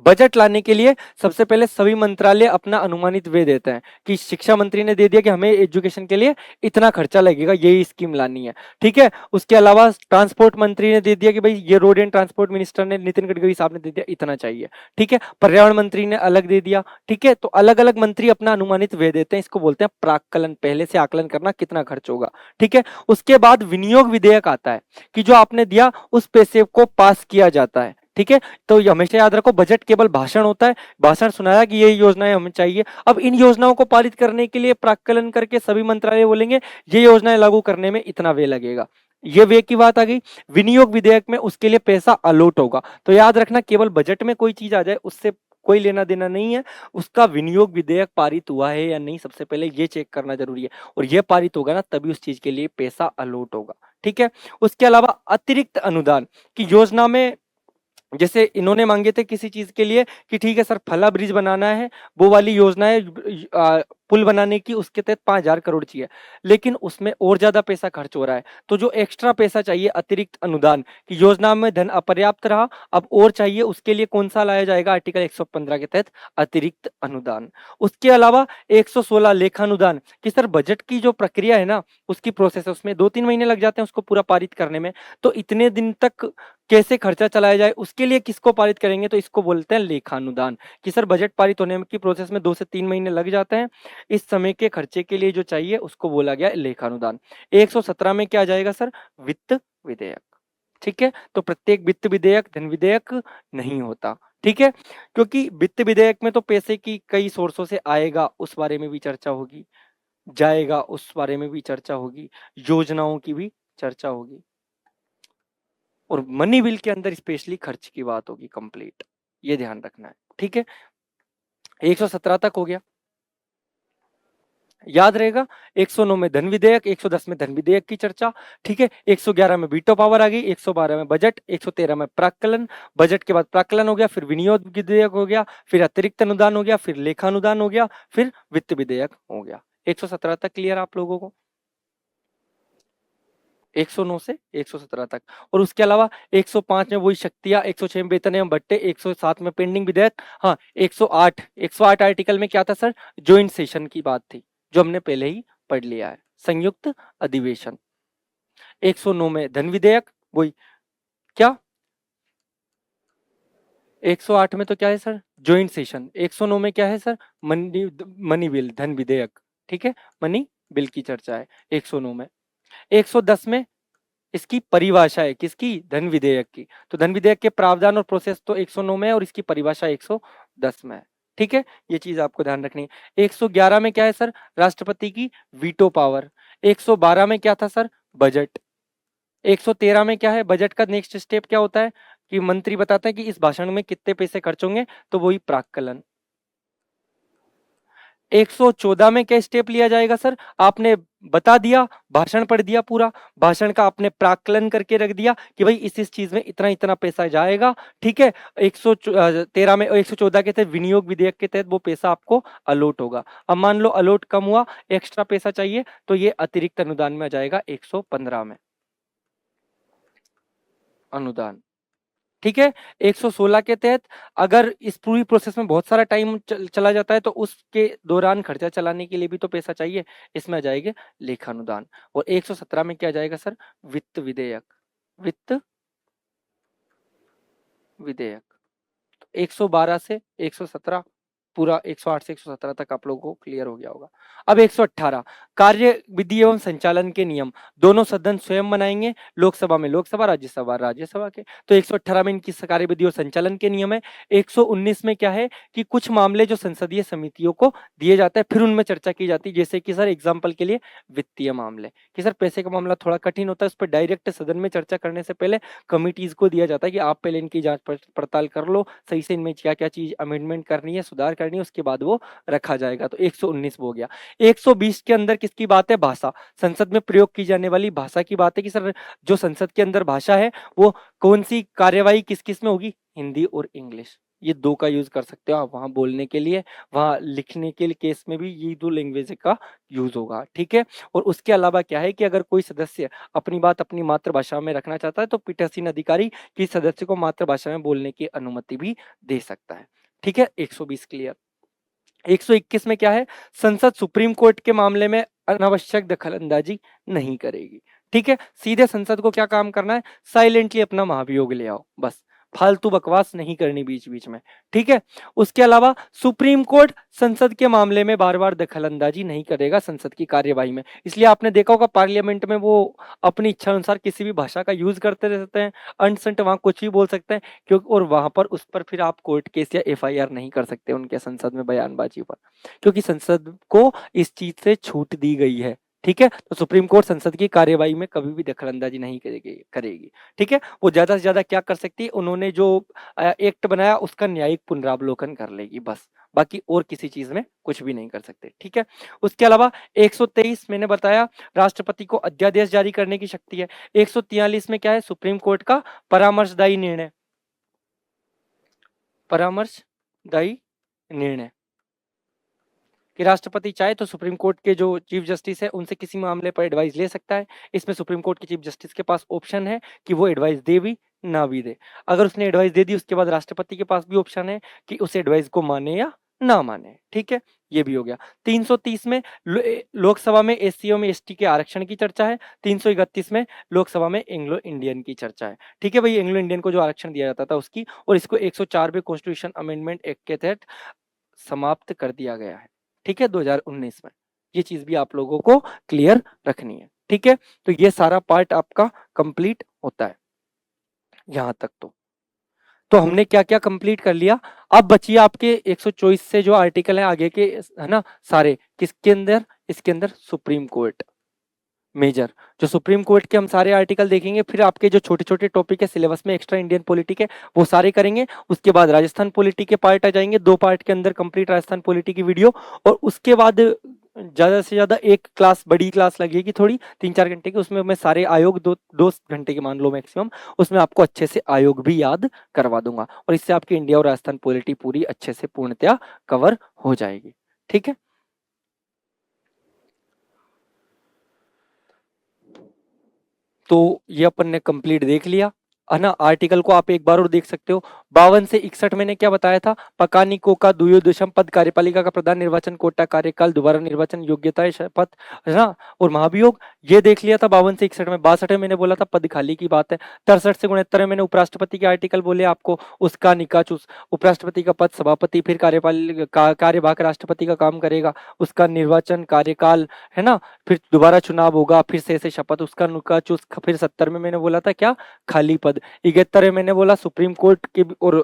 बजट लाने के लिए सबसे पहले सभी मंत्रालय अपना अनुमानित व्यय देते हैं, कि शिक्षा मंत्री ने दे दिया कि हमें एजुकेशन के लिए इतना खर्चा लगेगा, यही स्कीम लानी है, ठीक है। उसके अलावा ट्रांसपोर्ट मंत्री ने दे दिया कि भाई ये रोड एंड ट्रांसपोर्ट मिनिस्टर ने, नितिन गडकरी साहब ने दे दिया इतना चाहिए, ठीक है। पर्यावरण मंत्री ने अलग दे दिया, ठीक है। तो अलग अलग मंत्री अपना अनुमानित व्यय देते हैं, इसको बोलते हैं प्राक्कलन, पहले से आकलन करना कितना खर्च होगा, ठीक है। उसके बाद विनियोग विधेयक आता है, कि जो आपने दिया उस पैसे को पास किया जाता है, ठीक है। तो ये हमेशा याद रखो, बजट केवल भाषण होता है, भाषण सुनाया कि ये योजनाएं हमें चाहिए। अब इन योजनाओं को पारित करने के लिए प्राक्कलन करके सभी मंत्रालय बोलेंगे ये योजनाएं लागू करने में इतना व्यय लगेगा, ये व्यय की बात आ गई। विनियोग विधेयक में उसके लिए पैसा अलॉट होगा। तो याद रखना, केवल बजट में कोई चीज आ जाए उससे कोई लेना देना नहीं है, उसका विनियोग विधेयक पारित हुआ है या नहीं, सबसे पहले ये चेक करना जरूरी है, और ये पारित होगा ना तभी उस चीज के लिए पैसा अलॉट होगा, ठीक है। उसके अलावा अतिरिक्त अनुदान की योजना में, जैसे इन्होंने मांगे थे किसी चीज के लिए कि ठीक है सर फला ब्रिज बनाना है, वो वाली योजना है, पुल बनाने की, उसके तहत 5,000 करोड़ चाहिए, लेकिन उसमें और ज्यादा पैसा खर्च हो रहा है। तो जो एक्स्ट्रा पैसा चाहिए अतिरिक्त अनुदान की योजना में धन अपर्याप्त रहा, अब और चाहिए, उसके लिए कौन सा लाया जाएगा, आर्टिकल 115 के तहत अतिरिक्त अनुदान। उसके अलावा 116 लेखानुदान कि सर बजट की जो प्रक्रिया है ना, उसकी प्रोसेस है, उसमें 2-3 महीने लग जाते हैं उसको पूरा पारित करने में, तो इतने दिन तक कैसे खर्चा चलाया जाए, उसके लिए किसको पारित करेंगे, तो इसको बोलते हैं लेखानुदान। कि सर बजट पारित होने की प्रोसेस में 2 से 3 महीने लग जाते हैं, इस समय के खर्चे के लिए जो चाहिए उसको बोला गया लेखानुदान। 117 में क्या आ जाएगा सर, वित्त विधेयक, ठीक है। तो प्रत्येक वित्त विधेयक धन विधेयक नहीं होता, ठीक है, क्योंकि वित्त विधेयक में तो पैसे की कई सोर्सों से आएगा उस बारे में भी चर्चा होगी, जाएगा उस बारे में भी चर्चा होगी, योजनाओं की भी चर्चा होगी, और मनी बिल के अंदर स्पेशली खर्च की बात होगी कंप्लीट, ये ध्यान रखना है। ठीक है, 117 तक हो गया, याद रहेगा। 109 में धन विधेयक, 110 में धन विधेयक की चर्चा, ठीक है। 111 में वीटो पावर आ गई, 112 में बजट, 113 में प्राक्कलन, बजट के बाद प्राक्कलन हो गया, फिर विनियोग विधेयक हो गया, फिर अतिरिक्त अनुदान हो गया, फिर लेखानुदान हो गया, फिर वित्त विधेयक हो गया। 117 तक क्लियर आप लोगों को, 109 से 117 तक। और उसके अलावा 105 में वही शक्तियां, 106 में वेतन एवं भत्ते, 107 में पेंडिंग विधेयक। हाँ, 108 आर्टिकल में क्या था सर, ज्वाइंट सेशन की बात थी, जो हमने पहले ही पढ़ लिया है, संयुक्त अधिवेशन। 109 में धन विधेयक, वही क्या, 108 में तो क्या है सर, ज्वाइंट सेशन। 109 में क्या है सर, मनी बिल, धन विधेयक, ठीक है, मनी बिल की चर्चा है 109 में। 110 में इसकी परिभाषा है, किसकी, धन विधेयक की। तो धन विधेयक के प्रावधान और प्रोसेस तो 109 में है, और इसकी परिभाषा 110 में है। ठीक है, ये चीज आपको ध्यान रखनी है। 111 में क्या है सर, राष्ट्रपति की वीटो पावर। 112 में क्या था सर, बजट। 113 में क्या है, बजट का नेक्स्ट स्टेप क्या होता है कि मंत्री बताता है कि इस भाषण में कितने पैसे खर्च होंगे, तो वही प्राक्कलन। 114 में क्या स्टेप लिया जाएगा सर, आपने बता दिया, भाषण पढ़ दिया पूरा, भाषण का आपने प्राक्कलन करके रख दिया कि भाई इस चीज में इतना इतना पैसा जाएगा। ठीक है, 113 में, 114 के तहत विनियोग विधेयक के तहत वो पैसा आपको अलॉट होगा। अब मान लो अलॉट कम हुआ, एक्स्ट्रा पैसा चाहिए, तो ये अतिरिक्त अनुदान में आ जाएगा 115 में, अनुदान। ठीक है, 116 के तहत अगर इस पूरी प्रोसेस में बहुत सारा टाइम चला जाता है, तो उसके दौरान खर्चा चलाने के लिए भी तो पैसा चाहिए, इसमें आ जाएगा लेखानुदान। और 117 में क्या जाएगा सर, वित्त विधेयक, वित्त विधेयक। 112 से 117, पूरा 108 से 117 तक आप लोगों को क्लियर हो गया होगा। अब 118 कार्य विधि एवं संचालन के नियम, दोनों सदन स्वयं बनाएंगे, लोकसभा में लोकसभा, राज्यसभा राज्यसभा के। तो 118 में इनकी कार्य विधि और संचालन के नियम है। 119 में क्या है कि कुछ मामले जो संसदीय समितियों को दिए जाते हैं, फिर उनमें चर्चा की जाती है, जैसे कि सर एग्जाम्पल के लिए वित्तीय मामले, कि सर पैसे का मामला थोड़ा कठिन होता है, उस पर डायरेक्ट सदन में चर्चा करने से पहले कमिटीज को दिया जाता है कि आप पहले इनकी जांच पड़ताल कर लो, सही से इनमें क्या क्या चीज अमेंडमेंट करनी है, सुधार करनी है, उसके बाद वो रखा जाएगा। तो 119 हो गया। 120 के अंदर किसकी बात है, भाषा, संसद में प्रयोग की जाने वाली भाषा की बात है कि सर जो संसद के अंदर भाषा है वो कौन सी कार्यवाही किस किस में होगी, हिंदी और इंग्लिश, ये दो का यूज कर सकते हो आप, वहां बोलने के लिए, वहां लिखने के केस में भी ये दो लैंग्वेज का यूज होगा। ठीक है, और उसके अलावा क्या है कि अगर कोई सदस्य अपनी बात अपनी मातृभाषा में रखना चाहता है, तो पीठासीन अधिकारी किसी सदस्य को मातृभाषा में बोलने की अनुमति भी दे सकता है। ठीक है, 120 क्लियर। 121 में क्या है, संसद सुप्रीम कोर्ट के मामले में अनावश्यक दखलंदाजी नहीं करेगी। ठीक है, सीधे संसद को क्या काम करना है, साइलेंटली अपना महाभियोग ले आओ, बस फालतू बकवास नहीं करनी बीच बीच में। ठीक है, उसके अलावा सुप्रीम कोर्ट संसद के मामले में बार बार दखलंदाजी नहीं करेगा संसद की कार्यवाही में। इसलिए आपने देखा होगा पार्लियामेंट में वो अपनी इच्छा अनुसार किसी भी भाषा का यूज करते रहते हैं, अनसंट वहां कुछ भी बोल सकते हैं, क्योंकि और वहां पर उस पर फिर आप कोर्ट केस या एफआईआर नहीं कर सकते उनके संसद में बयानबाजी पर, क्योंकि संसद को इस चीज से छूट दी गई है। ठीक है, तो सुप्रीम कोर्ट संसद की कार्यवाही में कभी भी दखलंदाजी नहीं करेगी। ठीक है, वो ज्यादा से ज्यादा क्या कर सकती है, उन्होंने जो एक्ट बनाया उसका न्यायिक पुनरावलोकन कर लेगी, बस, बाकी और किसी चीज में कुछ भी नहीं कर सकते। ठीक है, उसके अलावा 123 मैंने बताया राष्ट्रपति को अध्यादेश जारी करने की शक्ति है। 143 में क्या है, सुप्रीम कोर्ट का परामर्शदायी निर्णय, परामर्शदायी निर्णय, कि राष्ट्रपति चाहे तो सुप्रीम कोर्ट के जो चीफ जस्टिस है उनसे किसी मामले पर एडवाइस ले सकता है। इसमें सुप्रीम कोर्ट के चीफ जस्टिस के पास ऑप्शन है कि वो एडवाइस दे भी ना भी दे। अगर उसने एडवाइस दे दी, उसके बाद राष्ट्रपति के पास भी ऑप्शन है कि उस एडवाइस को माने या ना माने। ठीक है, ये भी हो गया। 330 में लोकसभा में एससी में एसटी के आरक्षण की चर्चा है। 331 में लोकसभा में एंग्लो इंडियन की चर्चा है। ठीक है भाई, एंग्लो इंडियन को जो आरक्षण दिया जाता था उसकी, और इसको 104 में कॉन्स्टिट्यूशन अमेंडमेंट एक्ट के तहत समाप्त कर दिया गया है। ठीक है, 2019 में। ये चीज भी आप लोगों को क्लियर रखनी है। ठीक है, तो ये सारा पार्ट आपका कंप्लीट होता है यहां तक। तो तो हमने क्या क्या कंप्लीट कर लिया। अब बचिए आपके 124 से जो आर्टिकल है आगे के, है ना, सारे किसके अंदर, इसके अंदर सुप्रीम कोर्ट मेजर, जो सुप्रीम कोर्ट के हम सारे आर्टिकल देखेंगे। फिर आपके जो छोटे छोटे टॉपिक है सिलेबस में, एक्स्ट्रा इंडियन पॉलिटी के, वो सारे करेंगे। उसके बाद राजस्थान पॉलिटी के पार्ट आ जाएंगे, 2 पार्ट के अंदर कंप्लीट राजस्थान पॉलिटी की वीडियो। और उसके बाद ज्यादा से ज्यादा एक क्लास, बड़ी क्लास लगेगी थोड़ी 3-4 घंटे की, उसमें मैं सारे आयोग 2 घंटे के मान लो मैक्सिमम, उसमें आपको अच्छे से आयोग भी याद करवा दूंगा। और इससे आपकी इंडिया और राजस्थान पॉलिटी पूरी अच्छे से पूर्णतया कवर हो जाएगी। ठीक है, तो ये अपन ने कंप्लीट देख लिया, है ना। आर्टिकल को आप एक बार और देख सकते हो। 52 से 61 मैंने क्या बताया था, पकानिको का द्वयोदशम पद, कार्यपालिका का प्रधान, निर्वाचन, कोटा, कार्यकाल, दोबारा निर्वाचन, योग्यता, शपथ, है ना, और महाभियोग, ये देख लिया था 52 से 61 में। 62 में मैंने बोला था पद खाली की बात है। 63 से 69 में मैंने उपराष्ट्रपति के आर्टिकल बोले आपको, उसका निकाच, उपराष्ट्रपति का पद, सभापति, फिर कार्यवाहक राष्ट्रपति का काम करेगा, उसका निर्वाचन, कार्यकाल, है ना, फिर दोबारा चुनाव होगा, फिर से ऐसे शपथ, उसका नुकाच, फिर 70 में मैंने बोला था क्या, खाली पद। 71 में मैंने बोला सुप्रीम कोर्ट के और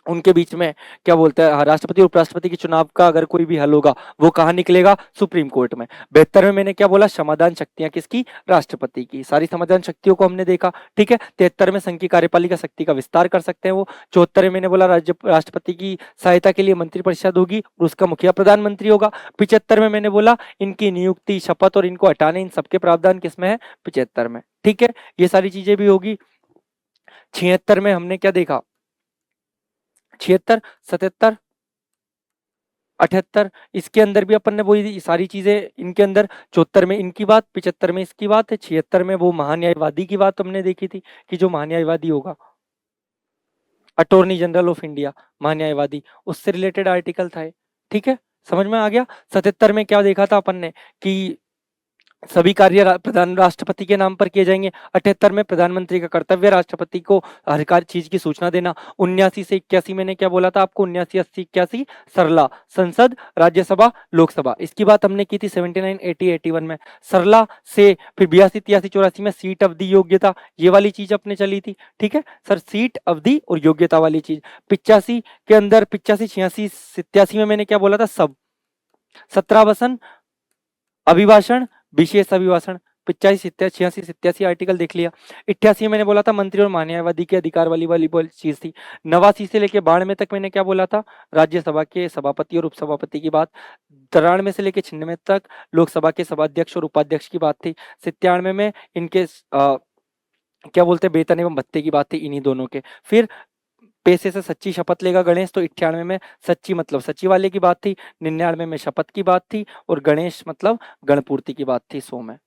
उनके बीच में क्या बोलते हैं, राष्ट्रपति और उपराष्ट्रपति के चुनाव का अगर कोई भी हल होगा वो कहाँ निकलेगा, सुप्रीम कोर्ट में। 72 में मैंने क्या बोला, समाधान शक्तियां किसकी, राष्ट्रपति की, सारी समाधान शक्तियों को हमने देखा। ठीक है, 73 में संघ की कार्यपालिका शक्ति का विस्तार कर सकते हैं वो। 74 में मैंने बोला राष्ट्रपति की सहायता के लिए मंत्रिपरिषद होगी और उसका मुखिया प्रधानमंत्री होगा। 75 में मैंने बोला इनकी नियुक्ति, शपथ और इनको हटाने, इन सबके प्रावधान किसमें है, 75 में। ठीक है, ये सारी चीजें भी होगी। 76 में हमने क्या देखा, 76, 77, 78, इसके अंदर भी अपन ने वही सारी चीजें, इनके अंदर 74 में इनकी बात, 75 में इसकी बात है, 76 में वो महान्यायवादी की बात हमने देखी थी कि जो महान्यायवादी होगा, अटॉर्नी जनरल ऑफ इंडिया, महान्यायवादी, उससे रिलेटेड आर्टिकल था। ठीक है, समझ में आ गया। 77 में क्या देखा था अपन ने कि सभी कार्य प्रधान राष्ट्रपति के नाम पर किए जाएंगे। 78 में प्रधानमंत्री का कर्तव्य राष्ट्रपति को हर कार्य चीज की सूचना देना। 79 से 81 मैंने क्या बोला था आपको, 79, 80, 81 सरला, संसद, राज्यसभा, लोकसभा, इसकी बात हमने की थी। 79, 80, 81 में सरला से, फिर 82, 83, 84 में सीट अवधि, योग्यता, ये वाली चीज अपने चली थी। ठीक है सर, सीट अवधि और योग्यता वाली चीज। 85 के अंदर, 85, 86, 87 में मैंने क्या बोला था, सब 17 वसन, अभिभाषण, विशेष अभिभाषण, 85, 86, 87 आर्टिकल देख लिया। 88 में मैंने बोला था मंत्री और महान्यायवादी के अधिकार वाली चीज थी। 89 से लेके 92 तक मैंने क्या बोला था, राज्यसभा के सभापति और उपसभापति की बात। 93 से लेके 96 तक लोकसभा के सभाध्यक्ष और उपाध्यक्ष की बात थी। 97 में इनके क्या बोलते हैं, वेतन एवं भत्ते की बात थी, इन्हीं दोनों के। फिर पैसे से सच्ची शपथ लेगा गणेश, तो 98 में सच्ची मतलब सच्ची वाले की बात थी। 99 में शपथ की बात थी और गणेश मतलब गणपूर्ति की बात थी 100 में।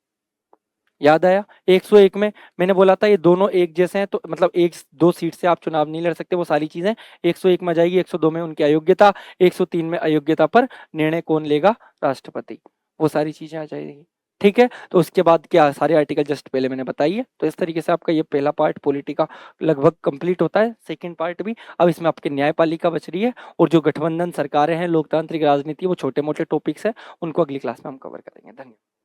याद आया। 101 में मैंने बोला था ये दोनों एक जैसे हैं, तो मतलब एक 2 सीट से आप चुनाव नहीं लड़ सकते, वो सारी चीजें 101 में आ जाएगी। 102 में उनकी अयोग्यता, 103 में अयोग्यता पर निर्णय कौन लेगा, राष्ट्रपति, वो सारी चीजें आ जाएगी। ठीक है, तो उसके बाद क्या सारे आर्टिकल जस्ट पहले मैंने बताई है। तो इस तरीके से आपका ये पहला पार्ट पॉलिटी का लगभग कंप्लीट होता है। सेकंड पार्ट भी, अब इसमें आपकी न्यायपालिका बच रही है और जो गठबंधन सरकारें हैं, लोकतांत्रिक राजनीति, वो छोटे मोटे टॉपिक्स है, उनको अगली क्लास में हम कवर करेंगे। धन्यवाद।